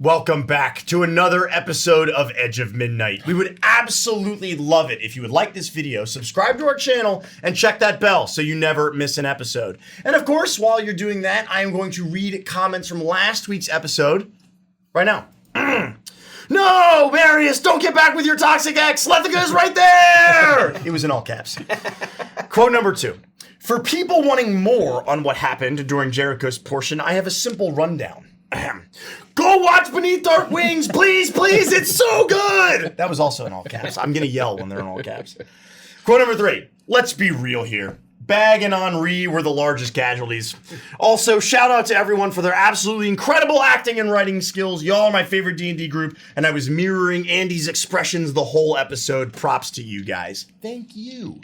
Welcome back to another episode of Edge of Midnight. We would absolutely love it if you would like this video, subscribe to our channel, and check that bell so you never miss an episode. And of course, while you're doing that, I am going to read comments from last week's episode right now. No, Marius, don't get back with your toxic ex. Lethica is right there. It was in all caps. Quote number 2. For people wanting more on what happened during Jericho's portion, I have a simple rundown. Go watch Beneath Dark Wings, please, please. It's so good. That was also in all caps. I'm going to yell when they're in all caps. Quote number 3. Let's be real here. Bag and Henri were the largest casualties. Also, shout out to everyone for their absolutely incredible acting and writing skills. Y'all are my favorite D&D group, and I was mirroring Andy's expressions the whole episode. Props to you guys. Thank you.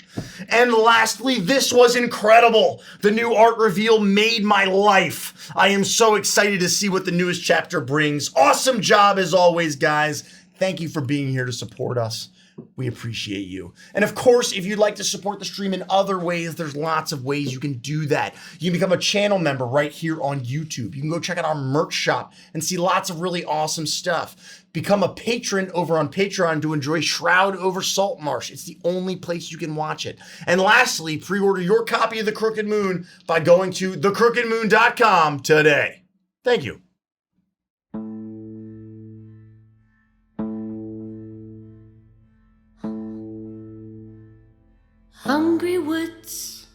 And lastly, this was incredible. The new art reveal made my life. I am so excited to see what the newest chapter brings. Awesome job as always, guys. Thank you for being here to support us. We appreciate you. And of course, if you'd like to support the stream in other ways, there's lots of ways you can do that. You can become a channel member right here on YouTube. You can go check out our merch shop and see lots of really awesome stuff. Become a patron over on Patreon to enjoy Shroud over Saltmarsh. It's the only place you can watch it. And lastly, pre-order your copy of The Crooked Moon by going to thecrookedmoon.com today. Thank you. Hungry woods,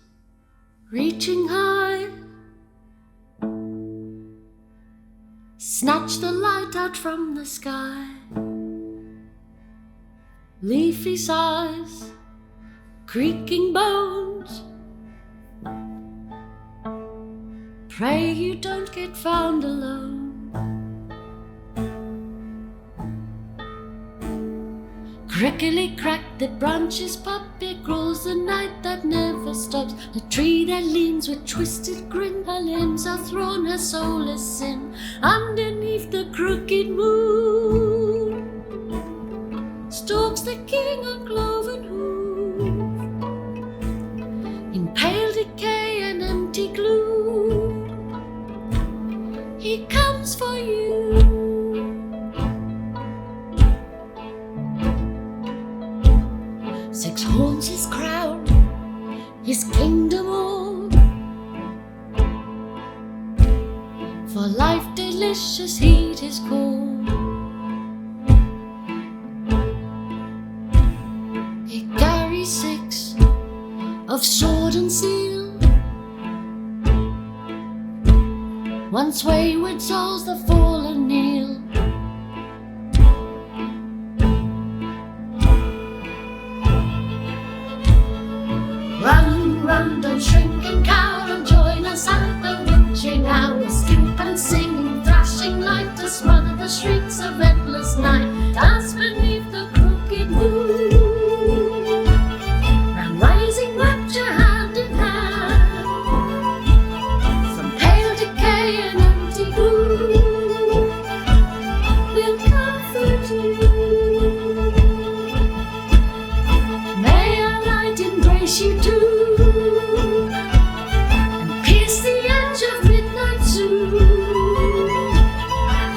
reaching high, snatch the light out from the sky. Leafy sighs, creaking bones, pray you don't get found alone. Crickly crack, the branches pop, it grows the night that never stops. The tree that leans with twisted grin, her limbs are thrown, her soul is sin. Underneath the crooked moon stalks the king on cloven hoof, in pale decay and empty gloom. He comes for you. Six horns his crown, his kingdom all. For life delicious heed his call. He carries 6 of sword and seal. Once wayward souls the fallen kneel. Run, run, don't shrink and cower, and join us at the witching hour. Skip and sing, thrashing light to smother the shrieks of endless night. Dance beneath the crooked moon, round rising rapture hand in hand. From pale decay and empty gloom, we'll comfort you. May our light embrace you too, and pierce the edge of midnight soon,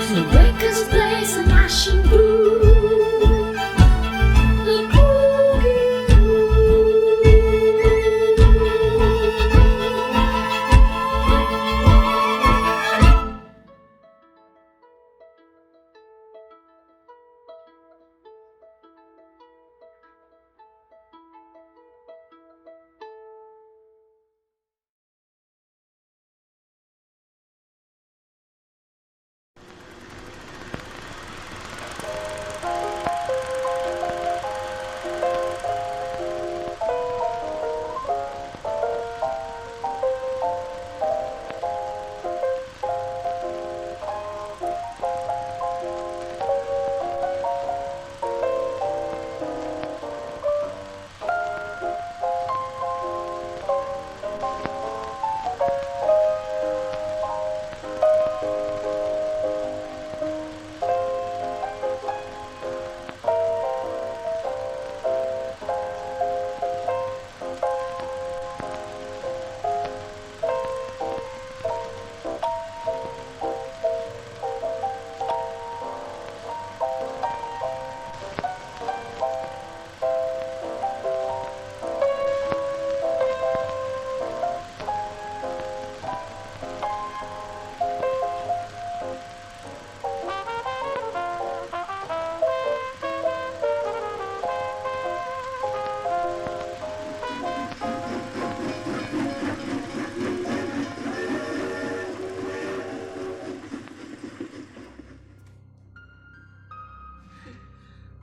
through breakers blaze and ashen blue. The crooked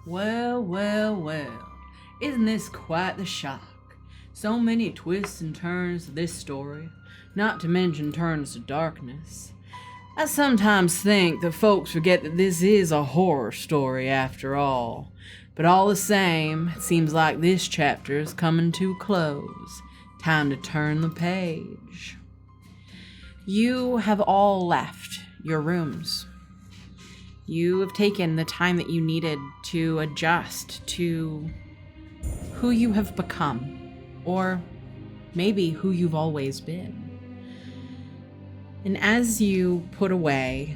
Well, well, well. Isn't this quite the shock? So many twists and turns to this story, not to mention turns to darkness. I sometimes think that folks forget that this is a horror story after all. But all the same, it seems like this chapter is coming to a close. Time to turn the page. You have all left your rooms. You have taken the time that you needed to adjust to who you have become, or maybe who you've always been. And as you put away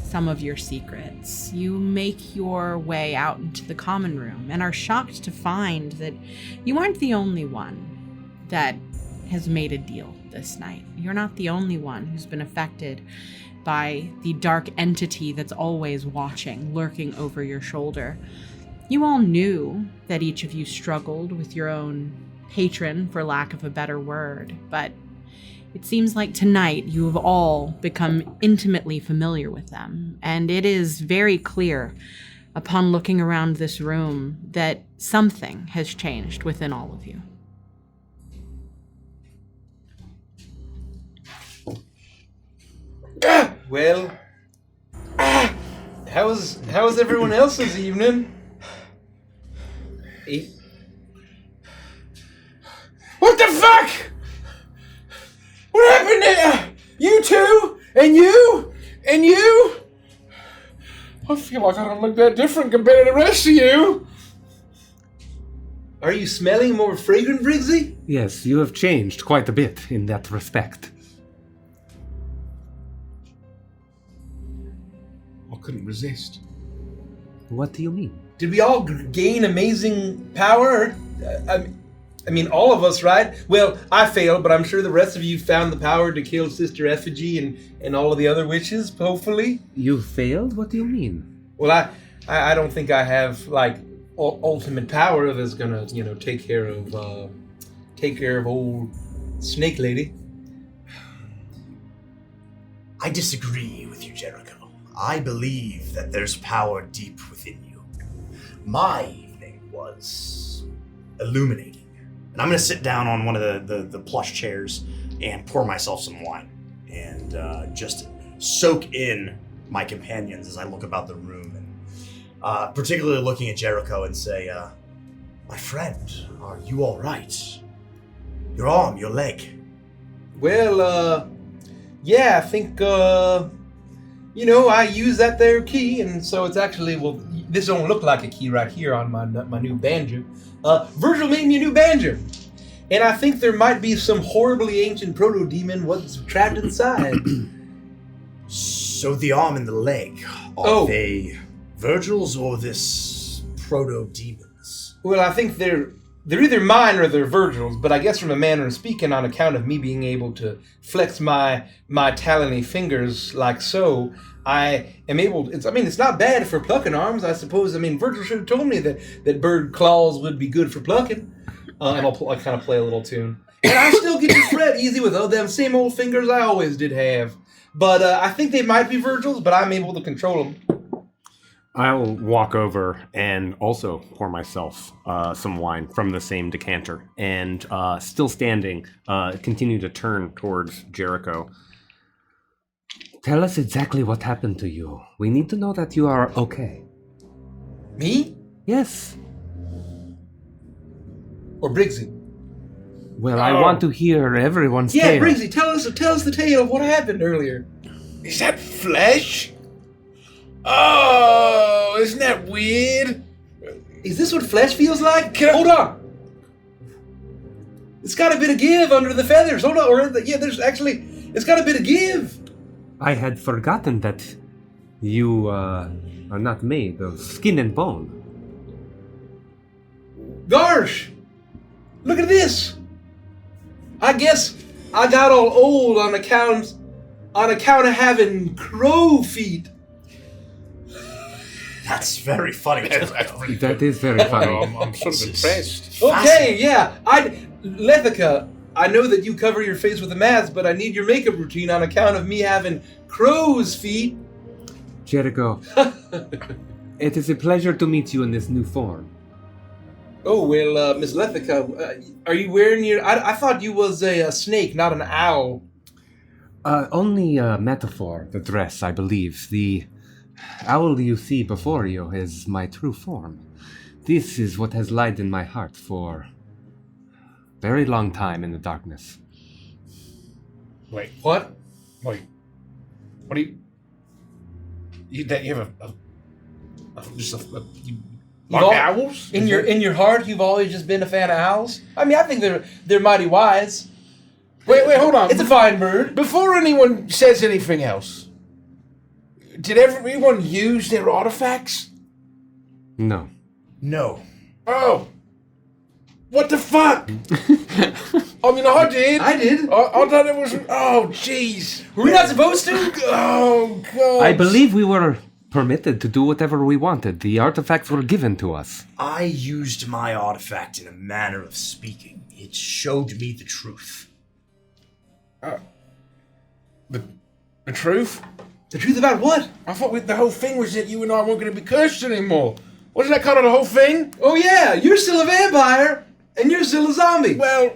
some of your secrets, you make your way out into the common room and are shocked to find that you aren't the only one that has made a deal this night. You're not the only one who's been affected by the dark entity that's always watching, lurking over your shoulder. You all knew that each of you struggled with your own patron, for lack of a better word, but it seems like tonight you have all become intimately familiar with them, and it is very clear upon looking around this room that something has changed within all of you. Well, how was everyone else's evening? What the fuck? What happened there? You two? And you? And you? I feel like I don't look that different compared to the rest of you. Are you smelling more fragrant, Briggsy? Yes, you have changed quite a bit in that respect. I couldn't resist. What do you mean? Did we all gain amazing power? I mean, all of us, right? Well, I failed, but I'm sure the rest of you found the power to kill Sister Effigy and all of the other witches, hopefully. You failed? What do you mean? Well, I don't think I have, like, ultimate power that's gonna, take care of old Snake Lady. I disagree with you, Jericho. I believe that there's power deep within you. My evening was illuminating. And I'm going to sit down on one of the plush chairs and pour myself some wine and just soak in my companions as I look about the room, and particularly looking at Jericho and say, my friend, are you all right? Your arm, your leg. Well, yeah, I think, I use that there key, and so it's actually, well, this don't look like a key right here on my new banjo. Virgil made me a new banjo, and I think there might be some horribly ancient proto-demon what's trapped inside. So the arm and the leg, are they Virgil's or this proto-demons? Well, I think they're either mine or they're Virgil's, but I guess from a manner of speaking, on account of me being able to flex my talony fingers like so, I am able. It's not bad for plucking arms, I suppose. Virgil should have told me that bird claws would be good for plucking. And I'll kind of play a little tune. And I still get to fret easy with them same old fingers I always did have. But I think they might be Virgil's, but I'm able to control them. I'll walk over and also pour myself some wine from the same decanter, and still standing, continue to turn towards Jericho. Tell us exactly what happened to you. We need to know that you are okay. Me? Yes. Or Briggsy? Well, I want to hear everyone's tale. Yeah, Briggsy, tell us the tale of what happened earlier. Is that flesh? Oh, isn't that weird? Is this what flesh feels like? Hold on. It's got a bit of give under the feathers. Hold on. It's got a bit of give. I had forgotten that you are not made of skin and bone. Gosh! Look at this! I guess I got all old on account of having crow feet. That's very funny. That is very funny. I'm sort of impressed. Okay, yeah. Lethica, I know that you cover your face with a mask, but I need your makeup routine on account of me having crow's feet. Jericho, It is a pleasure to meet you in this new form. Oh, well, Miss Lethica, are you wearing your... I thought you was a snake, not an owl. Only a metaphor, the dress, I believe. The owl you see before you is my true form. This is what has lied in my heart for a very long time in the darkness. Wait, What? wait. What do you... You have you like al- owls? In your heart, you've always just been a fan of owls? I mean, I think they're mighty wise. Wait, hold on. It's a fine bird. Before anyone says anything else, did everyone use their artifacts? No. No. Oh. What the fuck? I mean, I did. I did. I thought it was... Oh, jeez. Were we not supposed to? Oh, God. I believe we were permitted to do whatever we wanted. The artifacts were given to us. I used my artifact in a manner of speaking. It showed me the truth. The truth? The truth about what? I thought the whole thing was that you and I weren't going to be cursed anymore. Wasn't that kind of the whole thing? Oh yeah, you're still a vampire, and you're still a zombie. Well,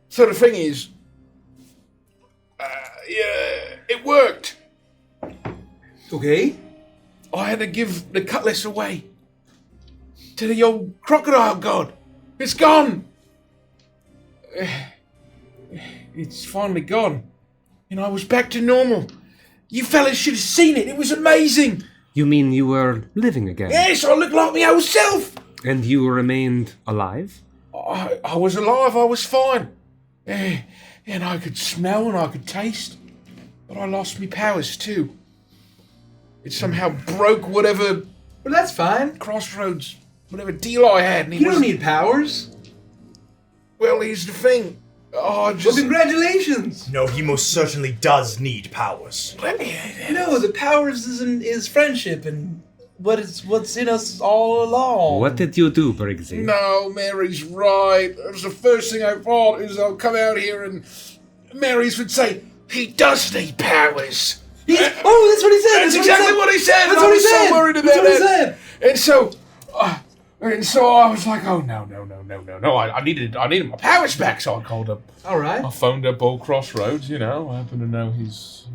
so the thing is, yeah, it worked. Okay. I had to give the cutlass away to the old crocodile god. It's gone. It's finally gone. And I was back to normal. You fellas should have seen it. It was amazing. You mean you were living again? Yes, I looked like my old self. And you remained alive? I was alive. I was fine. And I could smell and I could taste. But I lost my powers too. It somehow broke whatever Well, that's fine. crossroads, whatever deal I had. And You don't need powers. Well, here's the thing. Oh, Well, just... congratulations. No, he most certainly does need powers. No, the powers is friendship and what's in us all along. What did you do, Briggsy? No, Mary's right. That was the first thing I thought is I'll come out here and Mary's would say, he does need powers. That's what he said. That's exactly what he said. That's I what he was said. so worried about That's what he that. said. And so I was like, oh no. I needed my powers back. So I called up. All right. I phoned up old Crossroads. You know, I happen to know his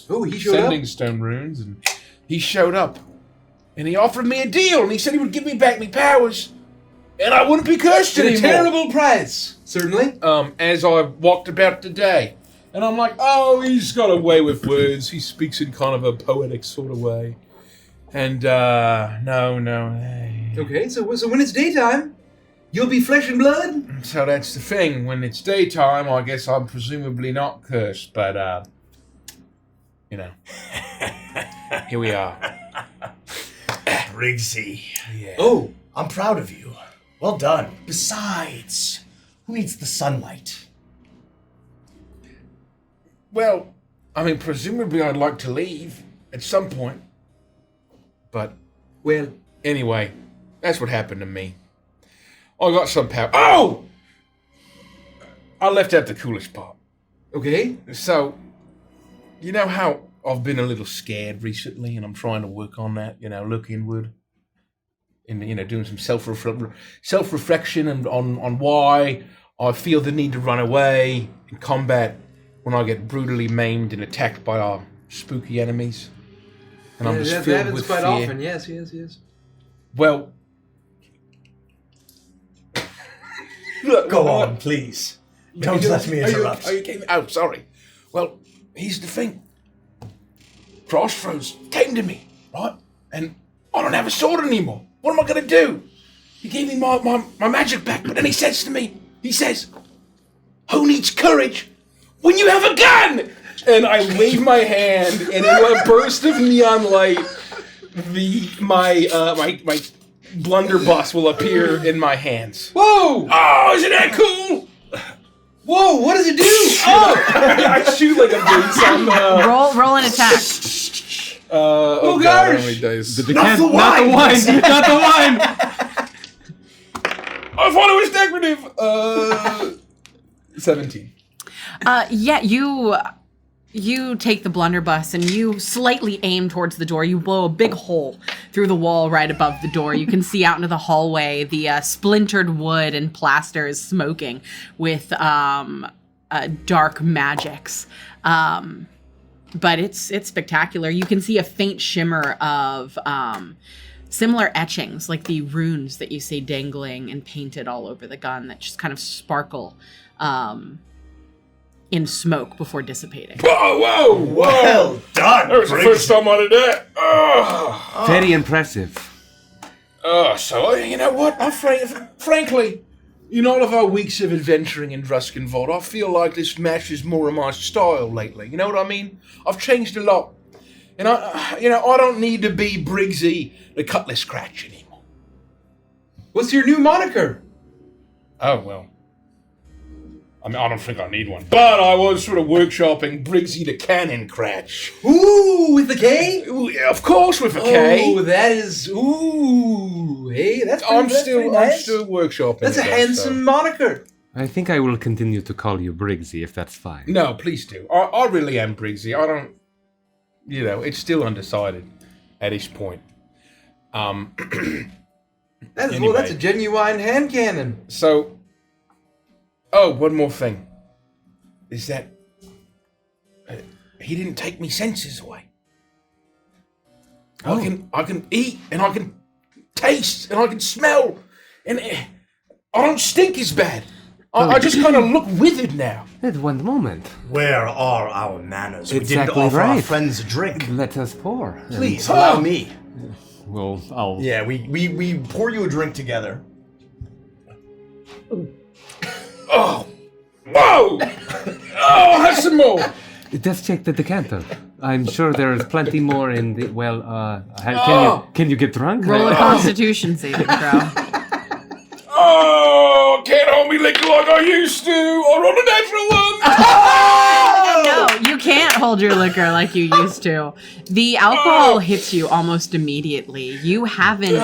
He showed sending up. stone runes, and he showed up, and he offered me a deal, and he said he would give me back my powers, and I wouldn't be cursed At a anymore. terrible price. Certainly. As I walked about today. And I'm like, oh, he's got a way with words. He speaks in kind of a poetic sort of way. And, no. Okay, so when it's daytime, you'll be flesh and blood? So that's the thing. When it's daytime, I guess I'm presumably not cursed. But, you know. Here we are. Briggsy. Yeah. Oh. I'm proud of you. Well done. Besides, who needs the sunlight? Well, I mean, presumably I'd like to leave at some point. But, Well, anyway, that's what happened to me. I got some power. Oh! I left out the coolest part. okay. So, you know how I've been a little scared recently, and I'm trying to work on that, look inward. And, doing some self-reflection and on why I feel the need to run away in combat when I get brutally maimed and attacked by our spooky enemies. And I'm just that filled happens with quite fear. often. Yes. Well, Go on, please. Don't let me interrupt. Are you kidding me? Oh, sorry. Well, here's the thing. Crossroads came to me, right? And I don't have a sword anymore. What am I going to do? He gave me my magic back, but then he says to me, who needs courage when you have a gun? And I wave my hand, and in a burst of neon light, my blunderbuss will appear in my hands. Whoa! Oh, isn't that cool? Whoa! What does it do? I shoot like a beast on the... Roll an attack. oh God, how many days? Not the wine! Not the wine! I thought it was decorative. 17. Yeah, you You take the blunderbuss and you slightly aim towards the door. You blow a big hole through the wall right above the door. You can see out into the hallway. The splintered wood and plaster is smoking with dark magics. But it's spectacular. You can see a faint shimmer of similar etchings, like the runes that you see dangling and painted all over the gun that just kind of sparkle in smoke before dissipating. Whoa! Well done, That was the Briggs. first time I did that. Oh. Very impressive. So, you know what? Frankly, in all of our weeks of adventuring in Dusk and Vault, I feel like this matches more of my style lately. You know what I mean? I've changed a lot. And I don't need to be Briggsy the Cutlass Scratch anymore. What's your new moniker? Oh, well. I mean, I don't think I need one. But I was sort of workshopping Briggsy the Cannon Cratch. Ooh, with the K? Ooh, yeah, of course with a K. Oh, that is. Ooh, hey, that's. I'm pretty still nice. workshopping. That's a it, though, handsome moniker. I think I will continue to call you Briggsy if that's fine. No, please do. I really am Briggsy. I don't. It's still undecided at this point. That's Anyway. that's a genuine hand cannon. So. Oh, one more thing. Is that he didn't take me senses away. Oh. I can eat and I can taste and I can smell and I don't stink as bad. I just kind of look withered now. At one moment. Where are our manners? We didn't Exactly offer our right. friends a drink. Let us pour. Please, allow me. Well, I'll... Yeah, we pour you a drink together. Oh, whoa! Oh, have some more. Just check the decanter. I'm sure there is plenty more in the... Well, can you get drunk? Roll a Constitution saving throw. Oh, can't hold me liquor like I used to. I rolled a natural one. No, you can't hold your liquor like you used to. The alcohol hits you almost immediately. You haven't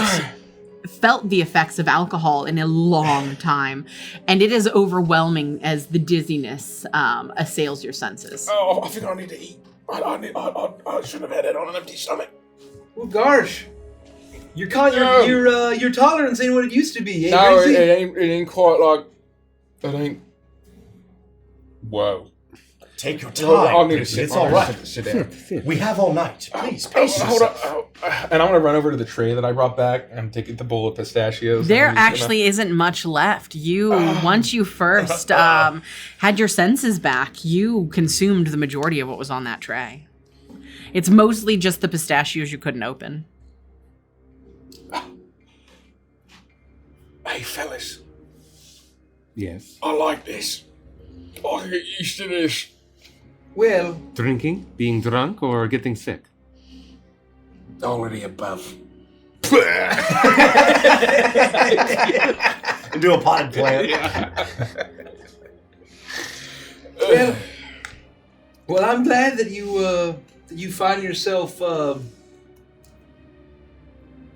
felt the effects of alcohol in a long time, and it is overwhelming as the dizziness assails your senses. Oh, I think I need to eat. I shouldn't have had it on an empty stomach. Oh gosh, your tolerance ain't what it used to be. No, it ain't quite like. It ain't. Whoa. Take your I'll time. need to sit. It's all right. Sit down. Sit. We have all night. Please, pace Hold on. yourself. And I'm gonna run over to the tray that I brought back and take the bowl of pistachios. There and I'm just actually isn't much left. Once you first had your senses back, you consumed the majority of what was on that tray. It's mostly just the pistachios you couldn't open. Hey, fellas, Yes. I like this. I can get used to this. Well, Drinking, being drunk, or getting sick? All of the above. Do a potted plant. well, I'm glad that you find yourself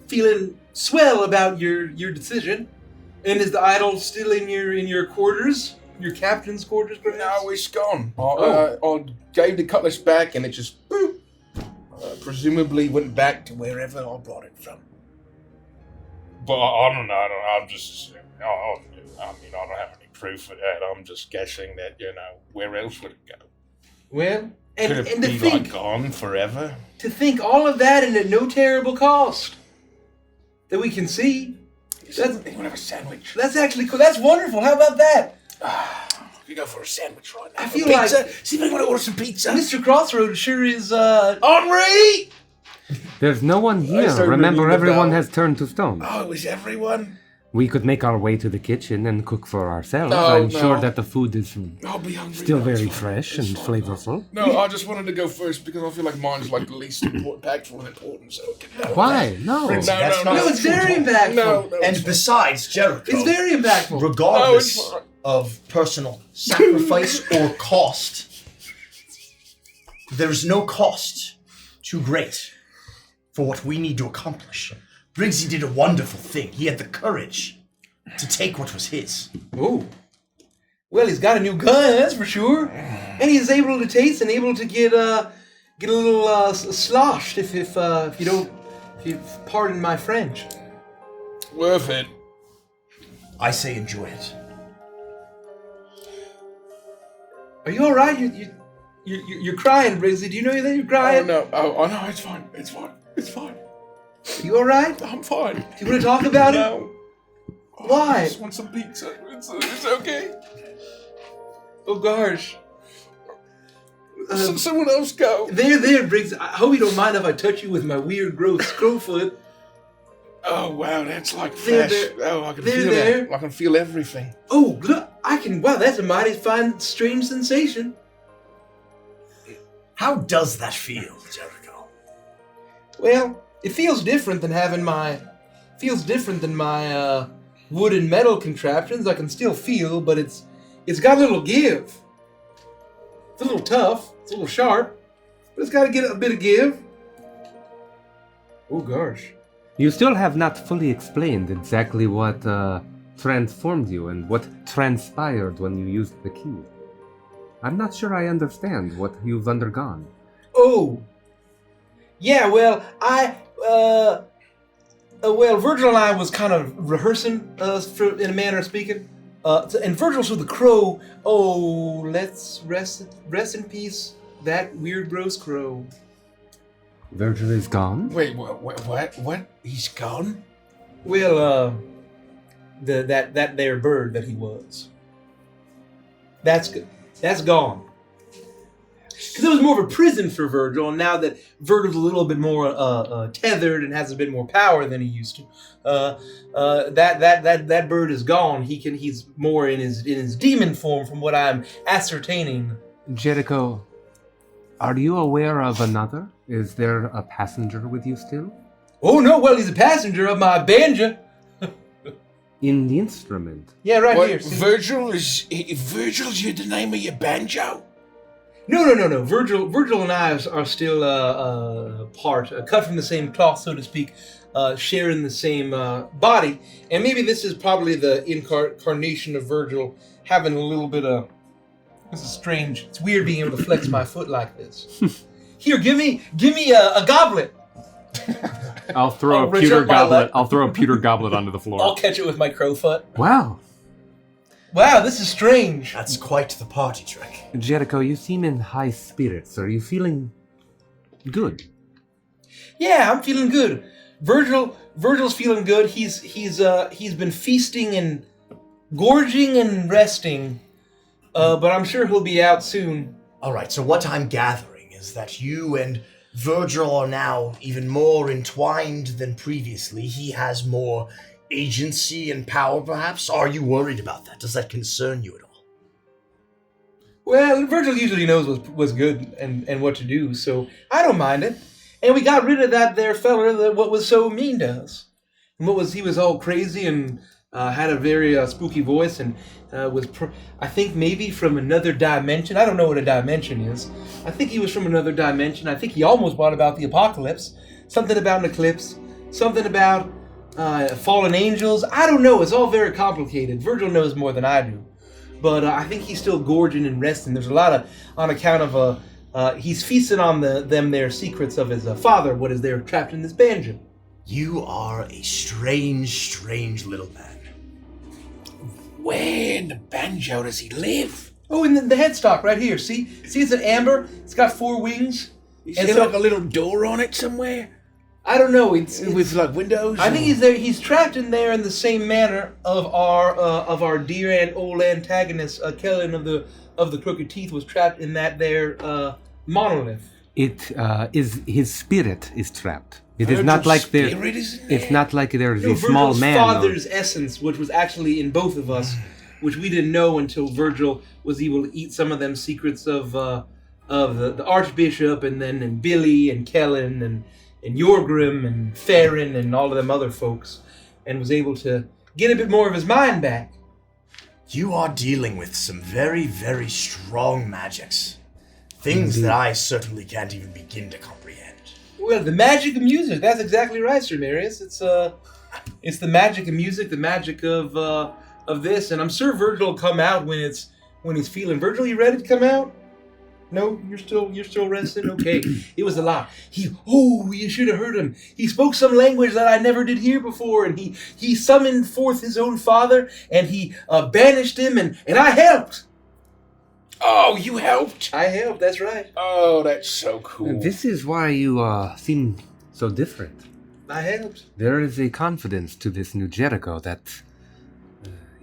feeling swell about your decision. And is the idol still in your quarters? Your captain's quarters, perhaps? No, it's gone. I gave the cutlass back, and it just boop, presumably went back to wherever I brought it from. But I don't know. I'm just. I don't have any proof of that. I'm just guessing that where else would it go? Well, Could and it to be think like gone forever? to think all of that and at no terrible cost that we can see. Doesn't anyone have a sandwich? That's actually cool. That's wonderful. How about that? We go for a sandwich right now. I feel pizza. like- See if I want to order some pizza. Mr. Crossroads sure is. Henri! There's no one here. started Remember, ringing the everyone bell. has turned to stone. Oh, is everyone? We could make our way to the kitchen and cook for ourselves. No, I'm no. sure that the food is I'll be hungry. still now. very It's fine. fresh It's and fine. flavorful. No, I just wanted to go first because I feel like mine's like the least impactful and important. So Why? No. That's no, not No, it's true at very all. impactful. No, And it's besides, Jericho, It's very impactful. regardless No, it's fine. of personal sacrifice or cost, there's no cost too great for what we need to accomplish. Briggsy did a wonderful thing. He had the courage to take what was his. Ooh. Well, he's got a new gun, that's for sure. And he's able to taste and able to get a little sloshed if you pardon my French. Worth it. I say enjoy it. Are you all right? You're crying, Briggsy. Do you know that you're crying? Oh no! Oh no! It's fine. It's fine. It's fine. Are you all right? I'm fine. Do you want to talk about it? No. Why? I just want some pizza. It's okay. Oh gosh. Someone else go. There, Briggs. I hope you don't mind if I touch you with my weird, gross scroll foot. Oh wow, that's like There, flesh. there. Oh, I can There, feel there. that. I can feel everything. Oh, look! Wow, that's a mighty fine, strange sensation. How does that feel, Jericho? Well, it feels different than my wood and metal contraptions. I can still feel, but it's got a little give. It's a little tough. It's a little sharp, but it's got to get a bit of give. Oh gosh. You still have not fully explained exactly what transformed you and what transpired when you used the key. I'm not sure I understand what you've undergone. Oh. Yeah, well, Virgil and I was kind of rehearsing, in a manner of speaking. And Virgil's with the crow. Oh, let's rest in peace, that weird, gross crow. Virgil is gone? Wait, what? He's gone? Well, that there bird that he was. That's gone. Because it was more of a prison for Virgil, and now that Virgil's a little bit more tethered and has a bit more power than he used to, that bird is gone. He's more in his demon form, from what I'm ascertaining. Jericho, are you aware of another? Is there a passenger with you still? Oh no, well, he's a passenger of my banjo. In the instrument? Yeah, right What, here. See? Virgil's the name of your banjo? No. Virgil and I are still cut from the same cloth, so to speak, sharing the same body. And maybe this is probably the incarnation of Virgil having a little bit of. This is strange. It's weird being able to flex my foot like this. Here, give me a goblet. I'll throw I'll a reach pewter up my goblet. leg. I'll throw a pewter goblet onto the floor. I'll catch it with my crow foot. Wow. Wow, this is strange. That's quite the party trick. Jericho, you seem in high spirits. Are you feeling good? Yeah, I'm feeling good. Virgil's feeling good. He's been feasting and gorging and resting. But I'm sure he'll be out soon. All right, so what I'm gathering is that you and Virgil are now even more entwined than previously. He has more agency and power, perhaps? Are you worried about that? Does that concern you at all? Well, Virgil usually knows what's good and what to do, so I don't mind it. And we got rid of that there fella that what was so mean to us. And he was all crazy and had a very spooky voice and I think maybe from another dimension. I don't know what a dimension is. I think he was from another dimension. I think he almost brought about the apocalypse. Something about an eclipse. Something about fallen angels. I don't know. It's all very complicated. Virgil knows more than I do. But I think he's still gorging and resting. There's a lot of, on account of, he's feasting on their secrets of his father, what is there trapped in this banjo. You are a strange little man. Where in the banjo does he live? Oh, in the headstock right here. See, it's an amber. It's got 4 wings. Is And there so- like a little door on it somewhere? I don't know. It's With like windows? I think he's there. He's trapped in there in the same manner of our dear and old antagonist, Kellen of the Crooked Teeth, was trapped in that there monolith. It is his spirit is trapped. It is not like there. Spirit is in there? It's not like there's No, a small Virgil's man. or- father's essence, which was actually in both of us, which we didn't know until Virgil was able to eat some of them secrets of the Archbishop, and Billy and Kellen and Yorgrim and Farron and all of them other folks, and was able to get a bit more of his mind back. You are dealing with some very strong magics. Things that I certainly can't even begin to comprehend. Well, the magic of music. That's exactly right, Sir Marius. It's the magic of music, the magic of this, and I'm sure Virgil will come out when it's when he's feeling. Virgil, you ready to come out? No, you're still resting. Okay, it was a lot. You should have heard him. He spoke some language that I never did hear before, and he summoned forth his own father, and he banished him, and I helped. Oh, you helped? I helped. That's right. Oh, that's so cool. This is why you seem so different. I helped. There is a confidence to this new Jericho that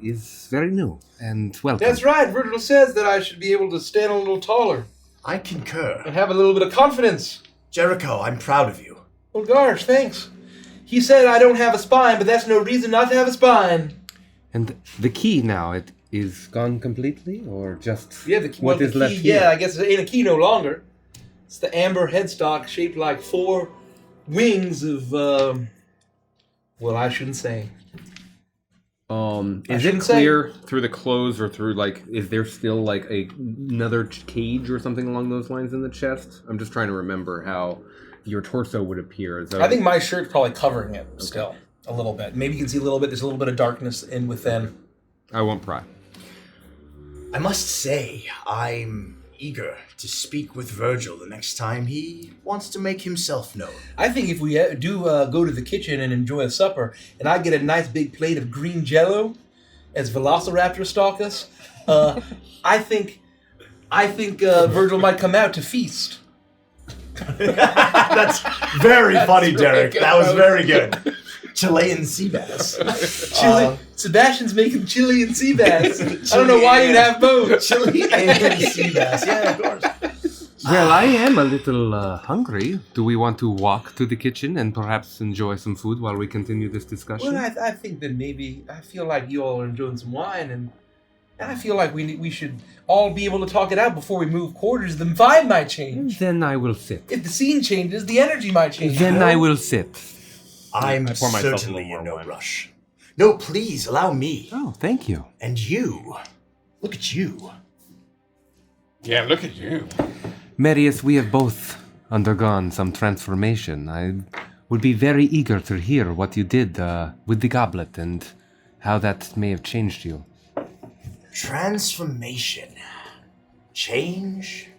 is very new and welcome. That's right. Virgil says that I should be able to stand a little taller I concur. and have a little bit of confidence. Jericho, I'm proud of you. Well, gosh, thanks. He said I don't have a spine, but that's no reason not to have a spine. And the key now, it is gone completely, or just Yeah, what is left here? Yeah, I guess it ain't a key no longer. It's the amber headstock shaped like 4 wings of, well, I shouldn't say. Is it clear through the clothes or through, like, is there still, like, another cage or something along those lines in the chest? I'm just trying to remember how your torso would appear. As though... I think my shirt's probably covering it still a little bit. Maybe you can see a little bit. There's a little bit of darkness in within. I won't pry. I must say, I'm eager to speak with Virgil the next time he wants to make himself known. I think if we do go to the kitchen and enjoy a supper, and I get a nice big plate of green Jello as Velociraptor stalk us, I think Virgil might come out to feast. That's very funny, Derek. That was very good. Chilean sea bass. Sebastian's making Chilean sea bass. I don't know why you'd have both. Chilean sea bass. Yeah, of course. Well, I am a little hungry. Do we want to walk to the kitchen and perhaps enjoy some food while we continue this discussion? Well, I think that maybe, I feel like you all are enjoying some wine, and I feel like we should all be able to talk it out before we move quarters. The vibe might change. Then I will sit. If the scene changes, the energy might change. Then I will sit. I'm pour myself a little certainly more in no wine. rush. No, please, allow me. Oh, thank you. And you. Look at you. Yeah, look at you. Marius, we have both undergone some transformation. I would be very eager to hear what you did with the goblet and how that may have changed you. Transformation. Change?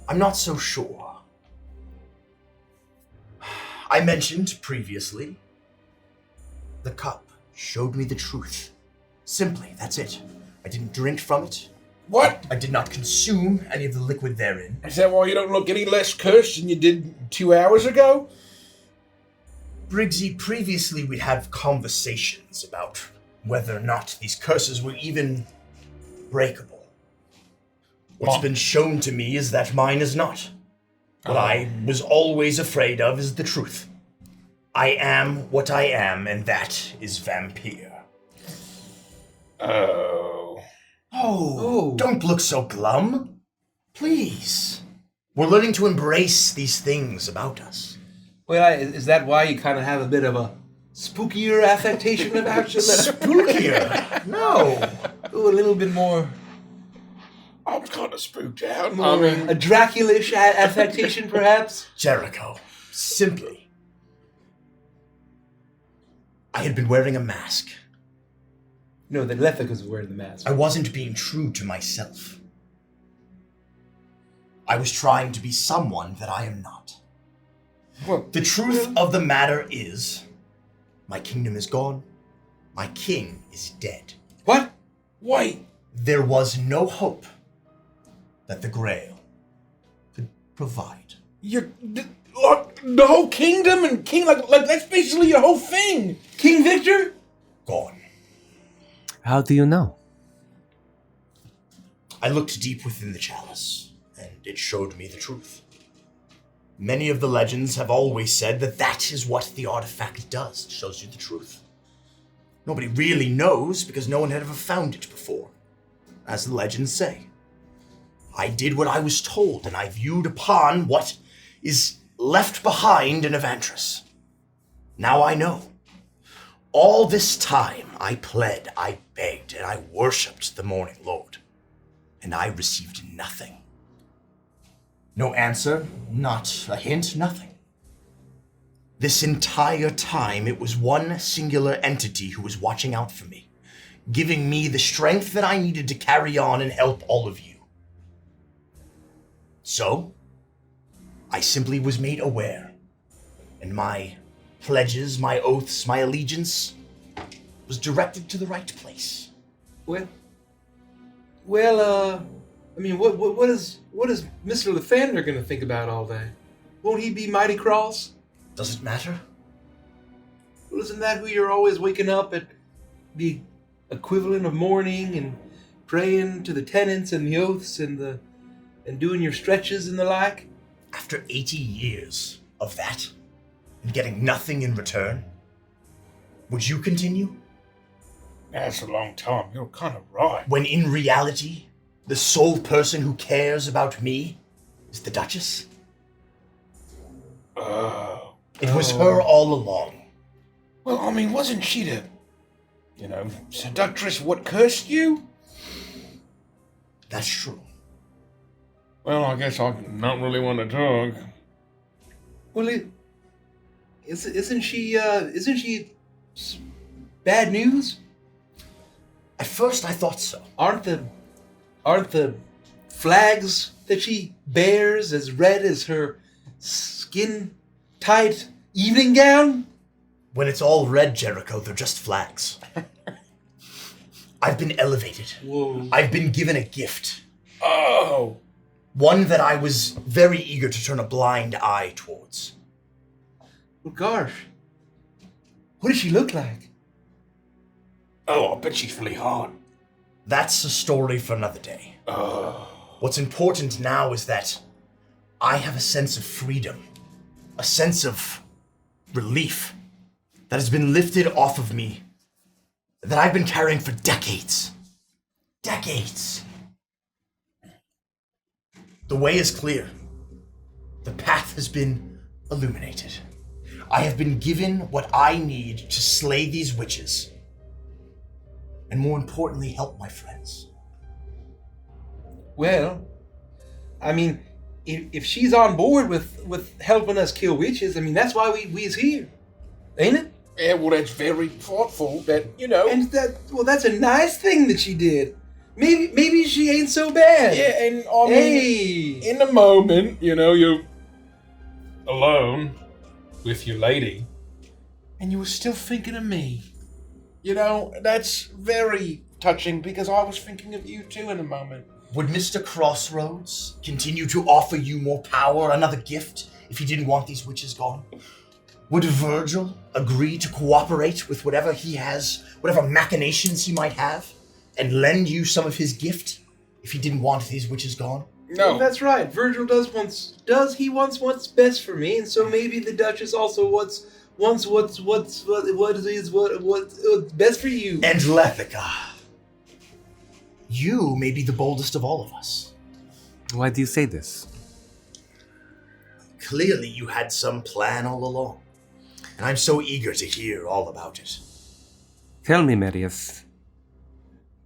I'm not so sure. I mentioned previously, the cup showed me the truth. Simply, that's it. I didn't drink from it. What? I did not consume any of the liquid therein. Is that why you don't look any less cursed than you did 2 hours ago? Briggsy, previously we'd had conversations about whether or not these curses were even breakable. What's been shown to me is that mine is not. What I was always afraid of is the truth. I am what I am, and that is vampire. Oh. Oh, don't look so glum. Please. We're learning to embrace these things about us. Well, is that why you kind of have a bit of a spookier affectation about you? Spookier? No. Ooh, a little bit more. I'm kind of spooked out. A Dracula-ish affectation, perhaps? Jericho, simply. I had been wearing a mask. No, the Lethicus is wearing the mask. I wasn't being true to myself. I was trying to be someone that I am not. Well, The truth of the matter is, my kingdom is gone. My king is dead. What? wait. There was no hope that the Grail could provide. You're like the whole kingdom and king like that's basically your whole thing. King Victor? Gone. How do you know? I looked deep within the chalice, and it showed me the truth. Many of the legends have always said that that is what the artifact does. It shows you the truth. Nobody really knows because no one had ever found it before, as the legends say. I did what I was told, and I viewed upon what is left behind in Evantris. Now I know. All this time I pled, I begged, and I worshipped the Morning Lord, and I received nothing. No answer, not a hint, nothing. This entire time, it was one singular entity who was watching out for me, giving me the strength that I needed to carry on and help all of you. So, I simply was made aware, and my pledges, my oaths, my allegiance was directed to the right place. Well, I mean, what is Mr. Lathander gonna think about all day? Won't he be mighty cross? Does it matter? Well, isn't that who you're always waking up at the equivalent of morning and praying to the tenets and the oaths and doing your stretches and the like? After 80 years of that, and getting nothing in return, would you continue? That's a long time. You're kind of right. When in reality, the sole person who cares about me is the Duchess? Oh. It was her all along. Well, I mean, wasn't she the, seductress what cursed you? That's true. Well, I guess I don't really want to talk. Well, isn't she bad news? At first I thought so. Aren't the flags that she bears as red as her skin-tight evening gown? When it's all red, Jericho, they're just flags. I've been elevated. Whoa. I've been given a gift. Oh! One that I was very eager to turn a blind eye towards. Well, gosh. What does she look like? Oh, I bet she's really hot. That's a story for another day. Oh. What's important now is that I have a sense of freedom, a sense of relief that has been lifted off of me, that I've been carrying for decades. Decades. The way is clear. The path has been illuminated. I have been given what I need to slay these witches, and more importantly, help my friends. Well, I mean, if she's on board with helping us kill witches, I mean, that's why we's here. Ain't it? Yeah, well, that's very thoughtful that, And that's a nice thing that she did. Maybe she ain't so bad. Yeah, and I mean, in the moment, you're alone with your lady, and you were still thinking of me. That's very touching because I was thinking of you too in the moment. Would Mr. Crossroads continue to offer you more power, another gift, if he didn't want these witches gone? Would Virgil agree to cooperate with whatever he has, whatever machinations he might have, and lend you some of his gift if he didn't want these witches gone? No. Well, that's right. Virgil wants what's best for me, and so maybe the Duchess also wants what's best for you. And Lethica, you may be the boldest of all of us. Why do you say this? Clearly you had some plan all along, and I'm so eager to hear all about it. Tell me, Marius,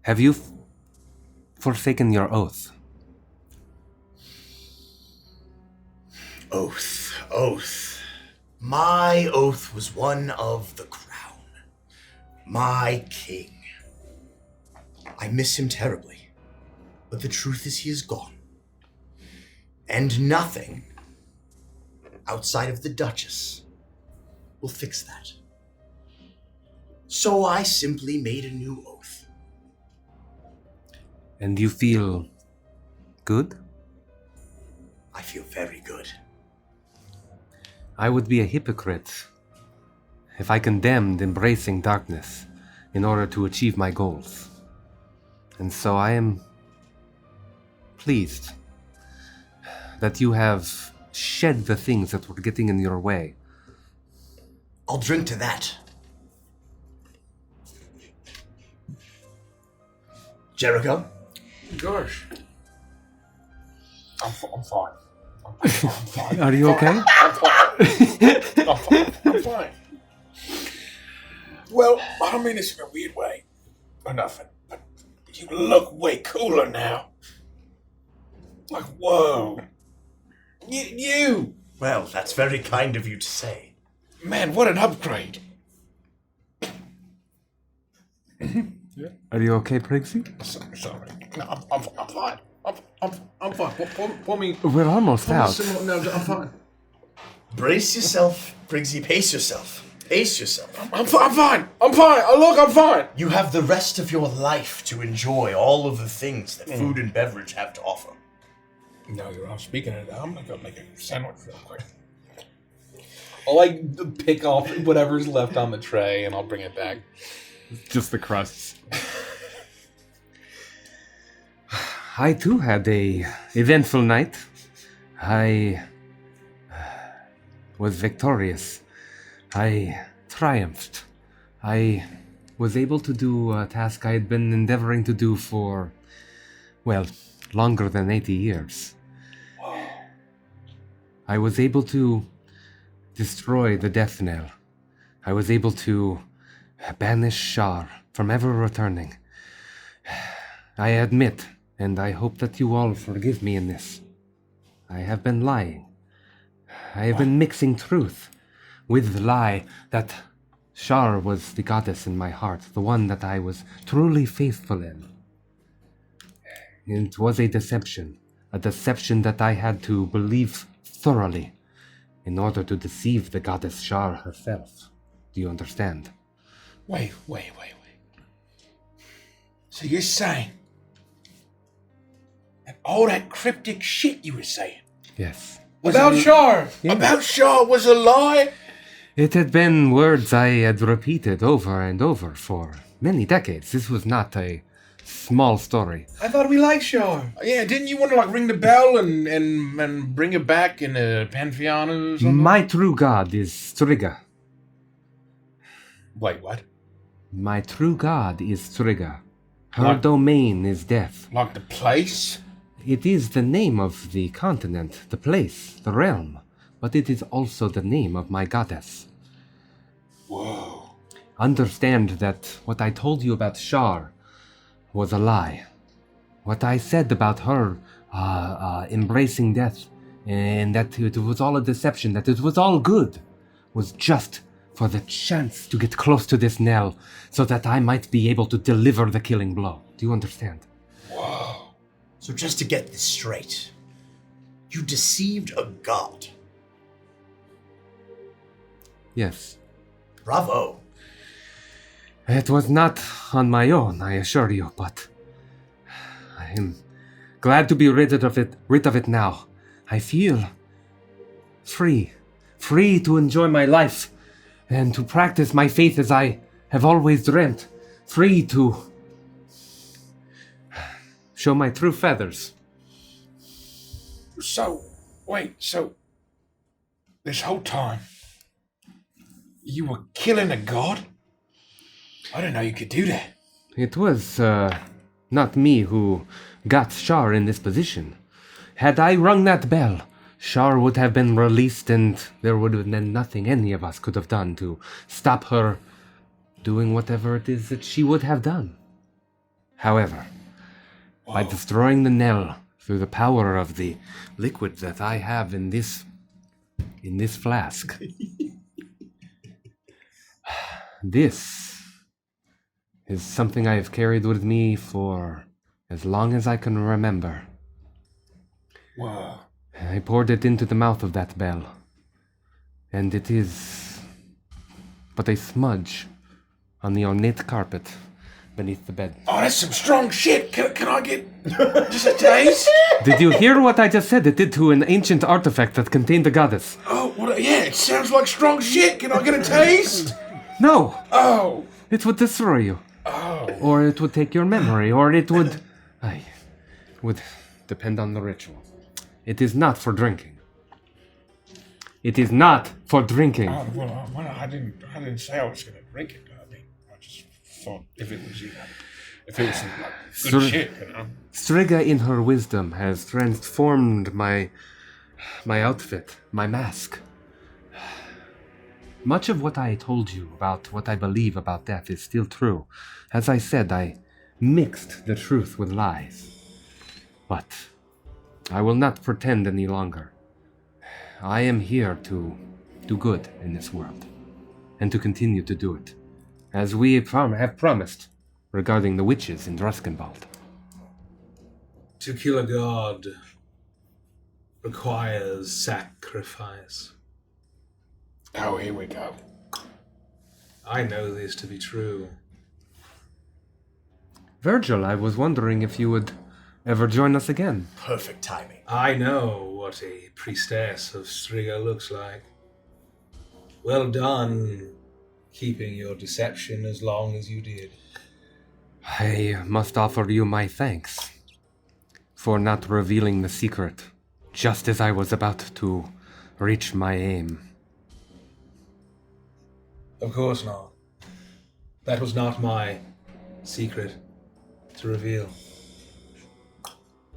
have you forsaken your oath? Oath. My oath was one of the crown. My king. I miss him terribly, but the truth is he is gone. And nothing outside of the Duchess will fix that. So I simply made a new oath. And you feel good? I feel very good. I would be a hypocrite if I condemned embracing darkness in order to achieve my goals. And so I am pleased that you have shed the things that were getting in your way. I'll drink to that. Jericho? Gosh. I'm fine. I'm fine. Are you okay? I'm fine. I'm fine. Well, I don't mean this in a weird way or nothing, but you look way cooler now. Like, whoa. You! Well, that's very kind of you to say. Man, what an upgrade. Are you okay, Briggsy? Sorry. No, I'm fine. I'm fine. Pour me. We're almost Pour me out. some more. No, I'm fine. Brace yourself, Briggsy. Pace yourself. Pace yourself. I'm fine. I'm fine. Oh, look, I'm fine. You have the rest of your life to enjoy all of the things that food and beverage have to offer. No, you're off. Speaking of that, I'm gonna go make a sandwich real quick. I'll like pick off whatever's left on the tray and I'll bring it back. Just the crusts. I too had a eventful night. I was victorious. I triumphed. I was able to do a task I had been endeavoring to do for, well, longer than 80 years. I was able to destroy the death knell. I was able to banish Shar from ever returning. I admit, and I hope that you all forgive me in this, I have been lying. I have been mixing truth with the lie that Shar was the goddess in my heart, the one that I was truly faithful in. It was a deception that I had to believe thoroughly in order to deceive the goddess Shar herself. Do you understand? Wait. So you're saying that all that cryptic shit you were saying Yes. about Shar, Yeah. about Shar was a lie? It had been words I had repeated over and over for many decades. This was not a small story. I thought we liked Shar. Yeah, didn't you want to like ring the bell and bring it back in a pantheon or something? My true god is Striga. Wait, what? My true god is Striga. Her What? domain is death. Like the place? It is the name of the continent, the place, the realm, but it is also the name of my goddess. Whoa. Understand that what I told you about Shar was a lie. What I said about her embracing death, and that it was all a deception, that it was all good, was just for the chance to get close to this knell, so that I might be able to deliver the killing blow. Do you understand? So just to get this straight, you deceived a god. Yes. Bravo. It was not on my own, I assure you, but I am glad to be rid of it now. I feel free to enjoy my life and to practice my faith as I have always dreamt, free to show my true feathers. So, wait, this whole time, you were killing a god? I didn't know you could do that. It was not me who got Shar in this position. Had I rung that bell, Shar would have been released and there would have been nothing any of us could have done to stop her doing whatever it is that she would have done. However, by destroying the knell through the power of the liquid that I have in this flask, this is something I have carried with me for as long as I can remember. Whoa. I poured it into the mouth of that bell, and it is but a smudge on the ornate carpet beneath the bed. Oh, that's some strong shit. Can I get just a taste? Did you hear what I just said? It did to an ancient artifact that contained the goddess. Oh, well, yeah, it sounds like strong shit. Can I get a taste? No! Oh. It would destroy you. Oh. Or it would take your memory, or it would... would depend on the ritual. It is not for drinking. It is not for drinking. Oh, well, I didn't say I was going to drink it. I mean, I just thought if it was some, like, good shit, you know. Striga, in her wisdom, has transformed my outfit, my mask. Much of what I told you about what I believe about death is still true. As I said, I mixed the truth with lies. But I will not pretend any longer. I am here to do good in this world, and to continue to do it, as we have promised regarding the witches in Druskenwald. To kill a god requires sacrifice. Oh, here we go. I know this to be true. Virgil, I was wondering if you would ever join us again. Perfect timing. I know what a priestess of Striga looks like. Well done, keeping your deception as long as you did. I must offer you my thanks for not revealing the secret just as I was about to reach my aim. Of course not. That was not my secret to reveal.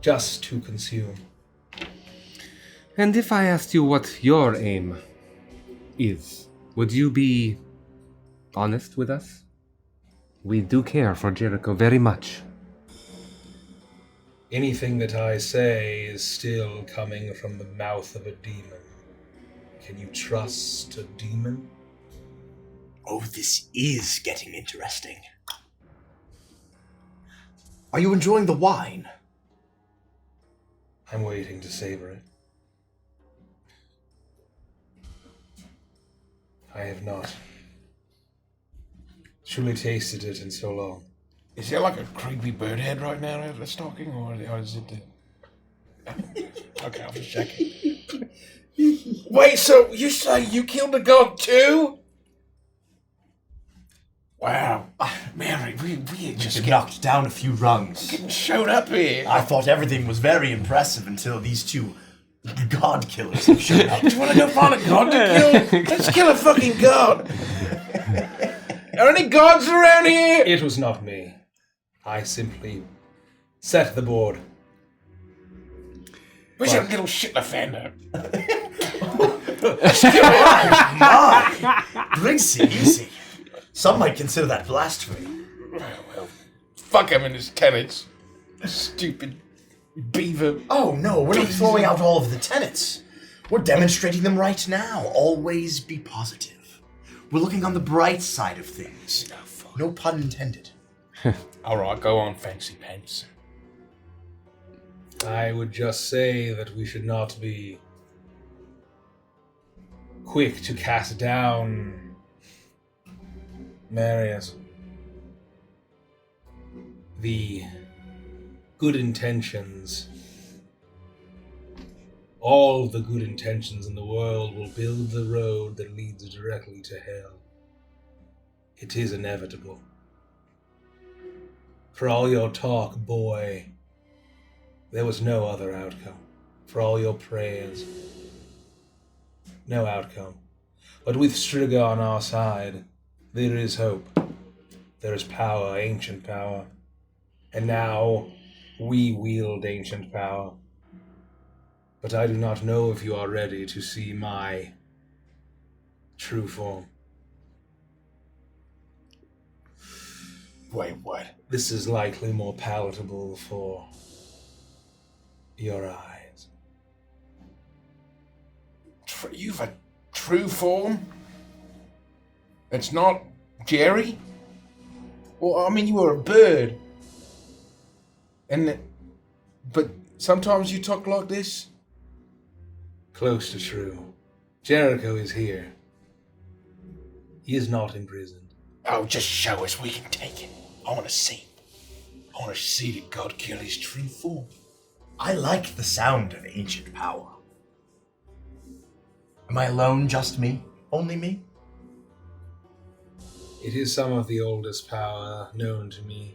Just to consume. And if I asked you what your aim is, would you be honest with us? We do care for Jericho very much. Anything that I say is still coming from the mouth of a demon. Can you trust a demon? Oh, this is getting interesting. Are you enjoying the wine? I'm waiting to savor it. I have not truly tasted it in so long. Is there like a creepy bird head right now that's talking, or is it the... Okay, I'll just check it. Wait, so you say you killed a god too? Wow. Mary, we just knocked down a few rungs. getting showed up here. I thought everything was very impressive until these two god killers have showed up. Do you want to go find a god to kill? Let's kill a fucking god. Are any gods around here? It was not me. I simply set the board. Where's your little shit offender? Briggsy, easy. Some might consider that blasphemy. Well, fuck him and his tenants. Stupid beaver. Oh no, we're not throwing out all of the tenets. We're demonstrating them right now. Always be positive. We're looking on the bright side of things. No pun intended. Alright, go on, fancy pants. I would just say that we should not be quick to cast down Marius. The good intentions, all the good intentions in the world will build the road that leads directly to hell. It is inevitable. For all your talk, boy, there was no other outcome. For all your prayers, no outcome. But with Striga on our side, there is hope. There is power, ancient power. And now we wield ancient power. But I do not know if you are ready to see my true form. Wait, what? This is likely more palatable for your eyes. You've a true form? It's not Jerry? Well, I mean, you were a bird. But sometimes you talk like this? Close to true. Jericho is here. He is not imprisoned. Oh, just show us. We can take it. I want to see. I want to see the god kill his true form. I like the sound of ancient power. Am I alone? Just me? Only me? It is some of the oldest power known to me.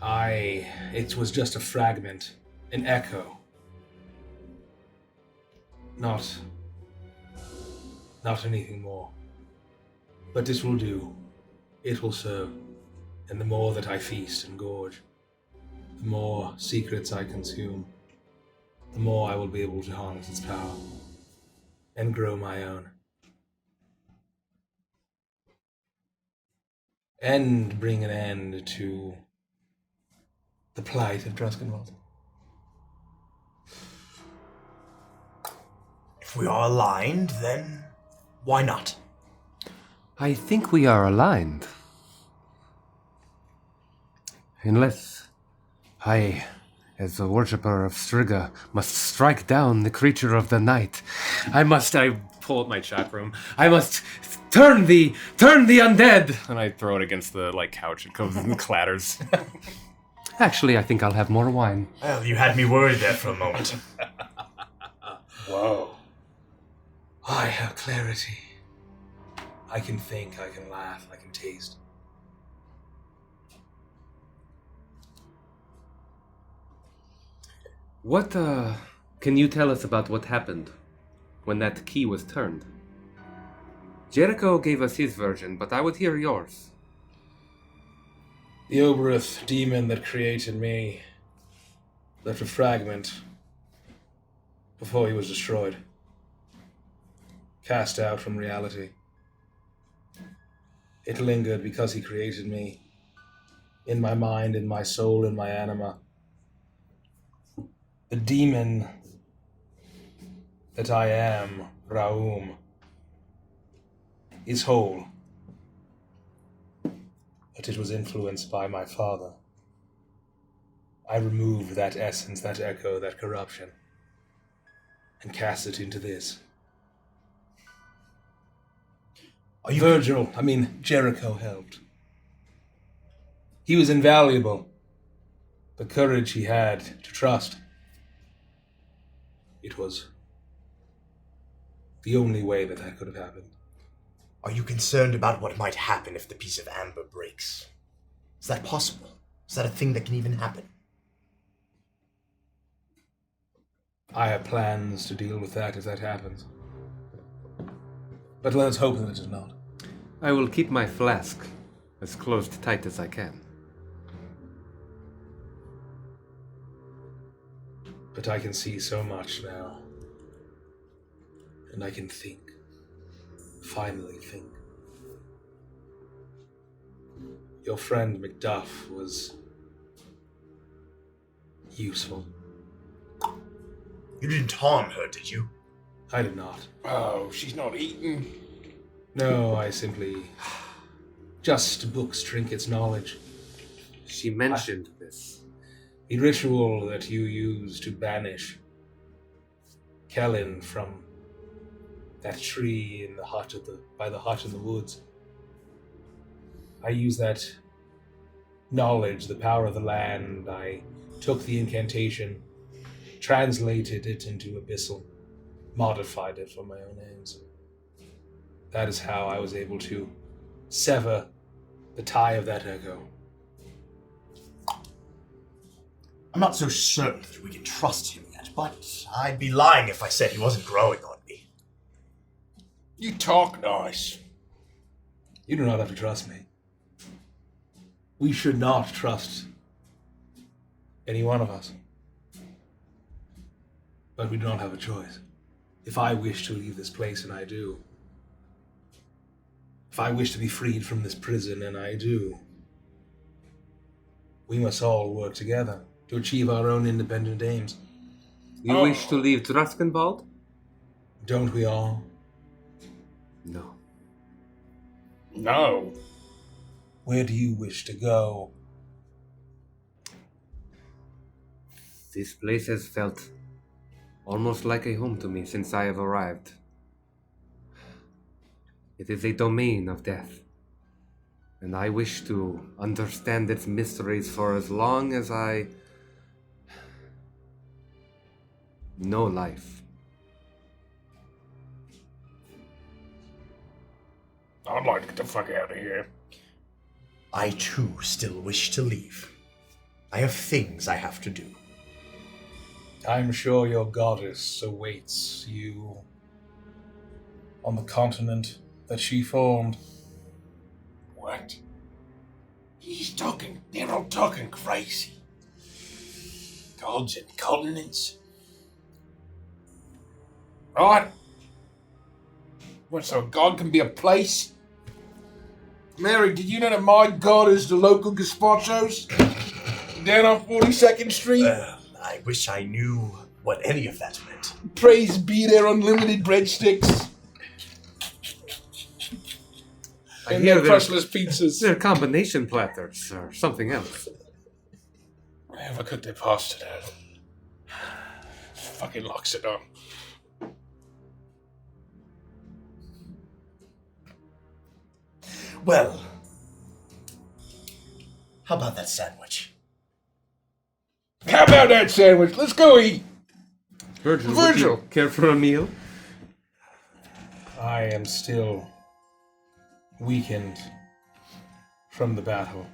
It was just a fragment, an echo. Not anything more. But this will do. It will serve. And the more that I feast and gorge, the more secrets I consume, the more I will be able to harness its power and grow my own. And bring an end to the plight of Druskenwald. If we are aligned, then why not? I think we are aligned. Unless I, as a worshipper of Striga, must strike down the creature of the night. I pull up my chakram. I must turn the undead! And I throw it against the, couch. It comes and clatters. Actually, I think I'll have more wine. Well, you had me worried there for a moment. Whoa. I have clarity. I can think, I can laugh, I can taste. What, can you tell us about what happened when that key was turned? Jericho gave us his version, but I would hear yours. The Oberith demon that created me left a fragment before he was destroyed. Cast out from reality. It lingered because he created me. In my mind, in my soul, in my anima. The demon that I am, Raum, is whole. But it was influenced by my father. I removed that essence, that echo, that corruption, and cast it into this. Jericho helped. He was invaluable. The courage he had to trust. It was the only way that could have happened. Are you concerned about what might happen if the piece of amber breaks? Is that possible? Is that a thing that can even happen? I have plans to deal with that if that happens. But let's hope that it does not. I will keep my flask as closed tight as I can. But I can see so much now. And I can think. Finally think. Your friend Macduff was useful. You didn't harm her, did you? I did not. Oh, she's not eating. No, I simply just books, trinkets, knowledge. She mentioned this. The ritual that you use to banish Kellen from that tree in the hut by the hut in the woods. I use that knowledge, the power of the land. I took the incantation, translated it into abyssal, modified it for my own ends. That is how I was able to sever the tie of that echo. I'm not so certain that we can trust him yet, but I'd be lying if I said he wasn't growing on me. You talk nice. You do not have to trust me. We should not trust any one of us. But we do not have a choice. If I wish to leave this place, and I do. If I wish to be freed from this prison, and I do. We must all work together to achieve our own independent aims. You wish to leave Druskenwald? Don't we all? No. No. Where do you wish to go? This place has felt almost like a home to me since I have arrived. It is a domain of death, and I wish to understand its mysteries for as long as I know life. I'd like to get the fuck out of here. I too still wish to leave. I have things I have to do. I'm sure your goddess awaits you on the continent that she formed. What? They're all talking crazy. Gods and continents. Right? What, so a god can be a place? Mary, did you know that my god is the local gazpachos? Down on 42nd Street? I wish I knew what any of that meant. Praise be their unlimited breadsticks. I And hear their crustless pizzas. they're combination platters or something else. Have I cut their past to that? Fucking locks it on. Well, how about that sandwich? How about that sandwich? Let's go eat. Virgil, Virgil! would you care for a meal? I am still weakened from the battle.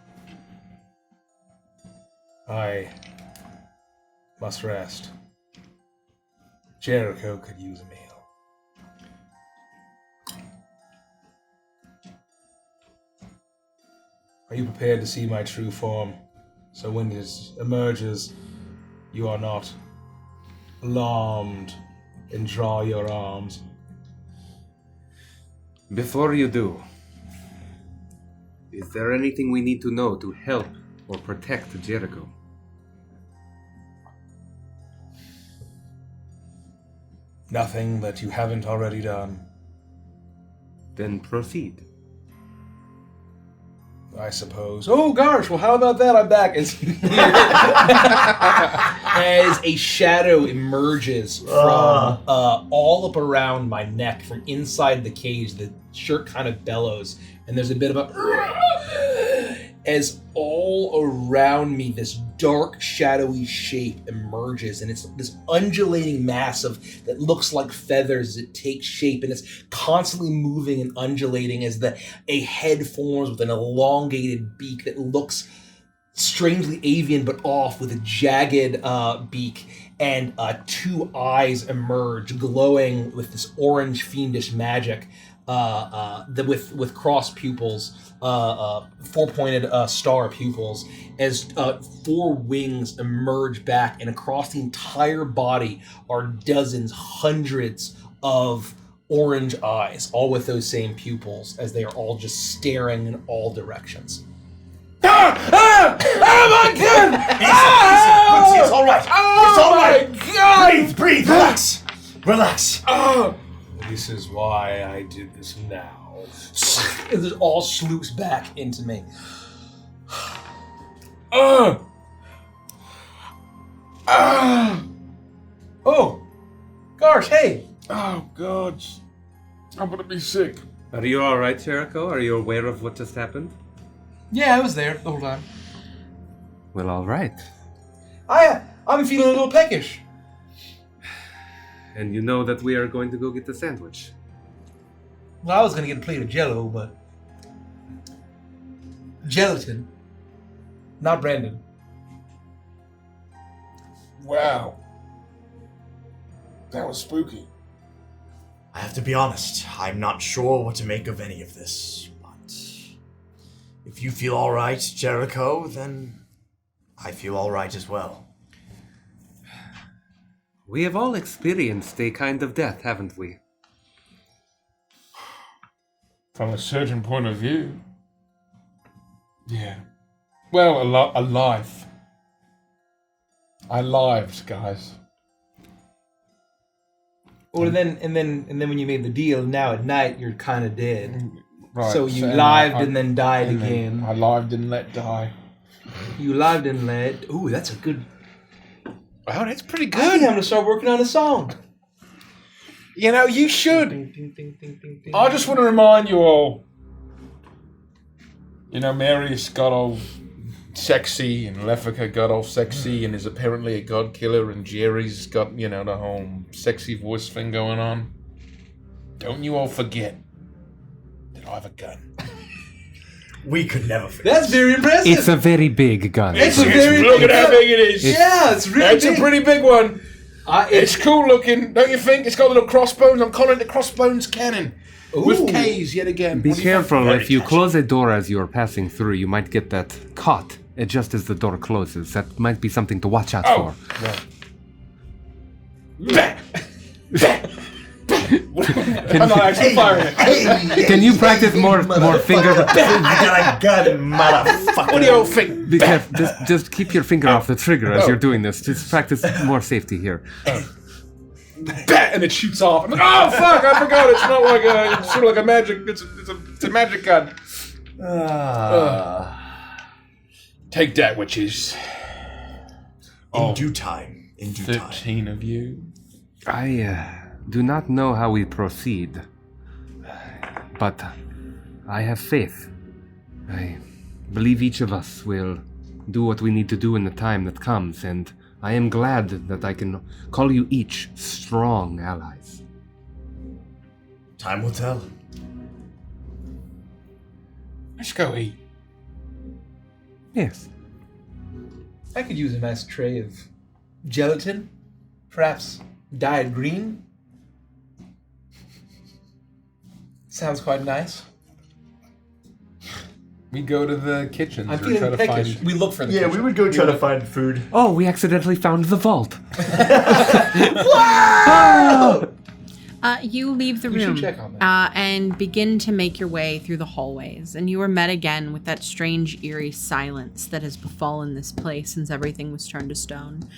I must rest. Jericho could use a meal. Are you prepared to see my true form? So when it emerges, you are not alarmed and draw your arms. Before you do, is there anything we need to know to help or protect Jericho? Nothing that you haven't already done. Then proceed. I suppose. Oh gosh, well how about that? I'm back. As a shadow emerges from all up around my neck, from inside the cage, the shirt kind of bellows, and there's a bit of a as all around me this dark shadowy shape emerges, and it's this undulating mass that looks like feathers as it takes shape, and it's constantly moving and undulating as a head forms with an elongated beak that looks strangely avian but off, with a jagged beak, and two eyes emerge glowing with this orange fiendish magic with cross pupils, four-pointed star pupils, as four wings emerge back, and across the entire body are dozens, hundreds of orange eyes, all with those same pupils, as they are all just staring in all directions. Oh my god! Easy, it's all right. It's all right. My god! Breathe, relax. Oh. This is why I did this now. It all sloops back into me. Oh, gosh, hey. Oh god. I'm gonna be sick. Are you alright, Jericho? Are you aware of what just happened? Yeah, I was there the whole time. Well, alright. I'm feeling a little peckish. And you know that we are going to go get the sandwich. Well, I was gonna get a plate of Jell-O, but gelatin, not Brandon. Wow. That was spooky. I have to be honest, I'm not sure what to make of any of this, but if you feel all right, Jericho, then I feel all right as well. We have all experienced a kind of death, haven't we? From a certain point of view. Yeah. Well, alive. I lived, guys. Well, and then when you made the deal, now at night you're kind of dead. Right. So you lived and then died and again. Then I lived and let die. You lived and let. Ooh, that's a good. Oh, that's pretty I think I'm gonna start working on a song. You know, you should. Ding, ding, ding, ding, ding, ding. I just want to remind you all. You know, Marius got all sexy, and Lefika got all sexy, and is apparently a god killer, and Jerry's got, you know, the whole sexy voice thing going on. Don't you all forget that I have a gun. We could never forget. That's very impressive. It's a very big gun. It's a very Look big at how gun. big it is. Yeah, it's really It's big. a pretty big one. It's It's cool looking, don't you think? It's got little crossbones. I'm calling it the crossbones cannon. With K's yet again. Be What do you think? careful, Very if you catchy. close a door as you are passing through, you might get that caught just as the door closes. That might be something to watch out Oh. for. Bah! Bah! I'm not actually firing it. Hey, Can you practice more finger? I got a gun, motherfucker. What do you all think? Be Bah! careful. Just keep your finger off the trigger as Oh. you're doing this. Just practice more safety here. Bah! And it shoots off. I'm like, oh fuck! I forgot. It's not like a. It's sort of like a magic. It's a magic gun. Take that, witches. In due time. In due time. 13 of you. I do not know how we proceed, but I have faith. I believe each of us will do what we need to do in the time that comes, and I am glad that I can call you each strong allies. Time will tell. Let's go eat. Yes. I could use a nice tray of gelatin, perhaps dyed green. Sounds quite nice. We go to the kitchens I'm or feeling try to peckish. find. We look for the Yeah, kitchen. we would go try to find food. Oh, we accidentally found the vault. You leave the We should room check on that. and begin to make your way through the hallways, and you are met again with that strange, eerie silence that has befallen this place since everything was turned to stone.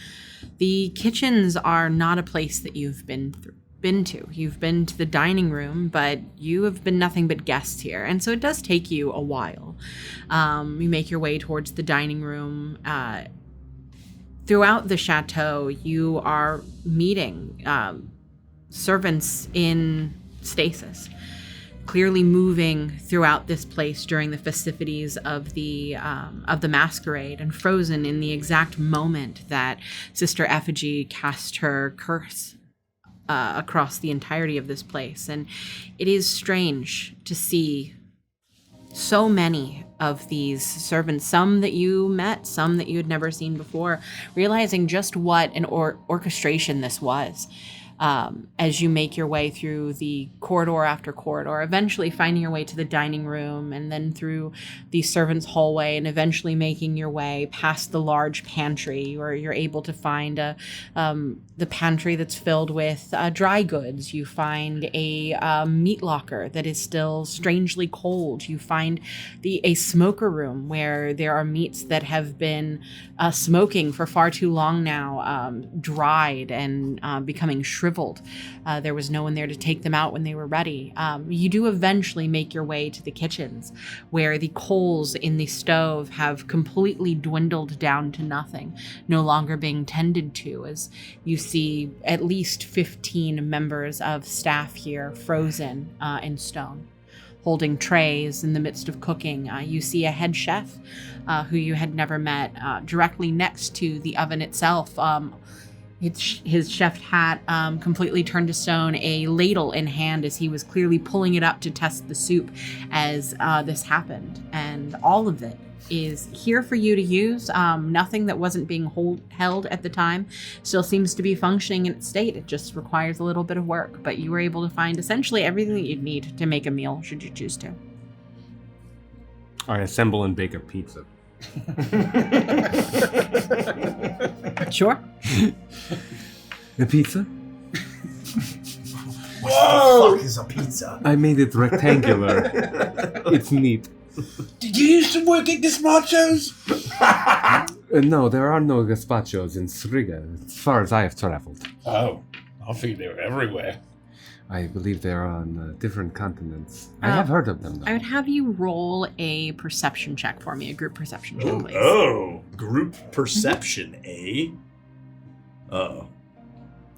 The kitchens are not a place that you've been to. You've been to the dining room, but you have been nothing but guests here, and so it does take you a while. You make your way towards the dining room. Throughout the chateau, you are meeting servants in stasis, clearly moving throughout this place during the festivities of the masquerade, and frozen in the exact moment that Sister Effigy cast her curse across the entirety of this place. And it is strange to see so many of these servants, some that you met, some that you had never seen before, realizing just what an orchestration this was. As you make your way through the corridor after corridor, eventually finding your way to the dining room, and then through the servants' hallway, and eventually making your way past the large pantry, where you're able to find the pantry that's filled with dry goods. You find a meat locker that is still strangely cold. You find a smoker room where there are meats that have been smoking for far too long now, dried and becoming shriveled. There was no one there to take them out when they were ready. You do eventually make your way to the kitchens, where the coals in the stove have completely dwindled down to nothing, no longer being tended to, as you see at least 15 members of staff here frozen in stone, holding trays in the midst of cooking. You see a head chef who you had never met directly next to the oven itself. His chef hat completely turned to stone, a ladle in hand as he was clearly pulling it up to test the soup as this happened. And all of it is here for you to use. Nothing that wasn't being held at the time still seems to be functioning in its state. It just requires a little bit of work, but you were able to find essentially everything that you'd need to make a meal, should you choose to. I assemble and bake a pizza. Sure. A pizza? What the fuck is a pizza? I made it rectangular. It's neat. Did you used to work at Gazpacho's? No, there are no gazpachos in Striga, as far as I have traveled. Oh, I think they were everywhere. I believe they're on different continents. I have heard of them, though. I would have you roll a perception check for me, a group perception check, please. Oh, group perception, eh? Uh-oh.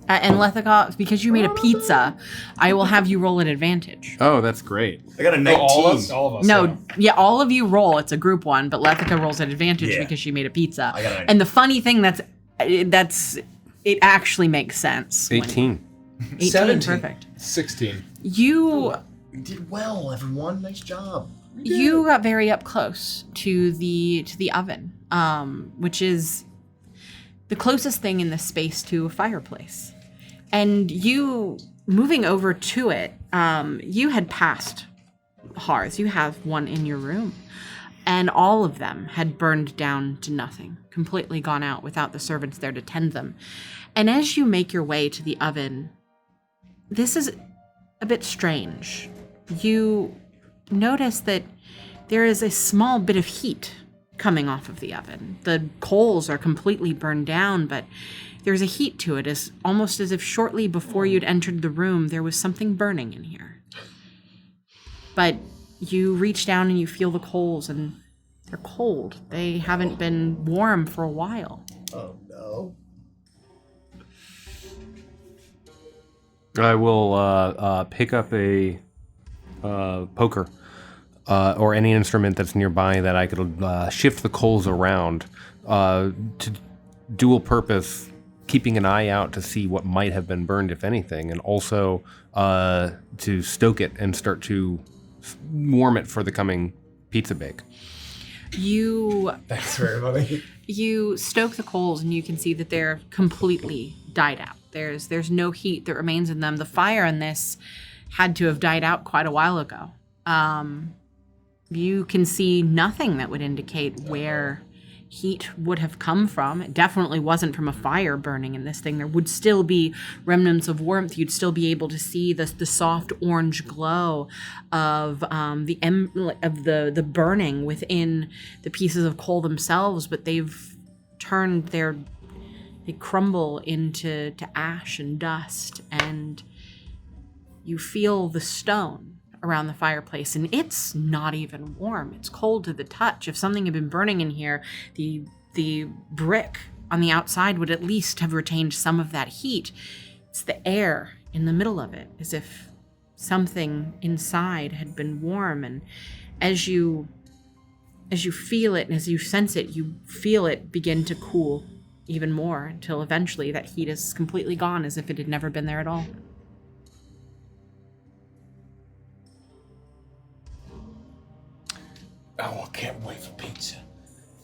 And Lethika, because you made a pizza, I will have you roll an advantage. Oh, that's great. I got a 19. All of us. No, yeah, all of you roll. It's a group one, but Lethika rolls an advantage Yeah. because she made a pizza. I got a And the funny thing that's it actually makes sense. 18. 18, 17. perfect. 16. You did well, everyone. Nice job. you got very up close to the oven, which is the closest thing in this space to a fireplace. And you moving over to it, you had passed hearths. You have one in your room. And all of them had burned down to nothing, completely gone out without the servants there to tend them. And as you make your way to the oven, this is a bit strange. You notice that there is a small bit of heat coming off of the oven. The coals are completely burned down, but there's a heat to it, as almost as if shortly before you'd entered the room, there was something burning in here. But you reach down and you feel the coals, and they're cold. They haven't been warm for a while. Oh, no. Oh. I will pick up a poker or any instrument that's nearby that I could shift the coals around to dual purpose, keeping an eye out to see what might have been burned, if anything, and also to stoke it and start to warm it for the coming pizza bake. That's very funny. You stoke the coals and you can see that they're completely died out. There's no heat that remains in them. The fire in this had to have died out quite a while ago. You can see nothing that would indicate where heat would have come from. It definitely wasn't from a fire burning in this thing. There would still be remnants of warmth. You'd still be able to see the soft orange glow of the burning within the pieces of coal themselves, but they've turned they crumble into ash and dust, and you feel the stone around the fireplace, and it's not even warm. It's cold to the touch. If something had been burning in here, the brick on the outside would at least have retained some of that heat. It's the air in the middle of it, as if something inside had been warm, and as you feel it and as you sense it, you feel it begin to cool even more until eventually that heat is completely gone, as if it had never been there at all. Oh, I can't wait for pizza.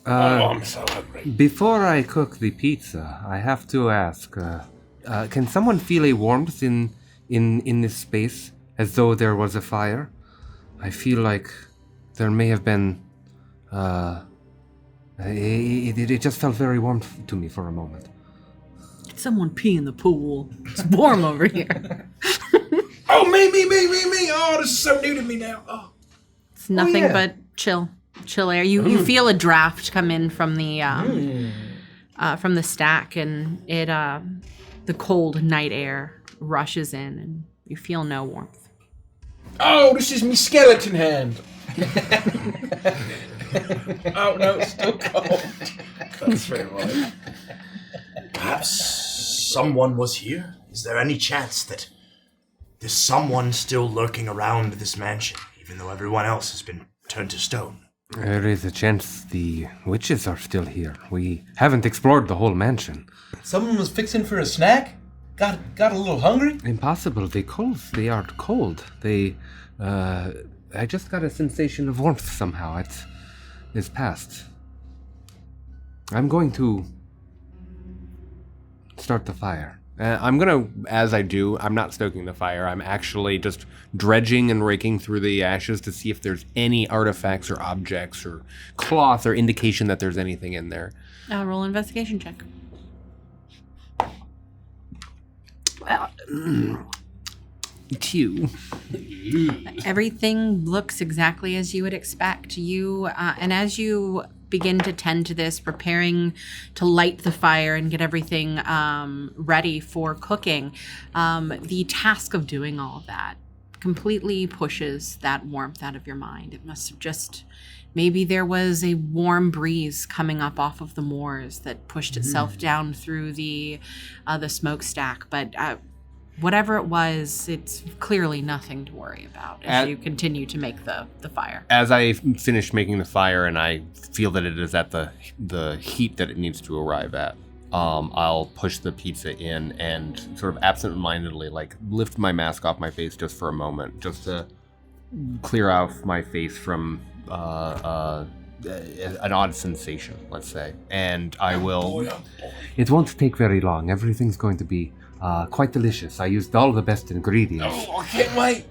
I'm so hungry. Before I cook the pizza, I have to ask, can someone feel a warmth in this space, as though there was a fire? I feel like there may have been, it just felt very warm to me for a moment. Did someone pee in the pool? It's warm over here. Oh, me. Oh, this is so new to me now. Oh. It's nothing but chill air. You feel a draft come in from the stack, and it the cold night air rushes in, and you feel no warmth. Oh, this is me skeleton hand. Oh no, it's still cold. That's very funny. Perhaps someone was here? Is there any chance that there's someone still lurking around this mansion, even though everyone else has been turned to stone? There is a chance the witches are still here. We haven't explored the whole mansion. Someone was fixing for a snack? Got a little hungry? Impossible. The coals, they are cold. I just got a sensation of warmth somehow. It's past. I'm going to start the fire. As I do, I'm not stoking the fire. I'm actually just dredging and raking through the ashes to see if there's any artifacts or objects or cloth or indication that there's anything in there. Roll an investigation check. Two. Everything looks exactly as you would expect. And as you begin to tend to this, preparing to light the fire and get everything ready for cooking, the task of doing all of that completely pushes that warmth out of your mind. It must have just, maybe there was a warm breeze coming up off of the moors that pushed itself down through the smokestack, but whatever it was, it's clearly nothing to worry about as you continue to make the fire. As I finish making the fire and I feel that it is at the heat that it needs to arrive at, I'll push the pizza in and sort of absent-mindedly, lift my mask off my face just for a moment, just to clear off my face from an odd sensation, let's say. And I will... It won't take very long. Everything's going to be quite delicious. I used all the best ingredients. Oh, I can't wait.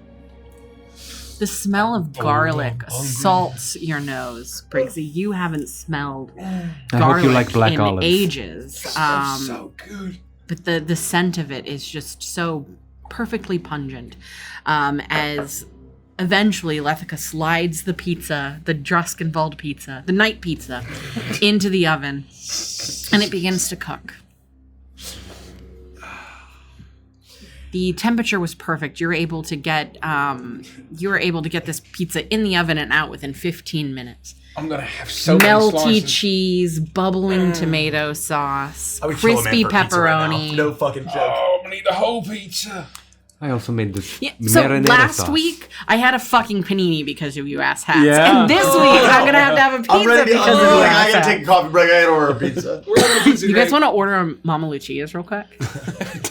The smell of garlic assaults your nose, Briggsy. You haven't smelled garlic hope you like black in olives. ages. So good. But the scent of it is just so perfectly pungent. As eventually Lethica slides the pizza, the Dusk-involved pizza, the night pizza, into the oven, and it begins to cook. The temperature was perfect. You were able to get this pizza in the oven and out within 15 minutes. I'm gonna have so many Melty slices. cheese, bubbling tomato sauce, I would kill a man crispy for pizza right now. pepperoni. No fucking joke. Oh, I'm gonna eat the whole pizza. I also made this Yeah, so marinara last sauce. week I had a fucking panini because of you ass hats, Yeah. and this week I'm gonna have a pizza I'm ready to. because of you I ass gotta take a hats. coffee break. I gotta order a pizza. We're having a pizza. You guys want to order a Mama Lucia's real quick?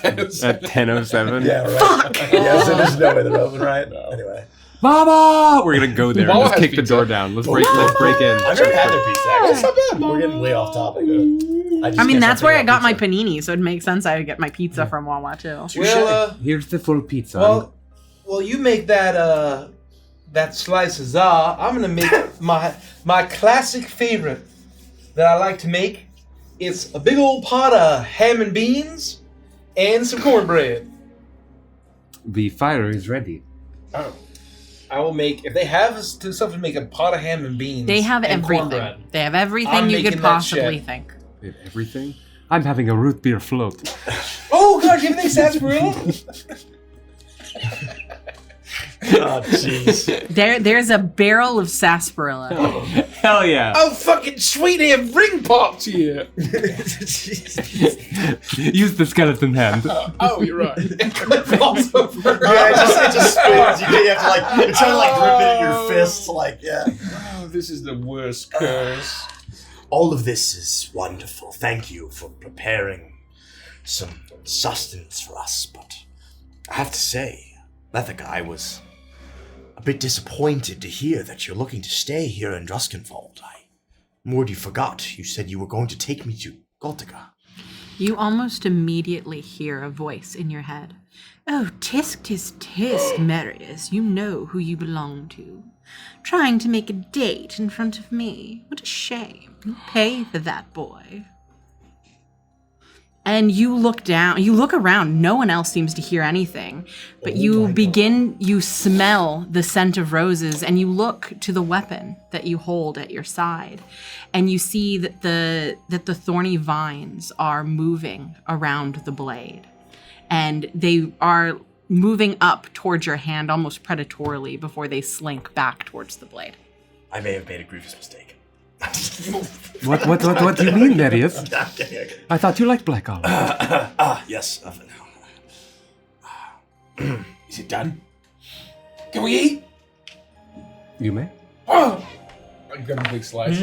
At 10:07. Yeah, right. Fuck. Yeah, so there's no way they're open, right? Anyway, Mama! We're gonna go there and Mama just has kick the pizza. door down. Let's break in. I've never had their pizza. Actually. It's not bad. We're getting way off topic. I mean, that's where I got my panini, so it makes sense I would get my pizza from Wawa too. Well, Here's the full pizza. well, you make that that slice of za. I'm gonna make my classic favorite that I like to make. It's a big old pot of ham and beans and some cornbread. The fire is ready. Oh. I will make, if they have stuff to make a pot of ham and beans. They have and everything. cornbread. They have everything I'm you making could that possibly shit. think. With everything. I'm having a root beer float. Oh gosh, you think sarsaparilla? Oh, jeez. There's a barrel of sarsaparilla. Hell yeah. Oh fucking sweet, they have ring pops here. Use the skeleton hand. Oh, you're right. Falls over. Yeah, it just spins. You have to like, you're trying to like grip it in your fists, like, yeah. Oh, this is the worst curse. All of this is wonderful. Thank you for preparing some sustenance for us, but I have to say, Lethica, I was a bit disappointed to hear that you're looking to stay here in Druskenfold. I'm worried you forgot. You said you were going to take me to Galtica. You almost immediately hear a voice in your head. Oh, tisk, tisk, tisk, Marius, you know who you belong to. Trying to make a date in front of me. What a shame. You pay for that, boy. And you look down, you look around, no one else seems to hear anything. But you smell the scent of roses, and you look to the weapon that you hold at your side. And you see that the thorny vines are moving around the blade. And they are moving up towards your hand almost predatorily before they slink back towards the blade. I may have made a grievous mistake. What do you mean, Marius? I'm kidding. I thought you liked black olive. Yes. Is it done? Can we eat? You may. Oh! I got a big slice.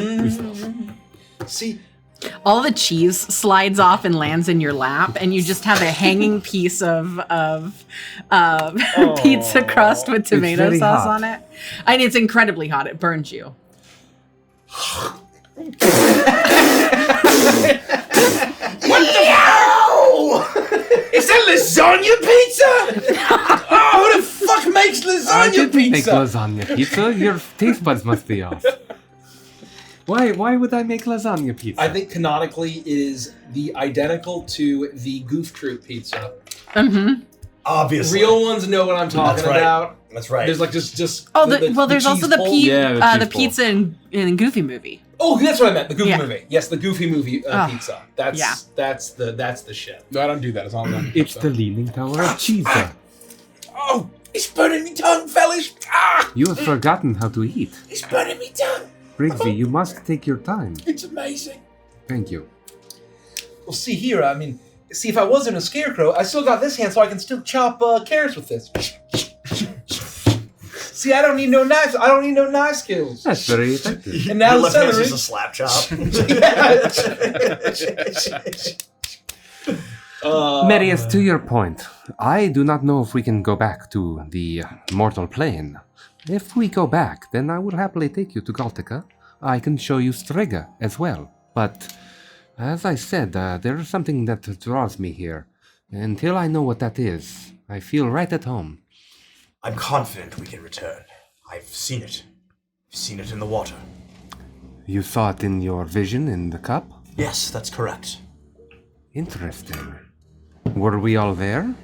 See, All the cheese slides off and lands in your lap, and you just have a hanging piece of pizza crust with tomato very sauce hot. on it. And it's incredibly hot. It burns you. is that lasagna pizza? Oh, who the fuck makes I lasagna didn't make pizza? lasagna pizza. Your taste buds must be off. Why would I make lasagna pizza? I think canonically it is the identical to the Goof Troop pizza. Mm-hmm. Obviously. Real ones know what I'm talking That's right. about. That's right. There's like just Oh, the there's also cheese the pull. Yeah, the the cheese pull. pizza in Goofy movie. Oh, that's what I meant. The Goofy Yeah. movie. Yes, the Goofy movie Oh, pizza. That's yeah. that's the shit. No, I don't do that. It's all done. It's the Leaning Tower of Cheesa. Oh, it's burning me tongue, fellas. Ah, You have forgotten how to eat. it's burning me tongue. Briggsy, you must take your time. It's amazing. Thank you. Well, see here. I mean, see if I wasn't a scarecrow, I still got this hand, so I can still chop carrots with this. See, I don't need no knives. I don't need no knife skills. That's very effective. And now Your the left hand's celery. just a slap chop. Marius, to your point, I do not know if we can go back to the mortal plane. If we go back, then I will happily take you to Galtica. I can show you Strega as well. But, as I said, there is something that draws me here. Until I know what that is, I feel right at home. I'm confident we can return. I've seen it. I've seen it in the water. You saw it in your vision in the cup? Yes, that's correct. Interesting. Were we all there?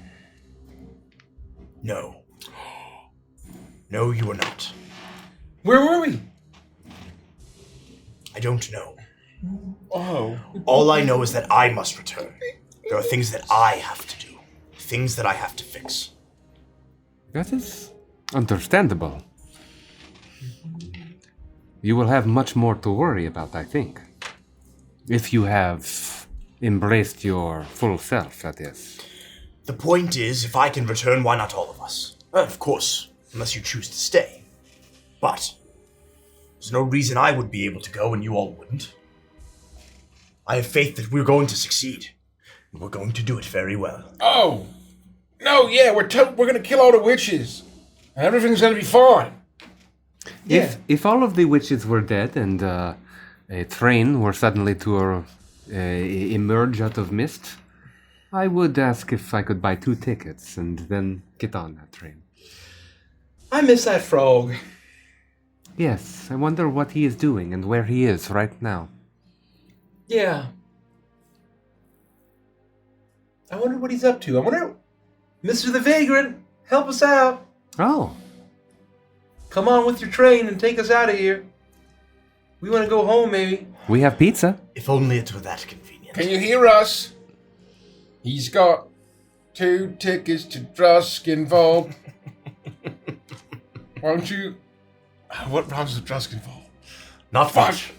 No. No, you were not. Where were we? I don't know. Oh. All I know is that I must return. There are things that I have to do. things that I have to fix. That is understandable. You will have much more to worry about, I think. If you have embraced your full self, that is. The point is, if I can return, why not all of us? Of course, unless you choose to stay. But there's no reason I would be able to go and you all wouldn't. I have faith that we're going to succeed. And we're going to do it very well. Oh, no, yeah, we're gonna kill all the witches, and everything's gonna be fine. Yeah. If all of the witches were dead and a train were suddenly to emerge out of mist, I would ask if I could buy 2 tickets and then get on that train. I miss that frog. Yes, I wonder what he is doing and where he is right now. Yeah. I wonder what he's up to. I wonder... Mr. the Vagrant, help us out. Oh, Come on with your train and take us out of here. We want to go home, maybe. we have pizza. If only it were that convenient. Can you hear us? He's got 2 tickets to Dusk involved. Why don't you... What rhymes with Dusk involved? Not much,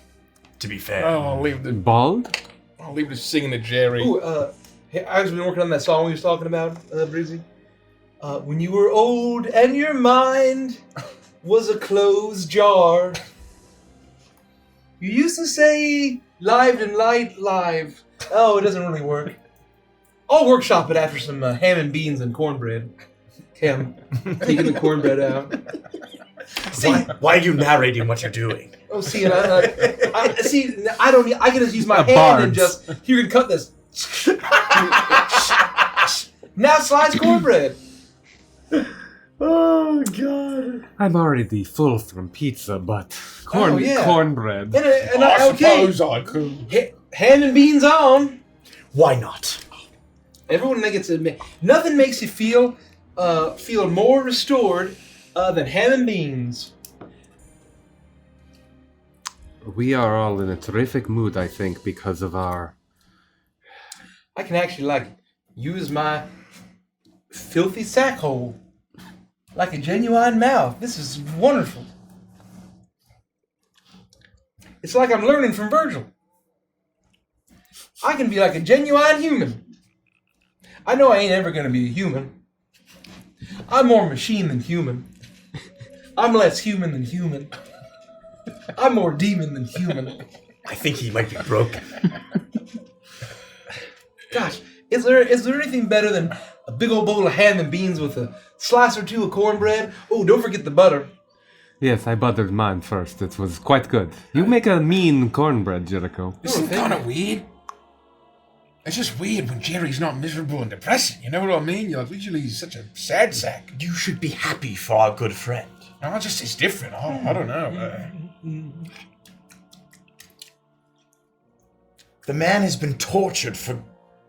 to be fair. Oh, Bald? I'll leave the singing to Jerry. Ooh, hey, I've been working on that song we was talking about, Brizzy. When you were old and your mind was a closed jar. You used to say live and light live. Oh, it doesn't really work. I'll workshop it after some ham and beans and cornbread. Okay, I'm taking the cornbread out. Why are you narrating what you're doing? Oh, see, and I don't need, I can just use my hand Bards. and just, you can cut this. Now slice cornbread. Oh, God. I'm already full from pizza, but Oh, yeah. cornbread. I Okay, suppose I could. ham and beans on. Why not? Everyone gets to admit, nothing makes you feel more restored than ham and beans. We are all in a terrific mood, I think, because of our... I can actually use my filthy sack hole like a genuine mouth. This is wonderful. It's like I'm learning from Virgil. I can be like a genuine human. I know I ain't ever gonna be a human. I'm more machine than human. I'm less human than human. I'm more demon than human. I think he might be broken. Gosh, is there anything better than a big old bowl of ham and beans with a slice or 2 of cornbread? Oh, don't forget the butter. Yes, I buttered mine first. It was quite good. You make a mean cornbread, Jericho. Isn't kind of weird? It's just weird when Jerry's not miserable and depressing. You know what I mean? You're like, usually he's such a sad sack. You should be happy for our good friend. No, it's different. I don't know. The man has been tortured for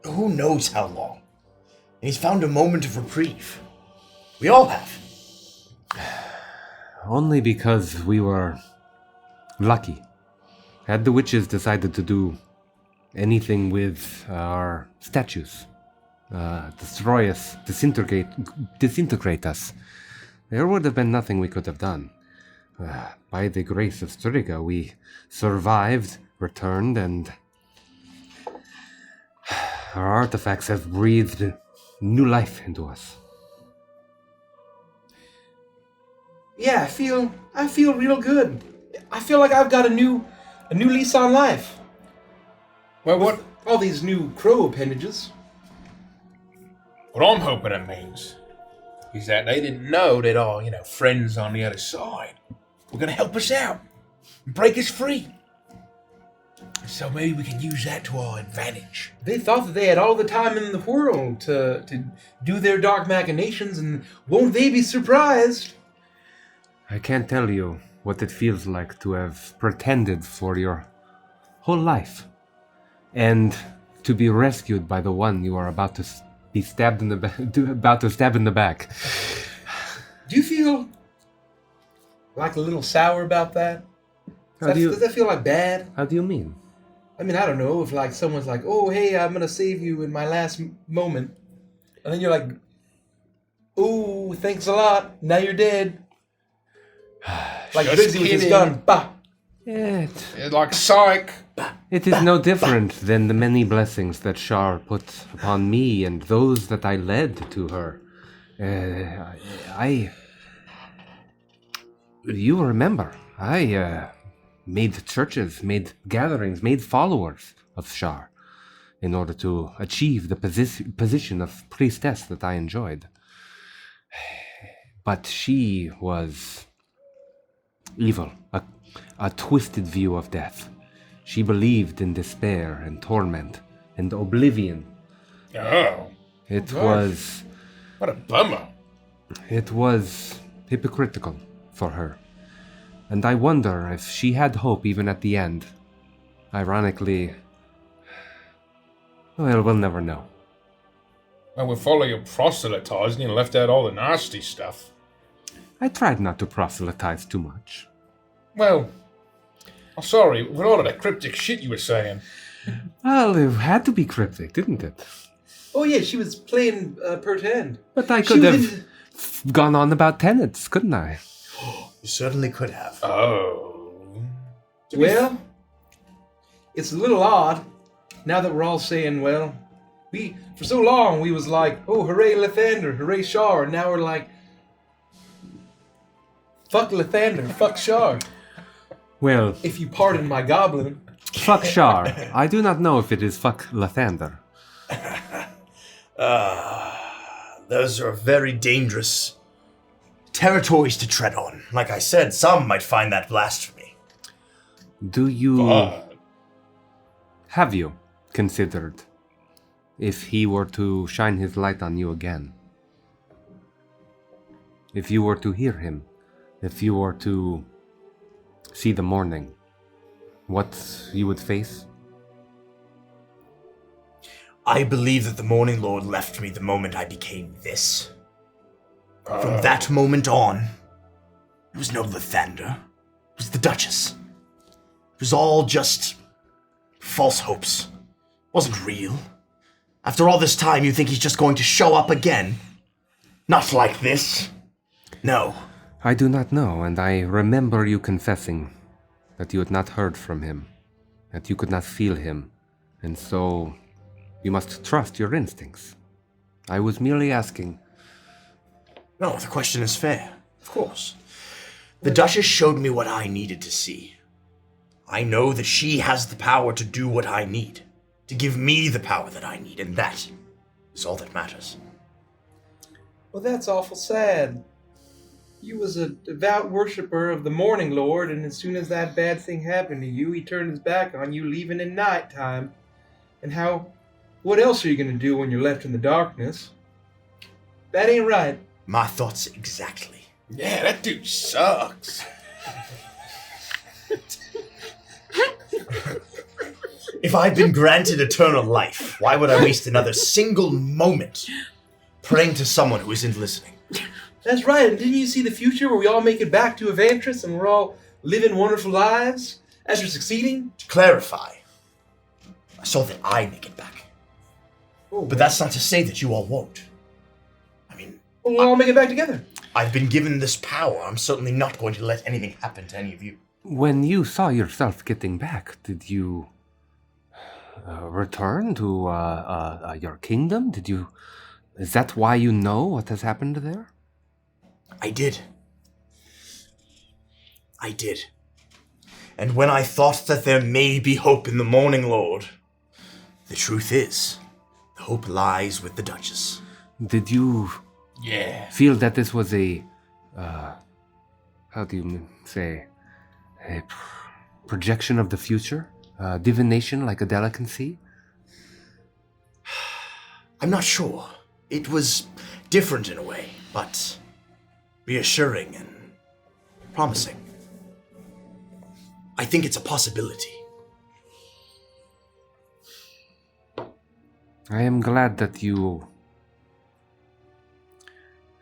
who knows how long. And he's found a moment of reprieve. We all have. Only because we were lucky. Had the witches decided to do anything with our statues, destroy us, disintegrate us, there would have been nothing we could have done. By the grace of Striga, we survived, returned, and our artifacts have breathed new life into us. Yeah, I feel real good. I feel like I've got a new lease on life. Well, what All these new crow appendages. I'm hoping it means is that they didn't know that our, friends on the other side were going to help us out and break us free. So maybe we can use that to our advantage. They thought that they had all the time in the world to do their dark machinations, and won't they be surprised? I can't tell you what it feels like to have pretended for your whole life, and to be rescued by the one you are about to be stabbed in the about to stab in the back. Do you feel like a little sour about that? Does that feel like bad? How do you mean? I mean, I don't know if someone's like, "Oh, hey, I'm gonna save you in my last moment." And then you're like, ooh, thanks a lot. Now you're dead. Like Just Busy with his kidding. gun. Bah. Like Psych. It is no different than the many blessings that Shar put upon me and those that I led to her. You remember, I made churches, made gatherings, made followers of Shar in order to achieve the position of priestess that I enjoyed. But she was evil, a twisted view of death. She believed in despair and torment and oblivion. Oh, It gosh. was What a bummer. It was hypocritical for her. And I wonder if she had hope even at the end. Ironically, well, we'll never know. Well, with all your proselytizing, you left out all the nasty stuff. I tried not to proselytize too much. Well, I'm sorry, with all of that cryptic shit you were saying. Well, it had to be cryptic, didn't it? Oh, yeah, she was playing pretend. But I She could was have gone on about tenets, couldn't I? You certainly could have. Oh. Well, it's a little odd now that we're all saying, well, for so long we was like, oh, hooray Lathander, hooray Shar, and now we're like, fuck Lathander, fuck Shar. Well, If you pardon my goblin. fuck Shar. I do not know if it is fuck Lathander. Those are very dangerous territories to tread on. Like I said, some might find that blasphemy. Do you... God. Have you considered if he were to shine his light on you again? If you were to hear him, if you were to see the morning, what you would face? I believe that the Morning Lord left me the moment I became this. From that moment on, it was no Lathander. It was the Duchess. It was all just false hopes. It wasn't real. After all this time, you think he's just going to show up again? Not like this. No. I do not know, and I remember you confessing that you had not heard from him, that you could not feel him, and so you must trust your instincts. I was merely asking. No, the question is fair. Of course. The Duchess showed me what I needed to see. I know that she has the power to do what I need, to give me the power that I need, and that is all that matters. Well, that's awful sad. You was a devout worshiper of the Morning Lord, and as soon as that bad thing happened to you, he turned his back on you, leaving in nighttime. And what else are you going to do when you're left in the darkness? That ain't right. My thoughts exactly. Yeah, that dude sucks. If I'd been granted eternal life, why would I waste another single moment praying to someone who isn't listening? That's right, and didn't you see the future where we all make it back to Evantris and we're all living wonderful lives as you're succeeding? To clarify, I saw that I make it back. Oh, But that's not to say that you all won't. I mean, we'll all make it back together. I've been given this power. I'm certainly not going to let anything happen to any of you. When you saw yourself getting back, did you return to your kingdom? Is that why you know what has happened there? I did. I did. And when I thought that there may be hope in the Morning Lord, the truth is, the hope lies with the Duchess. Did you Yeah. feel that this was how do you say, a projection of the future? Divination like a delicacy? I'm not sure. It was different in a way, but reassuring and promising. I think it's a possibility. I am glad that you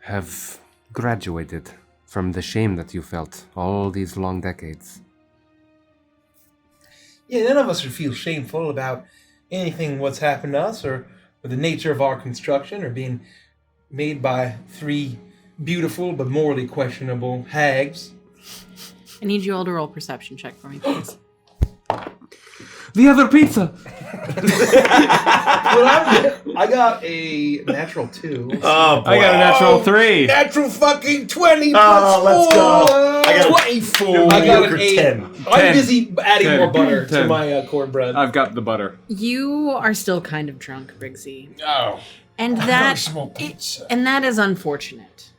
have graduated from the shame that you felt all these long decades. Yeah, none of us should feel shameful about anything what's happened to us or or the nature of our construction are being made by 3 beautiful but morally questionable hags. I need you all to roll perception check for me, please. The other pizza. I got a natural 2. Oh, boy. I got a natural 3. Natural fucking 20 Oh, let's go. I got a 24. I got an mediocre 8. 10. I'm 10. busy adding 10. more butter to 10. my cornbread. I've got the butter. You are still kind of drunk, Briggsy. Oh. And Very that small pizza. and that is unfortunate.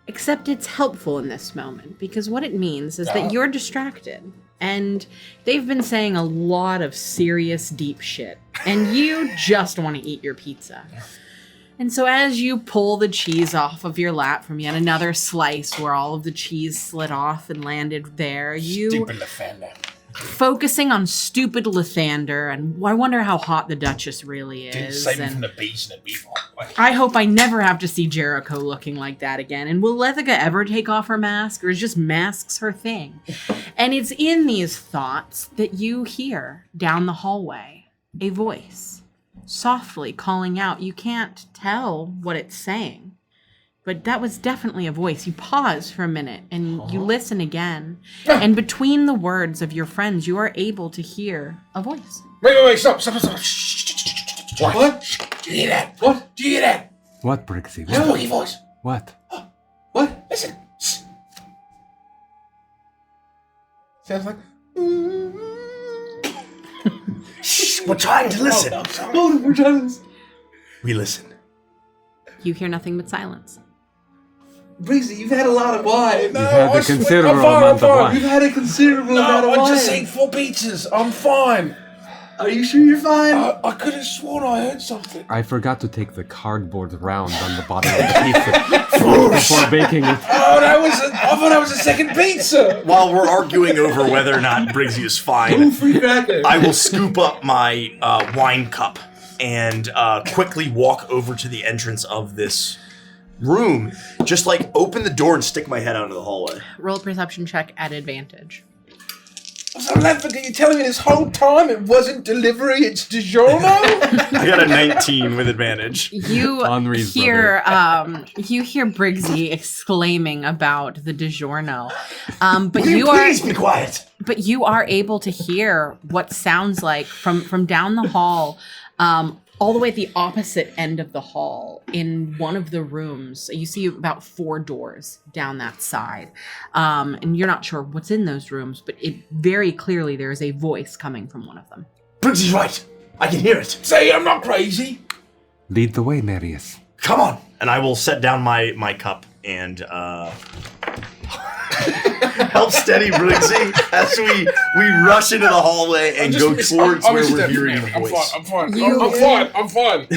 Except it's helpful in this moment because what it means is that you're distracted. And they've been saying a lot of serious, deep shit. And you just want to eat your pizza. And so as you pull the cheese off of your lap from yet another slice where all of the cheese slid off and landed there, you Stupid Lathander. focusing on stupid Lathander, and I wonder how hot the Duchess really Didn't is. save me and from the bees and the beef. I hope I never have to see Jericho looking like that again. And will Lethica ever take off her mask, or is just masks her thing? And it's in these thoughts that you hear down the hallway a voice softly calling out. You can't tell what it's saying, but that was definitely a voice. You pause for a minute and you listen again. And between the words of your friends, you are able to hear a voice. Wait, stop. Shh. What? Do you hear that? What? Do you hear that? What, Brixie? It's a spooky voice. What? What? Listen. Shh. Sounds like... Shh, we're trying to listen. Oh, we're trying to... We listen. You hear nothing but silence. Breezy, you've had a lot of wine. You've had I a swear- considerable I'm fine, amount I'm of fine. wine. You've had a considerable amount of No, I wine. just ate 4 pizzas. I'm fine. Are you sure you're fine? I could have sworn I heard something. I forgot to take the cardboard round on the bottom of the pizza before baking it. Oh, I thought that was a second pizza. While we're arguing over whether or not Briggsy is fine, Free cracker. I will scoop up my wine cup and quickly walk over to the entrance of this room. Just like open the door and stick my head out into the hallway. Roll a perception check at advantage. So, Ledford, are you telling me this whole time it wasn't delivery, it's DiGiorno? I got a 19 with advantage. You Henri's hear Briggsy exclaiming about the DiGiorno. But you are Please be quiet. but you are able to hear what sounds like from down the hall, all the way at the opposite end of the hall, in one of the rooms. You see about 4 doors down that side. And you're not sure what's in those rooms, but it very clearly there is a voice coming from one of them. Briggsy's right. I can hear it. Say I'm not crazy. Lead the way, Marius. Come on. And I will set down my cup and help steady Briggsy as we rush into the hallway and go towards where we're hearing the voice. I'm fine. You- I'm fine.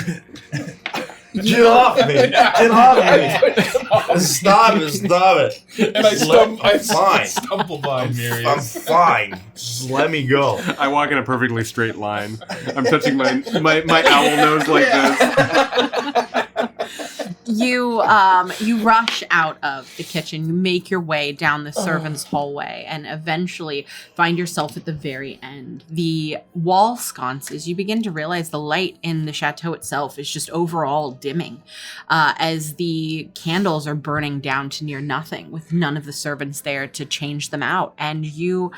Get off me! Get off me! Stop it! And I fine. stumble by I'm Marius. fine. Just let me go. I walk in a perfectly straight line. I'm touching my owl nose like this. You rush out of the kitchen. You make your way down the servants' hallway and eventually find yourself at the very end. The wall sconces, you begin to realize the light in the chateau itself is just overall dimming as the candles are burning down to near nothing with none of the servants there to change them out. And you,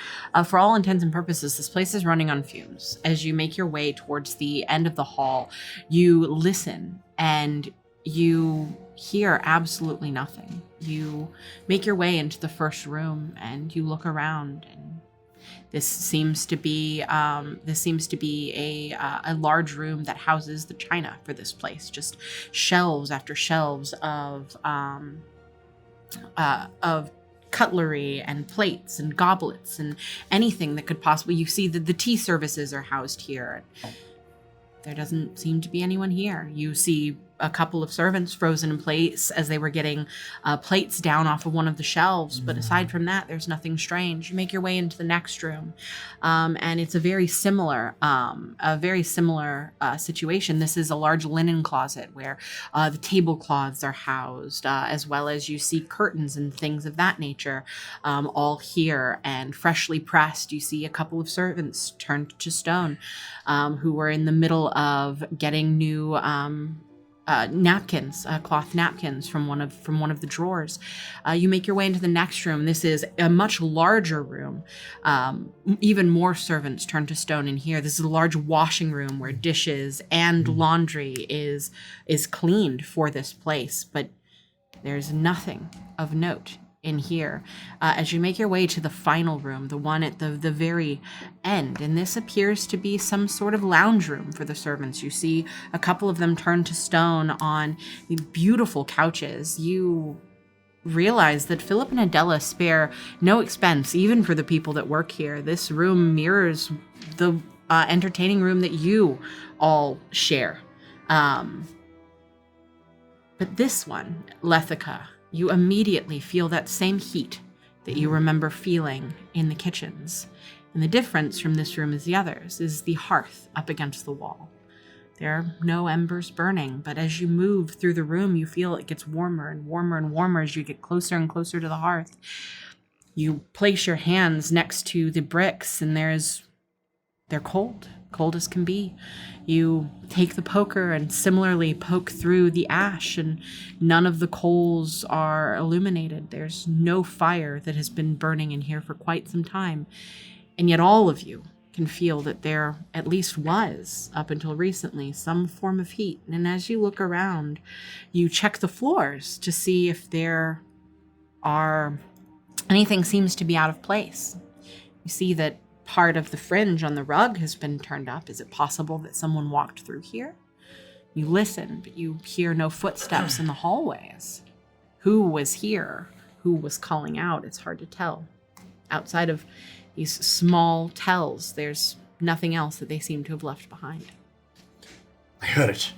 for all intents and purposes, this place is running on fumes. As you make your way towards the end of the hall, you listen and you hear absolutely nothing. You make your way into the first room and you look around, and this seems to be a large room that houses the china for this place. Just shelves after shelves of cutlery and plates and goblets and anything that could possibly. You see that the tea services are housed here. There doesn't seem to be anyone here. You see a couple of servants frozen in place as they were getting plates down off of one of the shelves. But aside from that, there's nothing strange. You make your way into the next room, and it's a very similar situation. This is a large linen closet where the tablecloths are housed, as well as you see curtains and things of that nature, all here and freshly pressed. You see a couple of servants turned to stone, who were in the middle of getting new napkins, cloth napkins from one of the drawers. You make your way into the next room. This is a much larger room. Even more servants turn to stone in here. This is a large washing room where dishes and laundry is cleaned for this place, but there's nothing of note in here. As you make your way to the final room, the one at the very end, and this appears to be some sort of lounge room for the servants. You see a couple of them turn to stone on beautiful couches. You realize that Philip and Adela spare no expense, even for the people that work here. This room mirrors the entertaining room that you all share. But this one, Lethica, you immediately feel that same heat that you remember feeling in the kitchens. And the difference from this room as the others is the hearth up against the wall. There are no embers burning, but as you move through the room, you feel it gets warmer and warmer and warmer as you get closer and closer to the hearth. You place your hands next to the bricks, and they're cold as can be. You take the poker and similarly poke through the ash, and none of the coals are illuminated. There's no fire that has been burning in here for quite some time. And yet all of you can feel that there at least was, up until recently, some form of heat. And as you look around, you check the floors to see if there are anything seems to be out of place. You see that part of the fringe on the rug has been turned up. Is it possible that someone walked through here? You listen, but you hear no footsteps in the hallways. Who was here? Who was calling out? It's hard to tell. Outside of these small tells, there's nothing else that they seem to have left behind. I heard it.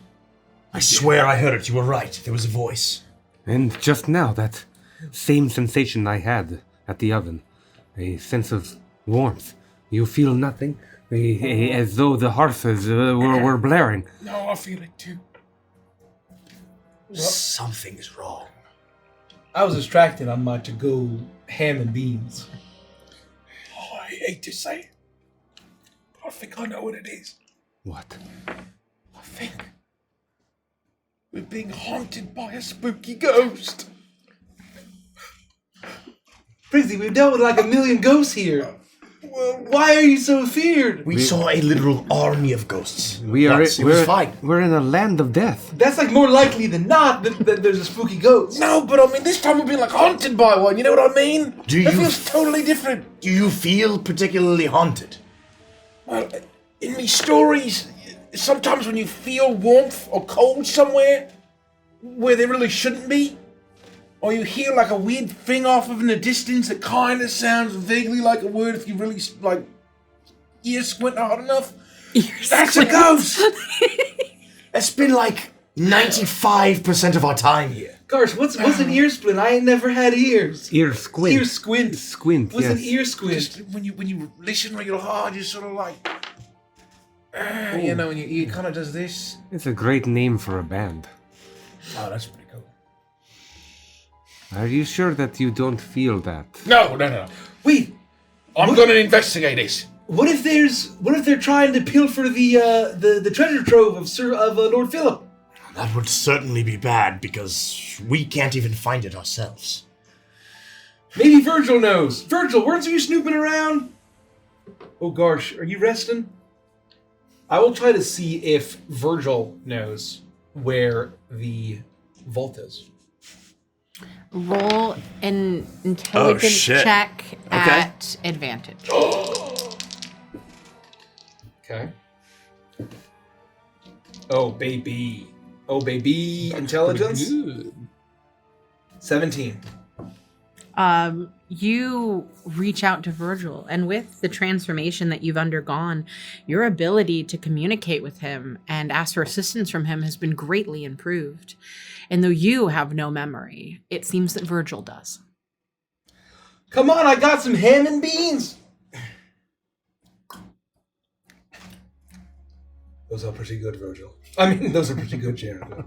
I swear I heard it. You were right. There was a voice. And just now, that same sensation I had at the oven. A sense of warmth. You feel nothing? As though the hearths were blaring. No, I feel it too. Something is wrong. I was distracted on my to-go ham and beans. Oh, I hate to say it, but I think I know what it is. What? I think we're being haunted by a spooky ghost. Prizzy, we've dealt with like a million ghosts here. Why are you so feared? We saw a literal army of ghosts. We're in a land of death. That's like more likely than not that there's a spooky ghost. No, but I mean, this time we're being like haunted by one. You know what I mean? It feels totally different. Do you feel particularly haunted? Well, in these stories, sometimes when you feel warmth or cold somewhere where there really shouldn't be, or you hear like a weird thing off of in the distance that kind of sounds vaguely like a word if you really, like, ear squint hard enough. That's a ghost! It's been like 95% of our time here. Gosh, what's an ear splint? I ain't never had ears. Ear squint. Ear squint. Squint, What's yes. an ear squint? Just when you listen real hard, you're sort of like, you know, and your ear kind of does this. It's a great name for a band. Oh, that's pretty cool. Are you sure that you don't feel that? No. Wait, I'm going to investigate this. what if they're trying to pilfer the treasure trove of Lord Philip? That would certainly be bad because we can't even find it ourselves. Maybe Virgil knows. Virgil, weren't you snooping around? Oh gosh, are you resting? I will try to see if Virgil knows where the vault is. Roll an intelligence shit. check at advantage. Okay. Oh baby. Intelligence? 17. you reach out to Virgil, and with the transformation that you've undergone, your ability to communicate with him and ask for assistance from him has been greatly improved. And though you have no memory, it seems that Virgil does. Come on, I got some ham and beans. Those are pretty good, Virgil. Those are pretty good, Jericho.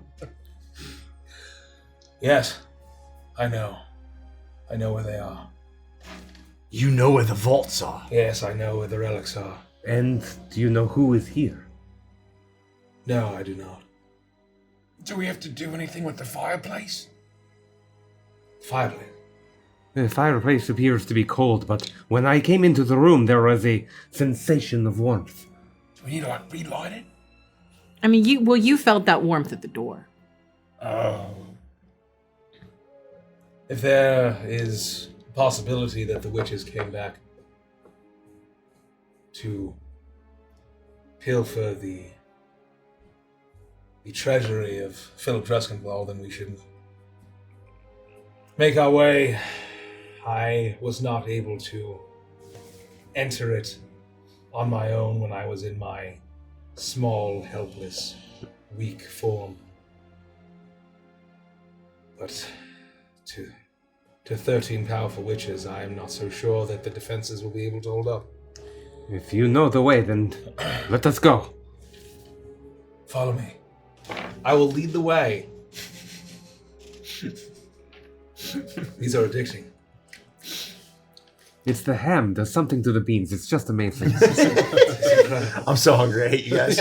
Yes, I know. I know where they are. You know where the vaults are. Yes, I know where the relics are. And do you know who is here? No, I do not. Do we have to do anything with the fireplace? Fireplace. The fireplace appears to be cold, but when I came into the room, there was a sensation of warmth. Do we need to like relight it? You felt that warmth at the door. Oh. If there is a possibility that the witches came back to pilfer the treasury of Philip Dreskenthal, then we should make our way. I was not able to enter it on my own when I was in my small, helpless, weak form. But to 13 powerful witches, I am not so sure that the defenses will be able to hold up. If you know the way, then let us go. Follow me. I will lead the way. These are addicting. It's the ham. There's something to the beans. It's just amazing. I'm so hungry. I hate you guys.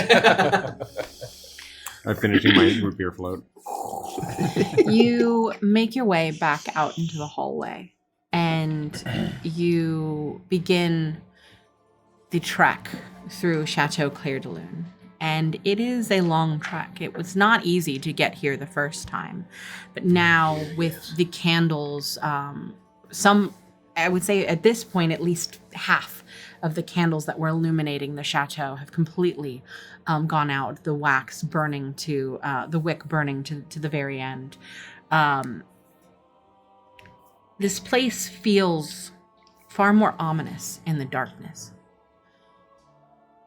I'm finishing my root beer float. You make your way back out into the hallway, and you begin the trek through Chateau Clair de Lune. And it is a long trek. It was not easy to get here the first time. But now with the candles, I would say at this point, at least half of the candles that were illuminating the chateau have completely gone out. The wax burning to, the wick burning to the very end. This place feels far more ominous in the darkness.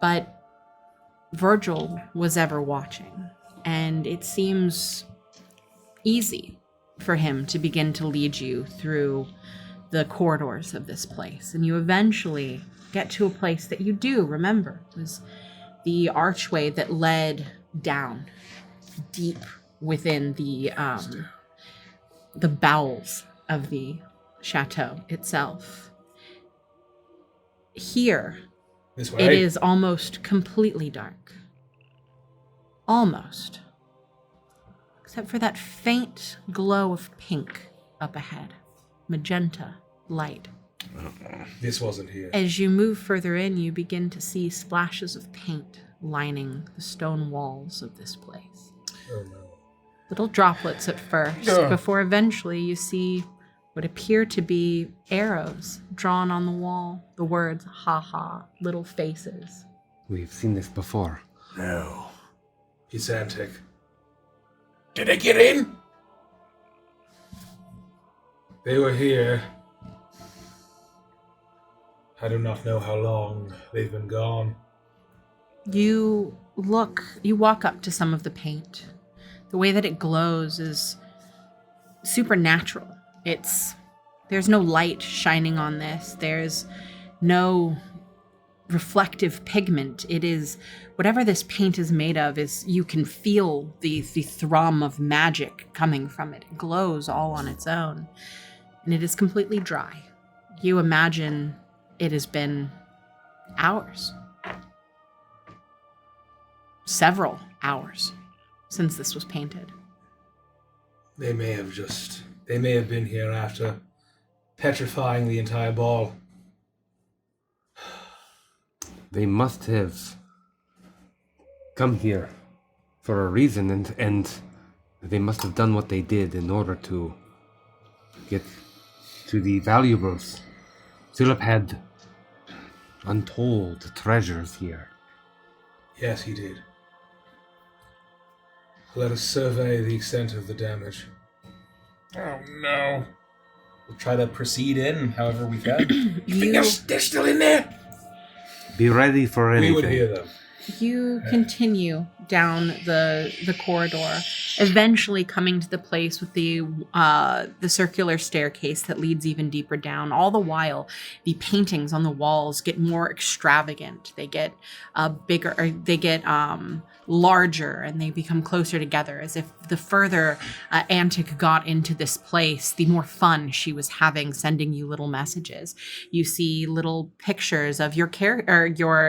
But Virgil was ever watching, and it seems easy for him to begin to lead you through the corridors of this place, and you eventually get to a place that you do remember. It was the archway that led down deep within the bowels of the chateau itself. Here, This way. it is almost completely dark. Almost. Except for that faint glow of pink up ahead. Magenta light. This wasn't here. As you move further in, you begin to see splashes of paint lining the stone walls of this place. Oh no. Little droplets at first, before eventually you see what appear to be arrows drawn on the wall. The words, ha ha, little faces. We've seen this before. No. He's antic. Did they get in? They were here. I do not know how long they've been gone. You walk up to some of the paint. The way that it glows is supernatural. There's no light shining on this. There's no reflective pigment. It is, whatever this paint is made of, you can feel the thrum of magic coming from it. It glows all on its own. And it is completely dry. You imagine it has been hours. Several hours since this was painted. They may have been here after petrifying the entire ball. They must have come here for a reason, and they must have done what they did in order to get to the valuables. Philip had untold treasures here. Yes, he did. Let us survey the extent of the damage. Oh no. we'll try to proceed in however we can. You think they're still in there? Be ready for anything. We would hear them. You continue down the corridor, eventually coming to the place with the circular staircase that leads even deeper down. All the while, the paintings on the walls get more extravagant. They get bigger, or they get larger, and they become closer together, as if the further Antic got into this place, the more fun she was having sending you little messages. You see little pictures of your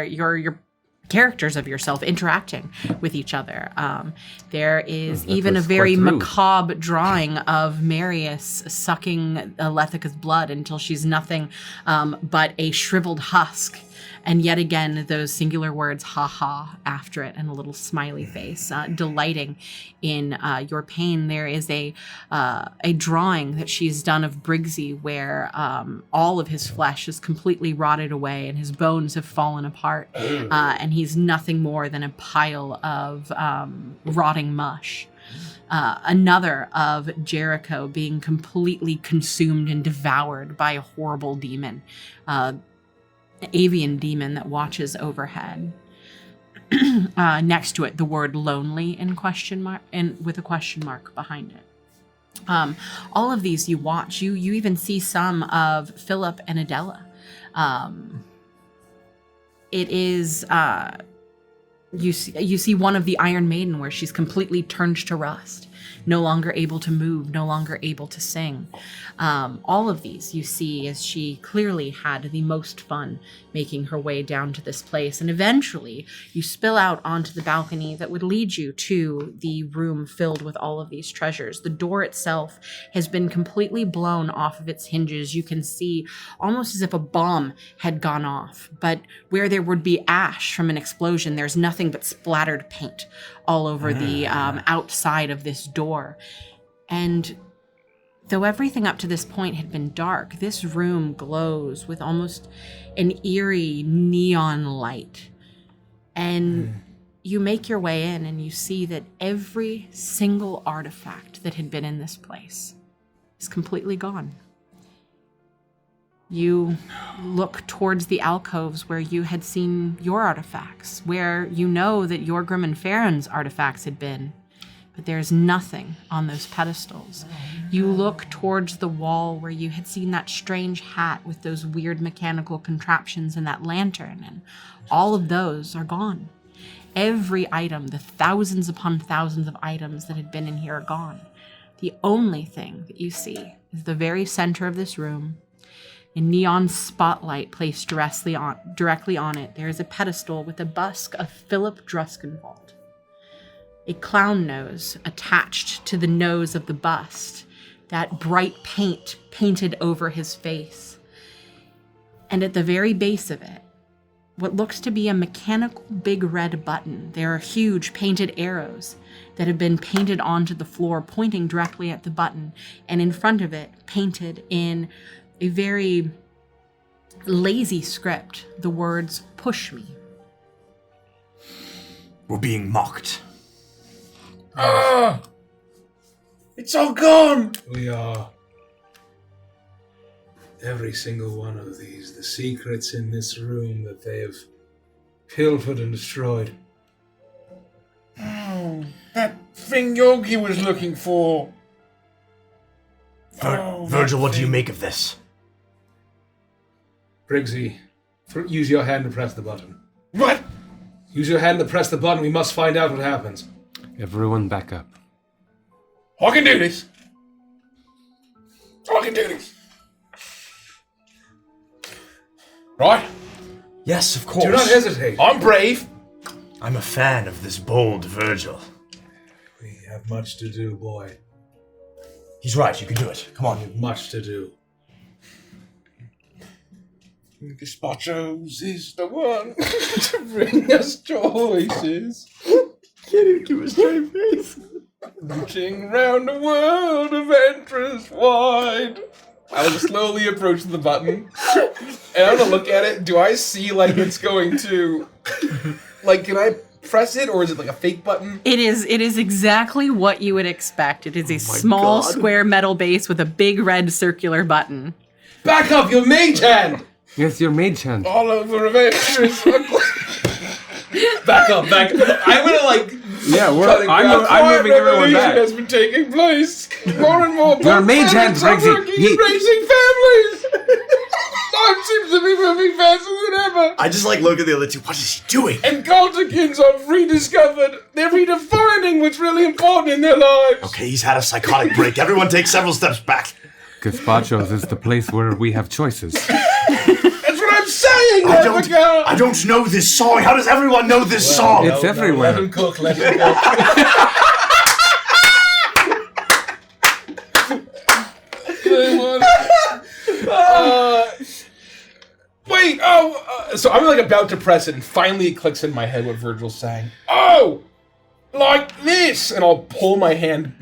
your characters of yourself interacting with each other. There is even a very macabre drawing of Marius sucking Lethica's blood until she's nothing but a shriveled husk. And yet again, those singular words, ha-ha, after it, and a little smiley face, delighting in your pain. There is a drawing that she's done of Briggsy where all of his flesh is completely rotted away and his bones have fallen apart. And he's nothing more than a pile of rotting mush. Another of Jericho being completely consumed and devoured by a horrible demon. Avian demon that watches overhead. Next to it, the word lonely in question mark, and with a question mark behind it. All of these you watch. You even see some of Philip and Adela. It is you see one of the Iron Maiden where she's completely turned to rust, no longer able to move, no longer able to sing. All of these you see as she clearly had the most fun making her way down to this place. And eventually you spill out onto the balcony that would lead you to the room filled with all of these treasures. The door itself has been completely blown off of its hinges. You can see almost as if a bomb had gone off, but where there would be ash from an explosion, there's nothing but splattered paint all over the outside of this door. And though everything up to this point had been dark, this room glows with almost an eerie neon light. And you make your way in and you see that every single artifact that had been in this place is completely gone. You look towards the alcoves where you had seen your artifacts, where you know that Yorgrim and Farron's artifacts had been, but there's nothing on those pedestals. You look towards the wall where you had seen that strange hat with those weird mechanical contraptions and that lantern, and all of those are gone. Every item, the thousands upon thousands of items that had been in here are gone. The only thing that you see is the very center of this room. A neon spotlight placed directly on it. There is a pedestal with a bust of Philip Druskenwald. A clown nose attached to the nose of the bust. That bright paint painted over his face. And at the very base of it, what looks to be a mechanical big red button. There are huge painted arrows that have been painted onto the floor, pointing directly at the button. And in front of it, painted in a very lazy script, the words, "Push me." We're being mocked. It's all gone! We are. Every single one of these, the secrets in this room that they have pilfered and destroyed. Oh, that thing Yogi was looking for. Virgil, what do you make of this? Briggsy, use your hand to press the button. What? Use your hand to press the button. We must find out what happens. Everyone back up. I can do this. I can do this. Right? Yes, of course. Do not hesitate. I'm brave. I'm a fan of this bold Virgil. We have much to do, boy. He's right, you can do it. Come on. We have much to do. Gazpachos is the one to bring us choices. Can't even keep a straight face. Reaching round the world of entrance wide. I'll just slowly approach the button. And I'm gonna look at it. Do I see like it's going to... Like, can I press it, or is it like a fake button? It is exactly what you would expect. It is a small square metal base with a big red circular button. Back up, your mage hand! Yes, your mage hand. All over Avengers. Back up. I'm gonna like. Yeah, I'm moving everyone back. has been taking place. More and more. Your mage hand, Briggsy. Raising families. Time seems to be moving faster than ever. I just like look at the other two. What is he doing? And Galticans are rediscovered. They're redefining what's really important in their lives. Okay, he's had a psychotic break. Everyone take several steps back. Gazpacho's is the place where we have choices. That's what I'm saying, I don't know this song. How does everyone know this song? It's everywhere. Let him cook. Let him cook. Wait, so I'm like about to press it, and finally it clicks in my head what Virgil's saying. Oh, like this, and I'll pull my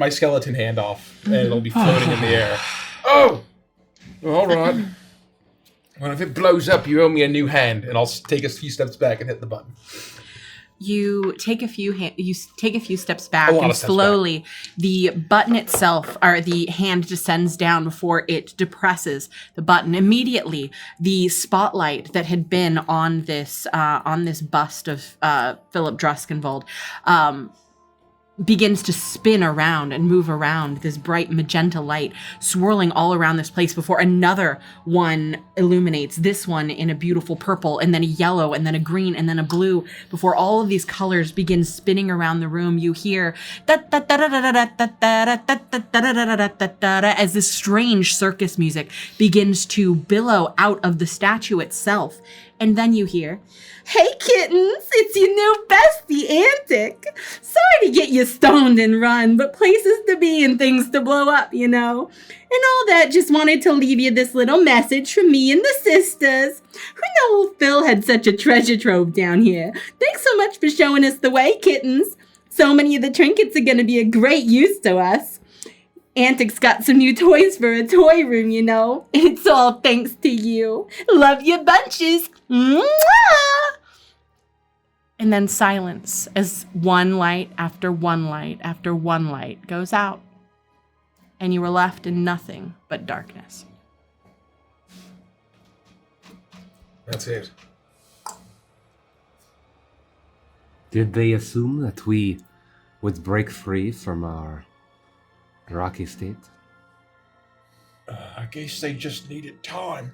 skeleton hand off, and it'll be floating in the air. Oh, all right. Well, if it blows up, you owe me a new hand, and I'll take a few steps back and hit the button. You take a few steps back, and slowly the button itself, or the hand, descends down before it depresses the button. Immediately, the spotlight that had been on this bust of Philip Druskenvold begins to spin around and move around, this bright magenta light swirling all around this place before another one illuminates, this one in a beautiful purple, and then a yellow, and then a green, and then a blue. Before all of these colors begin spinning around the room, you hear as this strange circus music begins to billow out of the statue itself. And then you hear, "Hey kittens, it's your new bestie, Antic. Sorry to get you stoned and run, but places to be and things to blow up, you know. And all that, just wanted to leave you this little message from me and the sisters. Who knew old Phil had such a treasure trove down here? Thanks so much for showing us the way, kittens. So many of the trinkets are going to be a great use to us. Antic's got some new toys for a toy room, you know. It's all thanks to you. Love you bunches. Mwah! And then silence as one light after one light after one light goes out. And you were left in nothing but darkness. That's it. Did they assume that we would break free from our rocky state? I guess they just needed time.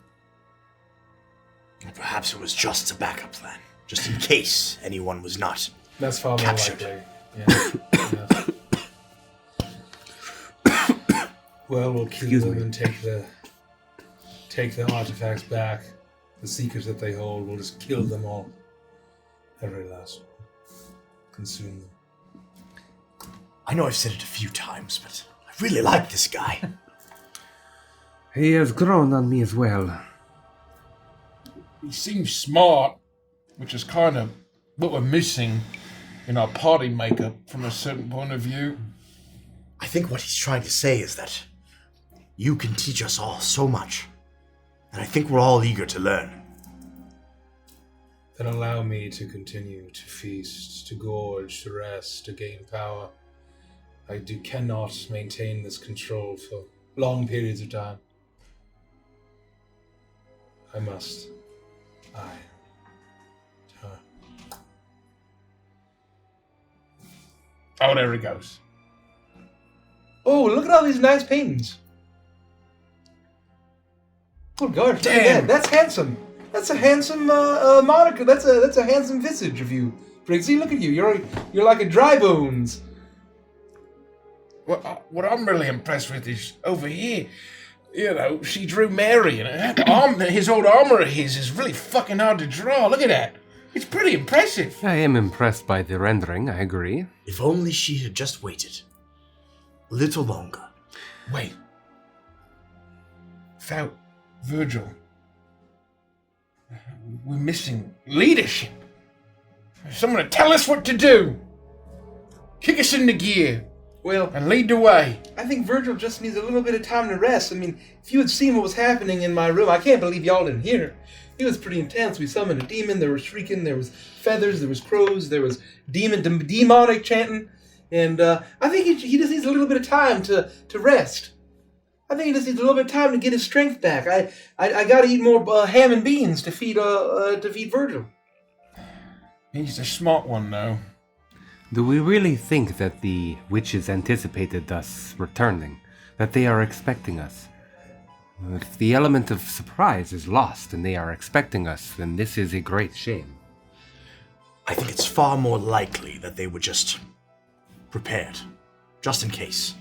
Perhaps it was just a backup plan, just in case anyone was not. That's far more Captured. likely. Yeah. Well, we'll kill them and take the artifacts back. The secrets that they hold, we'll just kill them all. Every last one. Consume them. I know I've said it a few times, but I really like this guy. He has grown on me as well. He seems smart, which is kind of what we're missing in our party makeup from a certain point of view. I think what he's trying to say is that you can teach us all so much, and I think we're all eager to learn. Then allow me to continue to feast, to gorge, to rest, to gain power. I cannot maintain this control for long periods of time. I must. Oh, there he goes. Oh, look at all these nice paintings. Oh gosh, look at that. That's handsome. That's a handsome moniker. That's a handsome visage of you, Briggsy. Look at you. You're like a dry bones. What I'm really impressed with is over here. You know, she drew Mary, and that arm, his old armor of his is really fucking hard to draw. Look at that. It's pretty impressive. I am impressed by the rendering, I agree. If only she had just waited a little longer. Wait. Without Virgil, we're missing leadership. Someone to tell us what to do. Kick us into gear. Well, and lead the way. I think Virgil just needs a little bit of time to rest. I mean, if you had seen what was happening in my room, I can't believe y'all didn't hear it. It was pretty intense. We summoned a demon, there was shrieking, there was feathers, there was crows, there was demonic chanting, and I think he just needs a little bit of time to rest. I think he just needs a little bit of time to get his strength back. I gotta eat more ham and beans to feed Virgil. He's a smart one, though. Do we really think that the witches anticipated us returning? That they are expecting us? If the element of surprise is lost and they are expecting us, then this is a great shame. I think it's far more likely that they were just prepared, just in case.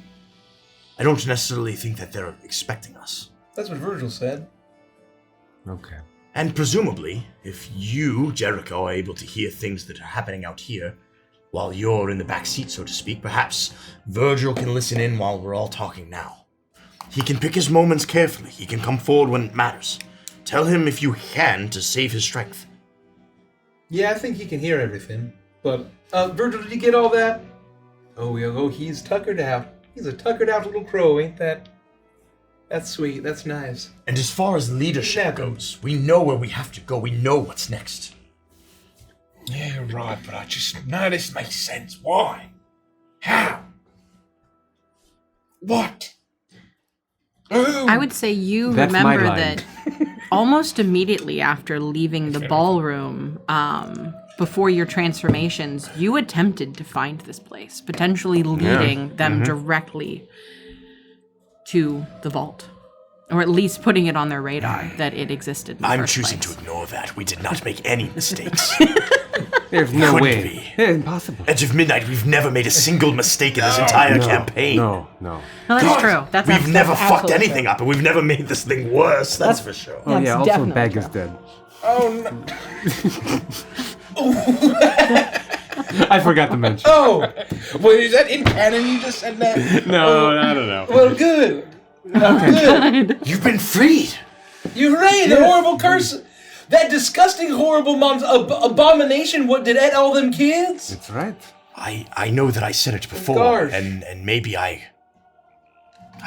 I don't necessarily think that they're expecting us. That's what Virgil said. Okay. And presumably, if you, Jericho, are able to hear things that are happening out here, while you're in the back seat, so to speak, perhaps Virgil can listen in while we're all talking now. He can pick his moments carefully. He can come forward when it matters. Tell him, if you can, to save his strength. Yeah, I think he can hear everything. But, Virgil, did you get all that? Oh, he's tuckered out. He's a tuckered out little crow, ain't that? That's sweet, that's nice. And as far as leadership goes, we know where we have to go. We know what's next. Yeah, right, but I just... None of this makes sense. Why? How? What? Who? I would say you That's my remember line. that almost immediately after leaving the ballroom, before your transformations, you attempted to find this place, potentially leading them directly to the vault. Or at least putting it on their radar that it existed in the I'm first choosing place. to ignore that. We did not make any mistakes. There's no Couldn't way. be. Yeah, impossible. Edge of Midnight, we've never made a single mistake in this entire campaign. No. No, that's true. That's We've never fucked absolutely anything up, and we've never made this thing worse, that's for sure. Oh, yeah, That's also definitely Bag true. is dead. Oh, no. I forgot to mention. Oh! Wait, is that in canon you just said that? No, I don't know. Well, good. Good. You've been freed! You hooray! The horrible curse! That disgusting, horrible abomination, what did eat all them kids? That's right. I know that I said it before, Gosh. and maybe I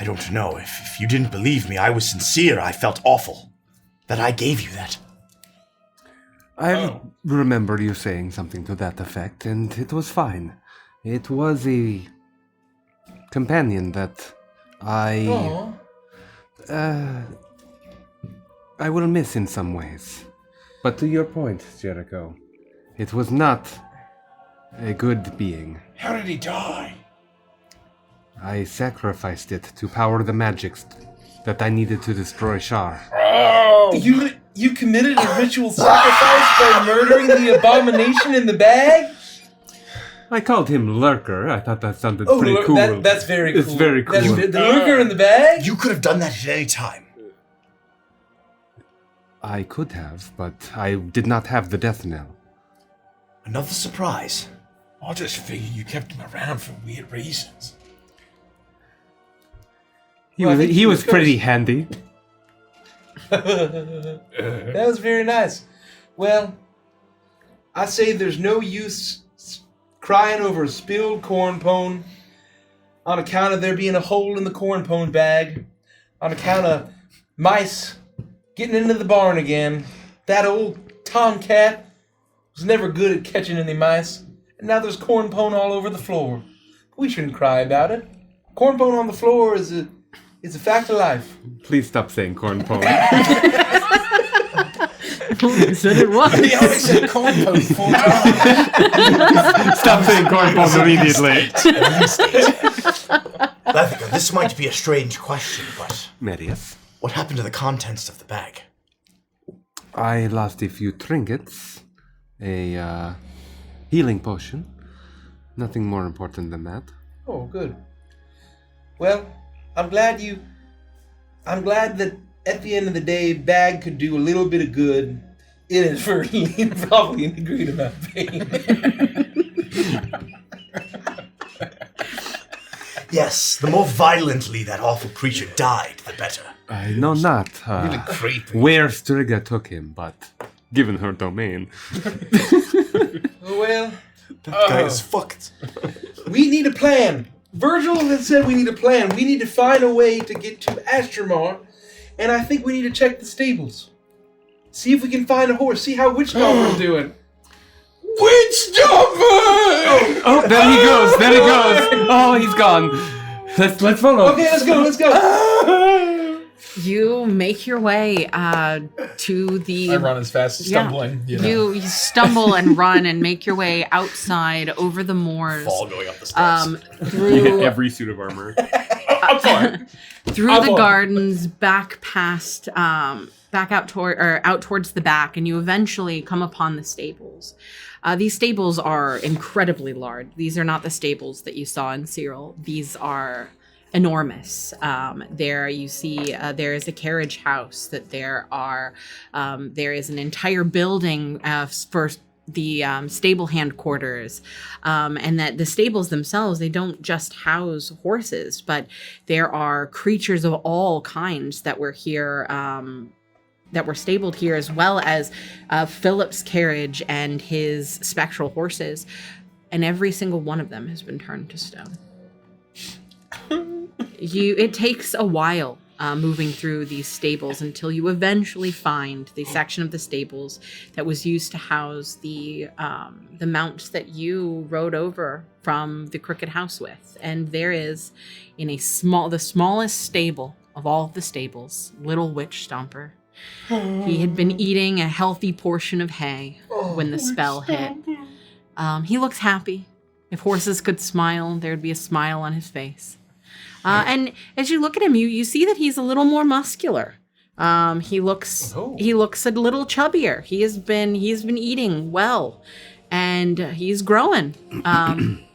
don't know. If you didn't believe me, I was sincere. I felt awful that I gave you that. I remember you saying something to that effect, and it was fine. It was a companion that I will miss in some ways. But to your point, Jericho, it was not a good being. How did he die? I sacrificed it to power the magics that I needed to destroy Shar. Oh! You committed a ritual sacrifice by murdering the abomination in the bag? I called him Lurker. I thought that sounded Oh, pretty cool. that's very cool. It's very cool. The lurker in the bag? You could have done that at any time. I could have, but I did not have the death knell. Another surprise. I just figured you kept him around for weird reasons. He Well, I was, think he he was was pretty handy. That was very nice. Well, I say there's no use crying over a spilled corn pone on account of there being a hole in the corn pone bag, on account of mice getting into the barn again. That old tomcat was never good at catching any mice, and now there's corn pone all over the floor. We shouldn't cry about it. Corn pone on the floor is a fact of life. Please stop saying corn pone. Said it was. He only said corn pone 4 times. Stop saying corn pone immediately. Lethica, this might be a strange question, but Marius, what happened to the contents of the bag? I lost a few trinkets, a healing potion. Nothing more important than that. Oh, good. Well, I'm glad that at the end of the day, Bag could do a little bit of good inadvertently and probably an agreed amount of pain. Yes, the more violently that awful creature died, the better. I know not Really creepy. where Striga took him, but given her domain, Well, That guy is fucked. we need a plan. Virgil has said we need a plan. We need to find a way to get to Astramar, and I think we need to check the stables. See if we can find a horse. See how Witch Stomper's doing. Witch Stomper! Oh, there he goes. There he goes. Oh, he's gone. Let's follow. Okay, let's go. You make your way to the. I run as fast as stumbling. You stumble and run and make your way outside over the moors. Fall going up the steps. Through Every suit of armor. I'm fine. through the gardens, back past, back out towards the back, and you eventually come upon the stables. These stables are incredibly large. These are not the stables that you saw in Cyril. These are enormous. There you see there is a carriage house. That there is an entire building for the stable hand quarters, and that the stables themselves, they don't just house horses, but there are creatures of all kinds that were here, that were stabled here, as well as Philip's carriage and his spectral horses, and every single one of them has been turned to stone. It takes a while moving through these stables until you eventually find the section of the stables that was used to house the mount that you rode over from the Crooked House with. And there is, in the smallest stable of all of the stables, little Witch Stomper. He had been eating a healthy portion of hay when the spell hit. He looks happy. If horses could smile, there'd be a smile on his face. And as you look at him, you see that he's a little more muscular. He looks a little chubbier. He's been eating well, and he's growing.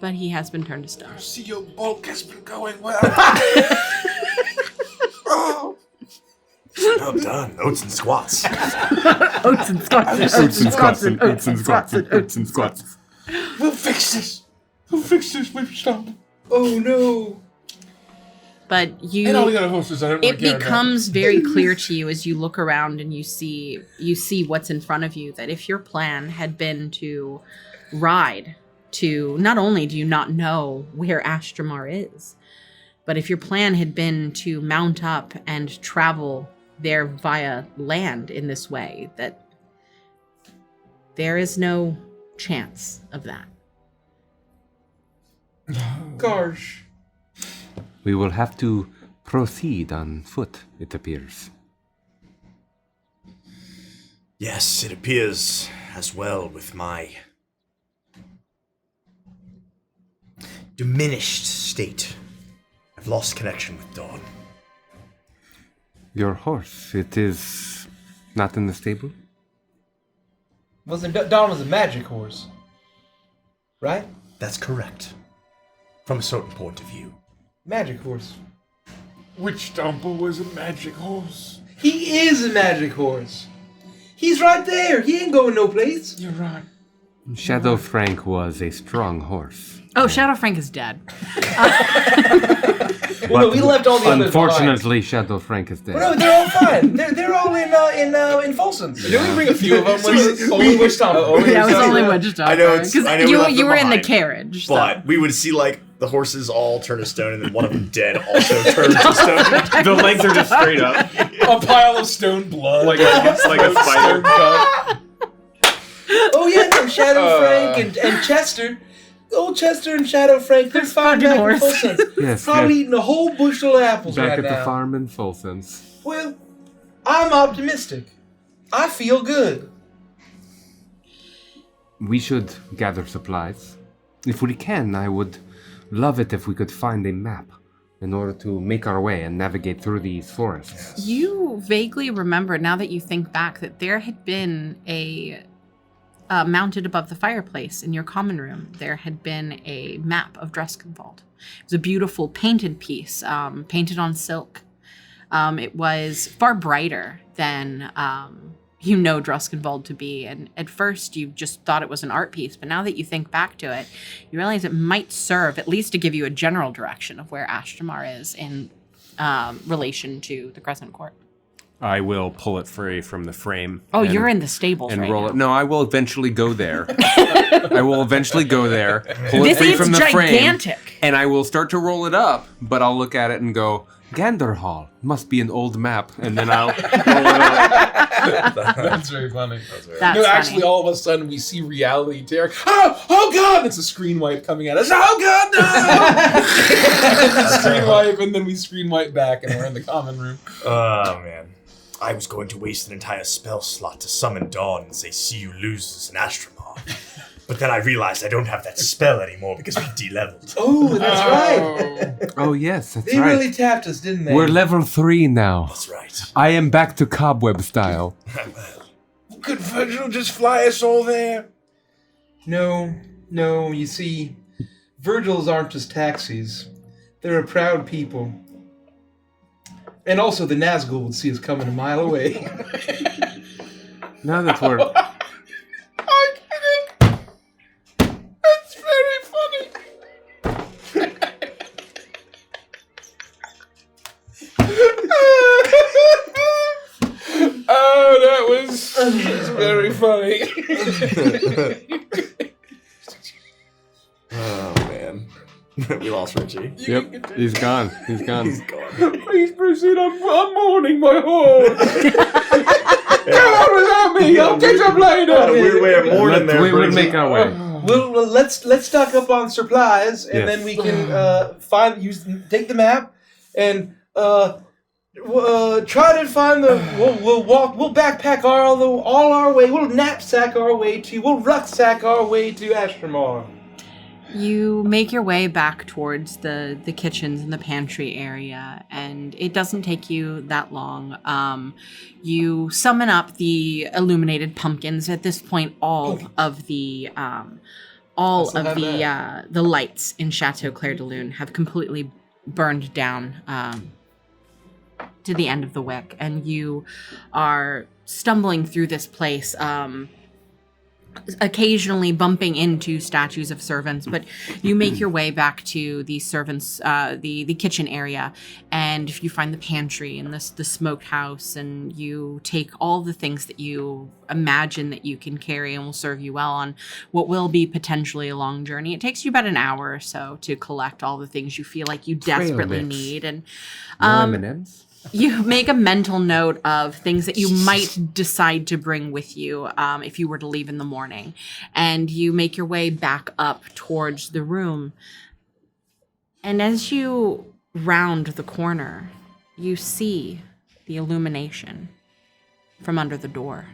But he has been turned to stone. See, your bulk has been going well. Well done. Oats and squats. Oats and squats. Oats and squats and oats and squats and oats and squats. We'll fix this. We'll fix this, Witch Stomper. Oh no. But And all the other horses I don't it really care becomes very clear to you as you look around and you see what's in front of you, that if your plan had been to ride to, not only do you not know where Astramar is, but if your plan had been to mount up and travel there via land in this way, that there is no chance of that. Gosh. We will have to proceed on foot, it appears. Yes, it appears as well with my diminished state. I've lost connection with Dawn. Your horse, it is not in the stable? Dawn was a magic horse, right? That's correct. From a certain point of view. Magic horse. Witch Stomper was a magic horse. He is a magic horse. He's right there. He ain't going no place. You're right. Shadow Frank was a strong horse. Oh, Shadow Frank is dead. Well, no, we left all the others unfortunately, Shadow Frank is dead. Well, no, they're all fine. They're all in Folsom's. Didn't we bring a few of them? Only Witch Stomper. Yeah, it was only Witch Stomper. I know it's- because I know we left you them were in the behind, carriage. So. But we would see, like, the horses all turn to stone, and then one of them dead also turns to stone. The legs are just straight up. A pile of stone blood. Like a spider. Oh yeah, no, Shadow Frank and Chester. Old Chester and Shadow Frank, they're fine back in Folsom's. Yes, Probably yes. eating a whole bushel of apples Back right at now. the farm in Folsom's. Well, I'm optimistic. I feel good. We should gather supplies. If we can, I would love it if we could find a map in order to make our way and navigate through these forests. You vaguely remember, now that you think back, that there had been a mounted above the fireplace in your common room. There had been a map of Dreskenwald. It was a beautiful painted piece, painted on silk. It was far brighter than you know Dreskenwald to be, and at first you just thought it was an art piece, but now that you think back to it, you realize it might serve at least to give you a general direction of where Astramar is in relation to the Crescent Court. I will pull it free from the frame. Oh, and- you're in the stables and right roll now. it. No, I will eventually go there. I will eventually go there, pull it This free is from the gigantic. frame, and I will start to roll it up. But I'll look at it and go, Ganderhall must be an old map, and then I'll roll it up. That's very funny. That's No, actually, funny. all of a sudden we see reality tear. Oh God! It's a screen wipe coming at us. Oh God, no! Screen wipe, and then we screen wipe back, and we're in the common room. Oh, man. I was going to waste an entire spell slot to summon Dawn and say, see you lose an Astromar. But then I realized I don't have that spell anymore because we de-leveled. Oh, that's right. Oh yes, that's They right. really tapped us, didn't they? We're level 3 now. That's right. I am back to cobweb style. Could Virgil just fly us all there? No, you see, Virgils aren't just taxis. They're a proud people. And also the Nazgul would see us coming a mile away. Now that we're I get it. That's very funny. Oh, that was very funny. Oh, man. We lost Richie. yep, he's gone. He's gone. Please proceed. I'm mourning my horse. Come on without me. I'll catch up later. Got a weird way of mourning there, We would Bridget. make our way. Well, let's stock up on supplies, and Yes. then we can take the map and try to find the. We'll backpack all our way. We'll knapsack our way to. We'll rucksack our way to Astromar. You make your way back towards the kitchens and the pantry area, and it doesn't take you that long. You summon up the illuminated pumpkins. At this point, all of the lights in Chateau Clair de Lune have completely burned down to the end of the wick, and you are stumbling through this place. Occasionally bumping into statues of servants, but you make your way back to the servants, the kitchen area, and if you find the pantry and the smokehouse, and you take all the things that you imagine that you can carry and will serve you well on what will be potentially a long journey. It takes you about an hour or so to collect all the things you feel like you desperately mix. need, and No M&Ms? you make a mental note of things that you might decide to bring with you if you were to leave in the morning. And you make your way back up towards the room. And as you round the corner, you see the illumination from under the door.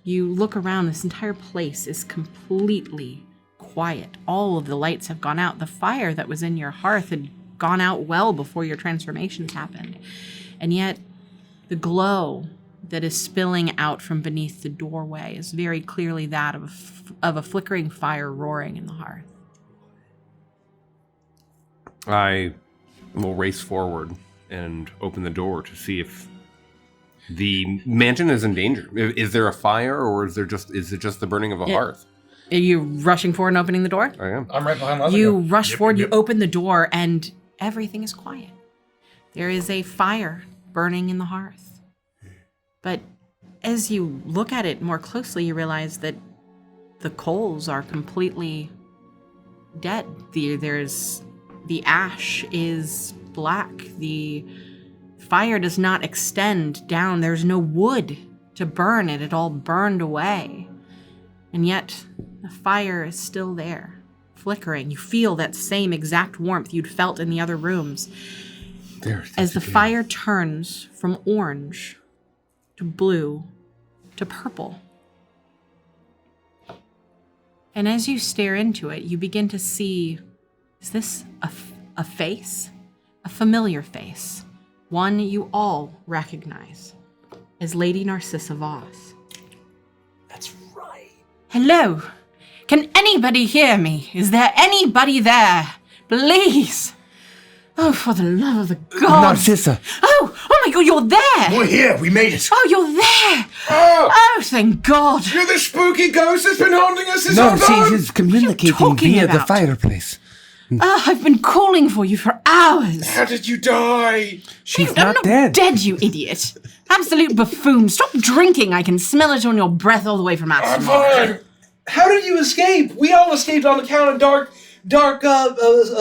You look around, this entire place is completely quiet. All of the lights have gone out. The fire that was in your hearth had gone out well before your transformations happened. And yet, the glow that is spilling out from beneath the doorway is very clearly that of a flickering fire roaring in the hearth. I will race forward and open the door to see if the mansion is in danger. Is there a fire, or is it just the burning of a hearth? Are you rushing forward and opening the door? I am. I'm right behind Leather. You rush forward, yep. you open the door, and everything is quiet. There is a fire burning in the hearth. But as you look at it more closely, you realize that the coals are completely dead. The ash is black. The fire does not extend down. There's no wood to burn it. It all burned away. And yet, the fire is still there, flickering. You feel that same exact warmth you'd felt in the other rooms. As the fire turns from orange to blue to purple. And as you stare into it, you begin to see, is this a face? A familiar face. One you all recognize as Lady Narcissa Voss. That's right. Hello? Can anybody hear me? Is there anybody there? Please. Oh, for the love of the gods. Narcissa! Oh my God, you're there. We're here. We made it. Oh, you're there. Oh, Oh, thank God. you're the spooky ghost that's been haunting us this No, whole time. she's communicating talking via the about? fireplace. I've been calling for you for hours. How did you die? She's I'm not dead. Dead, you idiot. Absolute buffoon. Stop drinking. I can smell it on your breath all the way from I'm Aston. fine. How did you escape? We all escaped on account of dark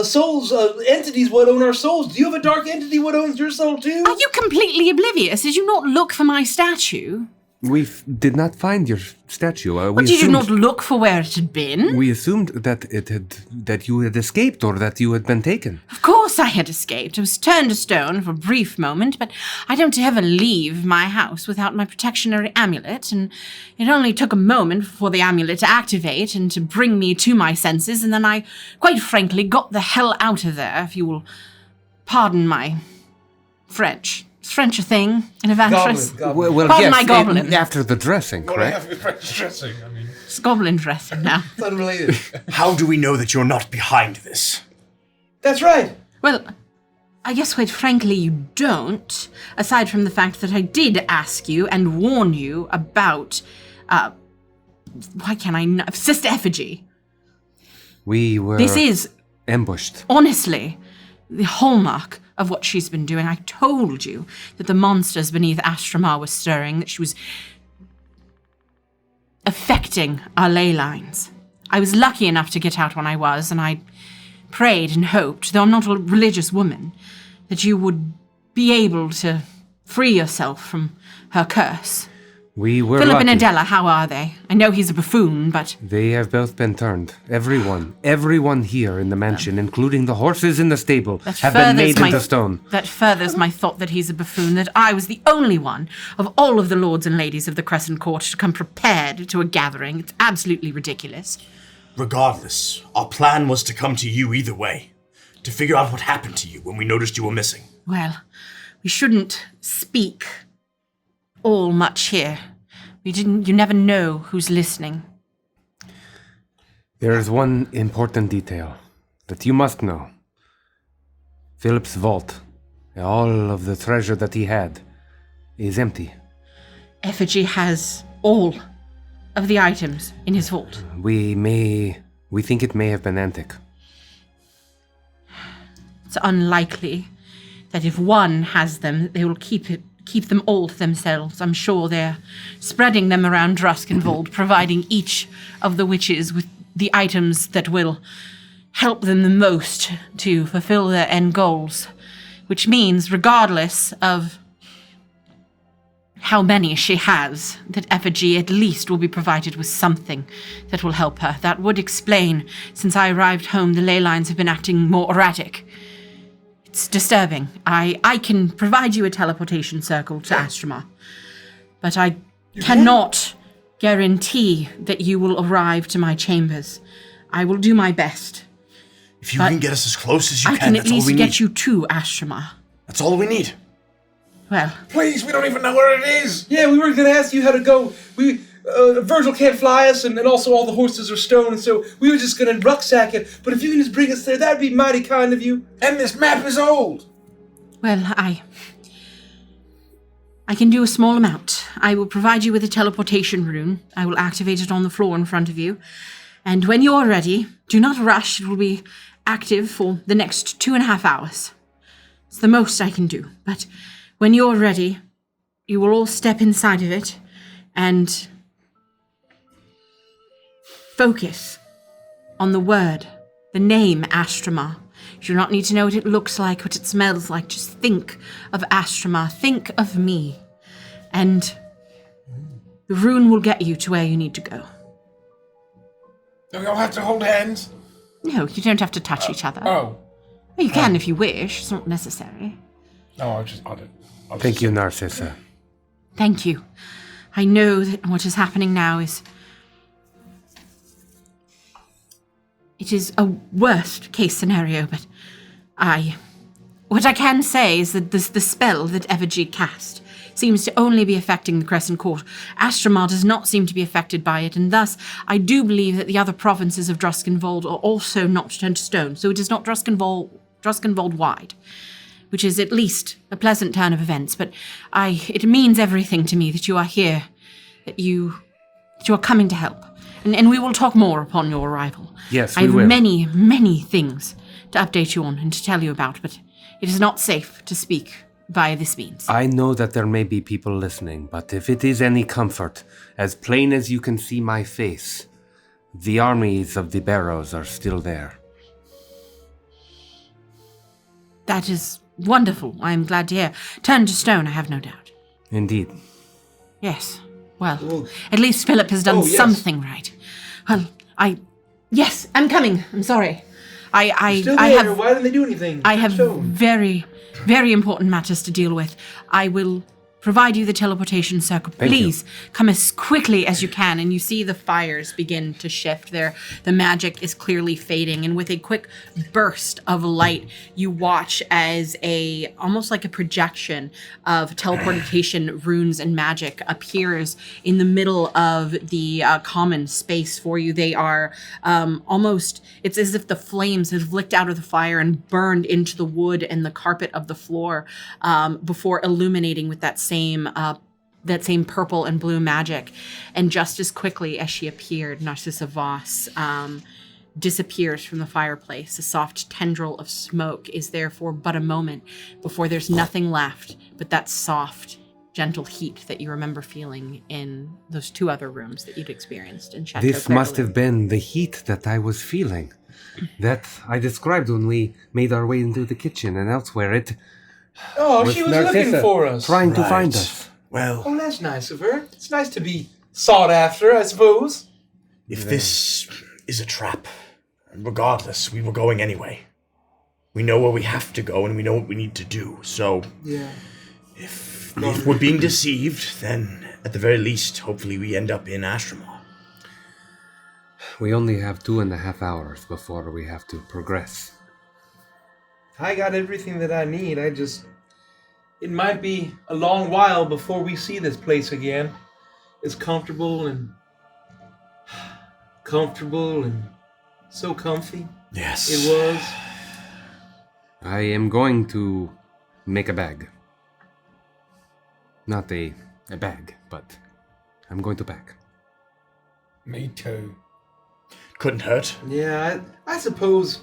souls, entities what own our souls. Do you have a dark entity what owns your soul too? Are you completely oblivious? Did you not look for my statue? We did not find your statue. Did you not look for where it had been? We assumed that you had escaped or that you had been taken. Of course I had escaped. I was turned to stone for a brief moment, but I don't ever leave my house without my protectionary amulet, and it only took a moment for the amulet to activate and to bring me to my senses, and then I, quite frankly, got the hell out of there, if you will pardon my French. Is French a thing in Evangelist? Goblin. Well, Pardon yes, my goblin. after the dressing, What correct? I have is dressing. I mean, It's goblin dressing now. It's unrelated. How do we know that you're not behind this? That's right. Well, I guess quite frankly you don't, aside from the fact that I did ask you and warn you about, why can't I not? Sister Effigy. We were This is, ambushed. honestly, the hallmark of what she's been doing. I told you that the monsters beneath Astramar were stirring, that she was affecting our ley lines. I was lucky enough to get out when I was, and I prayed and hoped, though I'm not a religious woman, that you would be able to free yourself from her curse. We were Philip lucky. and Adela, how are they? I know he's a buffoon, but They have both been turned. Everyone here in the mansion, including the horses in the stable, have been made into stone. That furthers my thought that he's a buffoon, that I was the only one of all of the lords and ladies of the Crescent Court to come prepared to a gathering. It's absolutely ridiculous. Regardless, our plan was to come to you either way, to figure out what happened to you when we noticed you were missing. Well, we shouldn't speak all much here. You never know who's listening. There is one important detail that you must know. Philip's vault, all of the treasure that he had, is empty. Effigy has all of the items in his vault. We think it may have been antic. It's unlikely that if one has them, they will keep them all to themselves. I'm sure they're spreading them around Druskenvold, providing each of the witches with the items that will help them the most to fulfill their end goals. Which means, regardless of how many she has, that Effigy at least will be provided with something that will help her. That would explain, since I arrived home, the ley lines have been acting more erratic. It's disturbing. I can provide you a teleportation circle to Astramar, but I cannot guarantee that you will arrive to my chambers. I will do my best. If you can get us as close as you I can, can at that's all least we get need. you to Astramar. That's all we need. Well, please, we don't even know where it is. Yeah, we were going to ask you how to go. Virgil can't fly us, and also all the horses are stone, and so we were just going to rucksack it. But if you can just bring us there, that'd be mighty kind of you. And this map is old. well, I can do a small amount. I will provide you with a teleportation rune. I will activate it on the floor in front of you. And when you're ready, do not rush. It will be active for the next 2.5 hours. It's the most I can do. But when you're ready, you will all step inside of it and focus on the word, the name Astramar. You do not need to know what it looks like, what it smells like. Just think of Astramar. Think of me. And the rune will get you to where you need to go. Do we all have to hold hands? No, you don't have to touch each other. Oh. Well, you can if you wish. It's not necessary. No, I just Thank you, Narcissa. Thank you. I know that what is happening now is... It is a worst case scenario, but what I can say is that the spell that Effigy cast seems to only be affecting the Crescent Court. Astramar does not seem to be affected by it, and thus I do believe that the other provinces of Druskenvold are also not turned to stone, so it is not Druskenvold-wide, which is at least a pleasant turn of events, but it means everything to me that you are here, that you are coming to help. And we will talk more upon your arrival. Yes, I we have will. many, many things to update you on and to tell you about, but it is not safe to speak via this means. I know that there may be people listening, but if it is any comfort, as plain as you can see my face, the armies of the Barrows are still there. That is wonderful. I am glad to hear. Turned to stone, I have no doubt. Indeed. Yes. Well, at least Philip has done yes. something right. Well, Yes, I'm coming. I'm sorry. Still I there. have Why didn't they do anything? I have Stone. very, very important matters to deal with. I will provide you the teleportation circle. Please come as quickly as you can. And you see the fires begin to shift there. The magic is clearly fading. And with a quick burst of light, you watch as almost like a projection of teleportation runes and magic appears in the middle of the common space for you. They are almost, it's as if the flames have licked out of the fire and burned into the wood and the carpet of the floor before illuminating with that same purple and blue magic. And just as quickly as she appeared, Narcissa Voss disappears from the fireplace. A soft tendril of smoke is there for but a moment before there's nothing left but that soft, gentle heat that you remember feeling in those two other rooms that you'd experienced in Chateau This must Clairvaux. have been the heat that I was feeling, that I described when we made our way into the kitchen and elsewhere. It Oh, she was looking Narcissa for us. trying to Right. find us. Well, Oh, that's nice of her. It's nice to be sought after, I suppose. if this is a trap, regardless, we were going anyway. We know where we have to go and we know what we need to do. So, Yeah. if we're being deceived, then at the very least, hopefully we end up in Astramar. We only have 2.5 hours before we have to progress. I got everything that I need. It might be a long while before we see this place again. It's comfortable and so comfy. Yes. It was. I am going to make a bag. Not a bag, but I'm going to pack. Me too. Couldn't hurt. Yeah, I suppose,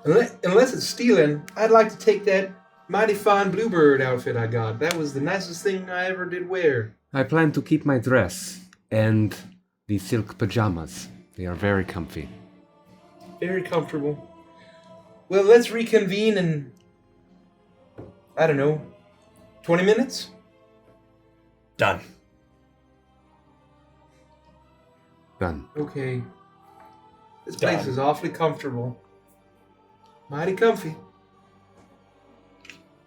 unless it's stealing, I'd like to take that mighty fine bluebird outfit I got. That was the nicest thing I ever did wear. I plan to keep my dress and the silk pajamas. They are very comfy. Very comfortable. Well, let's reconvene in, I don't know, 20 minutes? Done. Done. Okay. This place Done. is awfully comfortable. Mighty comfy.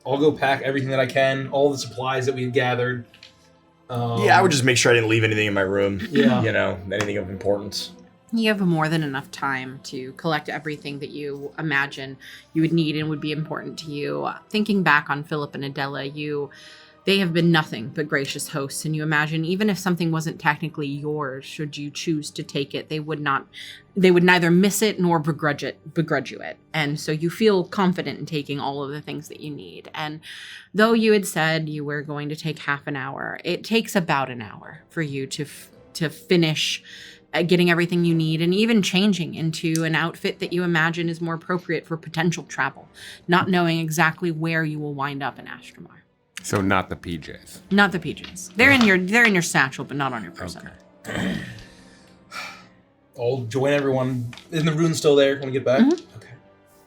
I'll go pack everything that I can, all the supplies that we've gathered. Yeah, I would just make sure I didn't leave anything in my room. Yeah. You know, anything of importance. You have more than enough time to collect everything that you imagine you would need and would be important to you. Thinking back on Philip and Adela, they have been nothing but gracious hosts, and you imagine even if something wasn't technically yours, should you choose to take it, they would neither miss it nor begrudge you it. And so you feel confident in taking all of the things that you need. And though you had said you were going to take half an hour, it takes about an hour for you to finish getting everything you need and even changing into an outfit that you imagine is more appropriate for potential travel, not knowing exactly where you will wind up in Astramar. So not the PJs. Not the PJs. They're in your satchel, but not on your person. Okay. I'll join everyone. Isn't the rune still there when we get back? Mm-hmm. Okay.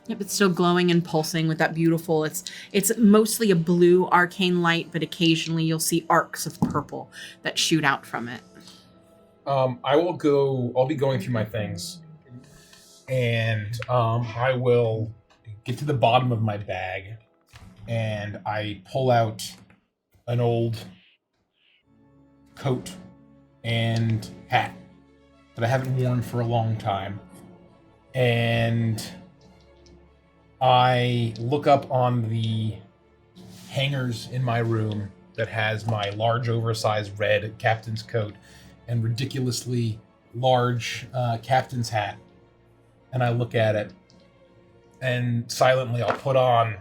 Yep, it's still glowing and pulsing with that beautiful. It's mostly a blue arcane light, but occasionally you'll see arcs of purple that shoot out from it. I'll be going through my things. And I will get to the bottom of my bag. And I pull out an old coat and hat that I haven't worn for a long time. And I look up on the hangers in my room that has my large oversized red captain's coat and ridiculously large captain's hat. And I look at it, and silently I'll put on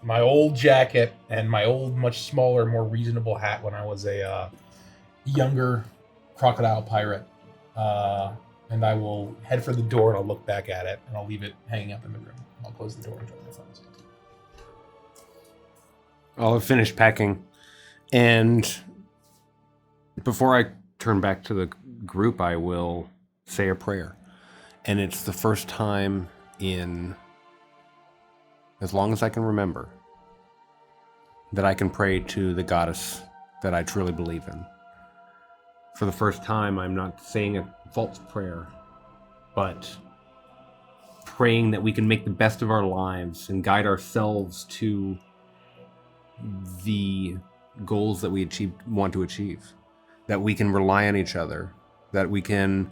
my old jacket and my old, much smaller, more reasonable hat when I was a younger crocodile pirate. And I will head for the door and I'll look back at it and I'll leave it hanging up in the room. I'll close the door and join my friends. I'll have finished packing, and before I turn back to the group, I will say a prayer. And it's the first time in as long as I can remember that I can pray to the goddess that I truly believe in. For the first time, I'm not saying a false prayer, but praying that we can make the best of our lives and guide ourselves to the goals that we want to achieve, that we can rely on each other, that we can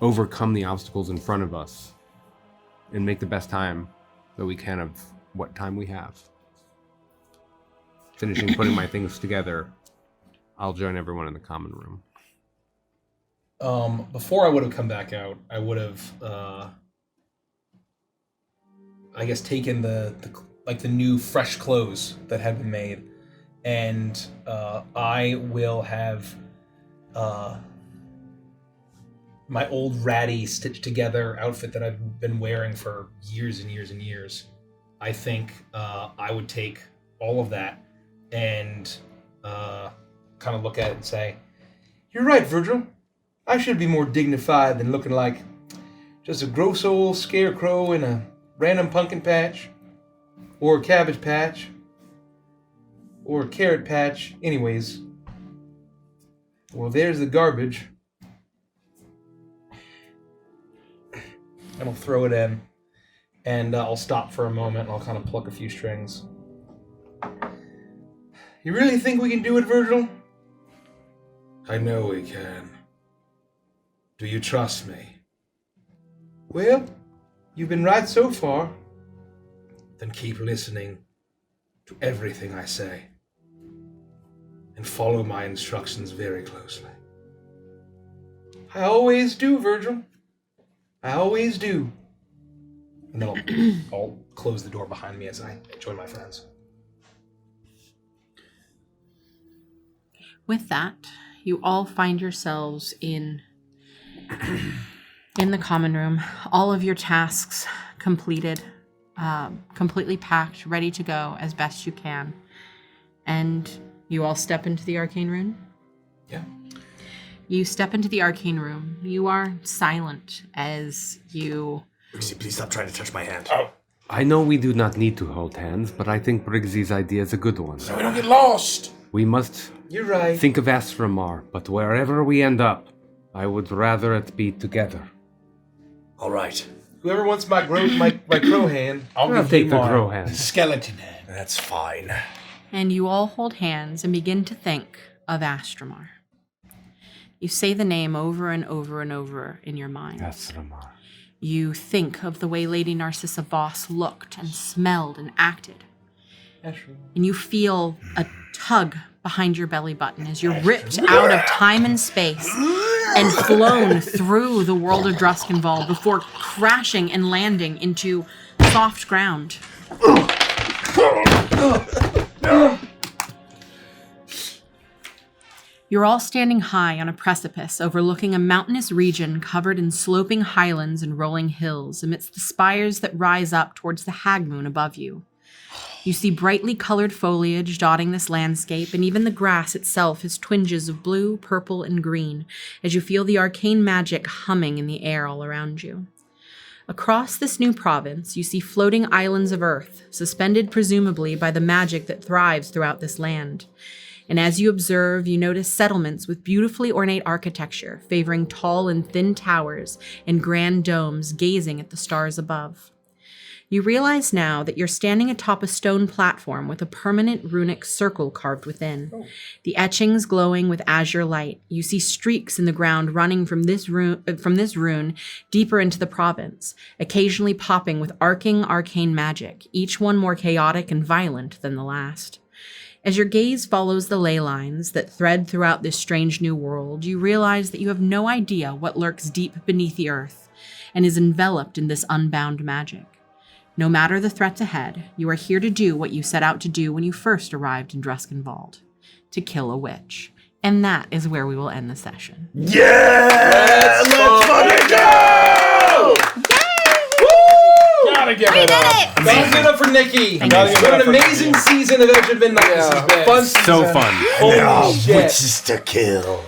overcome the obstacles in front of us and make the best time that we can of what time we have. Finishing putting my things together, I'll join everyone in the common room. Before I would have come back out, I would have, I guess, taken the new fresh clothes that had been made, and I will have my old ratty stitched together outfit that I've been wearing for years and years and years. I think I would take all of that and kind of look at it and say, "You're right, Virgil. I should be more dignified than looking like just a gross old scarecrow in a random pumpkin patch, or a cabbage patch, or a carrot patch. Anyways, well, there's the garbage." And I'll throw it in, and I'll stop for a moment, and I'll kind of pluck a few strings. "You really think we can do it, Virgil?" I know we can. Do you trust me? "Well, you've been right so far." Then keep listening to everything I say. And follow my instructions very closely. "I always do, Virgil. I always do." And then I'll close the door behind me as I join my friends. With that, you all find yourselves in the common room. All of your tasks completed, completely packed, ready to go as best you can. And you all step into the arcane room? Yeah. You step into the arcane room. You are silent as you... Briggsy, please stop trying to touch my hand. Oh, I know we do not need to hold hands, but I think Briggsy's idea is a good one. so we don't get lost. We must You're right. think of Astramar, but wherever we end up, I would rather it be together. All right. Whoever wants my crow hand. I'll I'll give take you the my crow hand. skeleton hand. That's fine. And you all hold hands and begin to think of Astramar. You say the name over and over and over in your mind. Astramar. You think of the way Lady Narcissa Voss looked and smelled and acted. And you feel a tug behind your belly button as you're ripped out of time and space and flown through the world of Druskenwald before crashing and landing into soft ground. You're all standing high on a precipice overlooking a mountainous region covered in sloping highlands and rolling hills amidst the spires that rise up towards the hag moon above you. You see brightly colored foliage dotting this landscape, and even the grass itself has twinges of blue, purple, and green as you feel the arcane magic humming in the air all around you. Across this new province, you see floating islands of earth, suspended presumably by the magic that thrives throughout this land. And as you observe, you notice settlements with beautifully ornate architecture, favoring tall and thin towers and grand domes gazing at the stars above. You realize now that you're standing atop a stone platform with a permanent runic circle carved within. The etchings glowing with azure light. You see streaks in the ground running from this rune deeper into the province, occasionally popping with arcing arcane magic, each one more chaotic and violent than the last. As your gaze follows the ley lines that thread throughout this strange new world, you realize that you have no idea what lurks deep beneath the earth and is enveloped in this unbound magic. No matter the threats ahead, you are here to do what you set out to do when you first arrived in Druskenwald, to kill a witch. And that is where we will end the session. Yeah! Let's fucking go! Gotta give it up. Gotta give it up for Nikki. Gotta give it What up an for amazing Nikki. season of Edge of Midnight this has been. Fun So season. fun. Holy shit. to kill.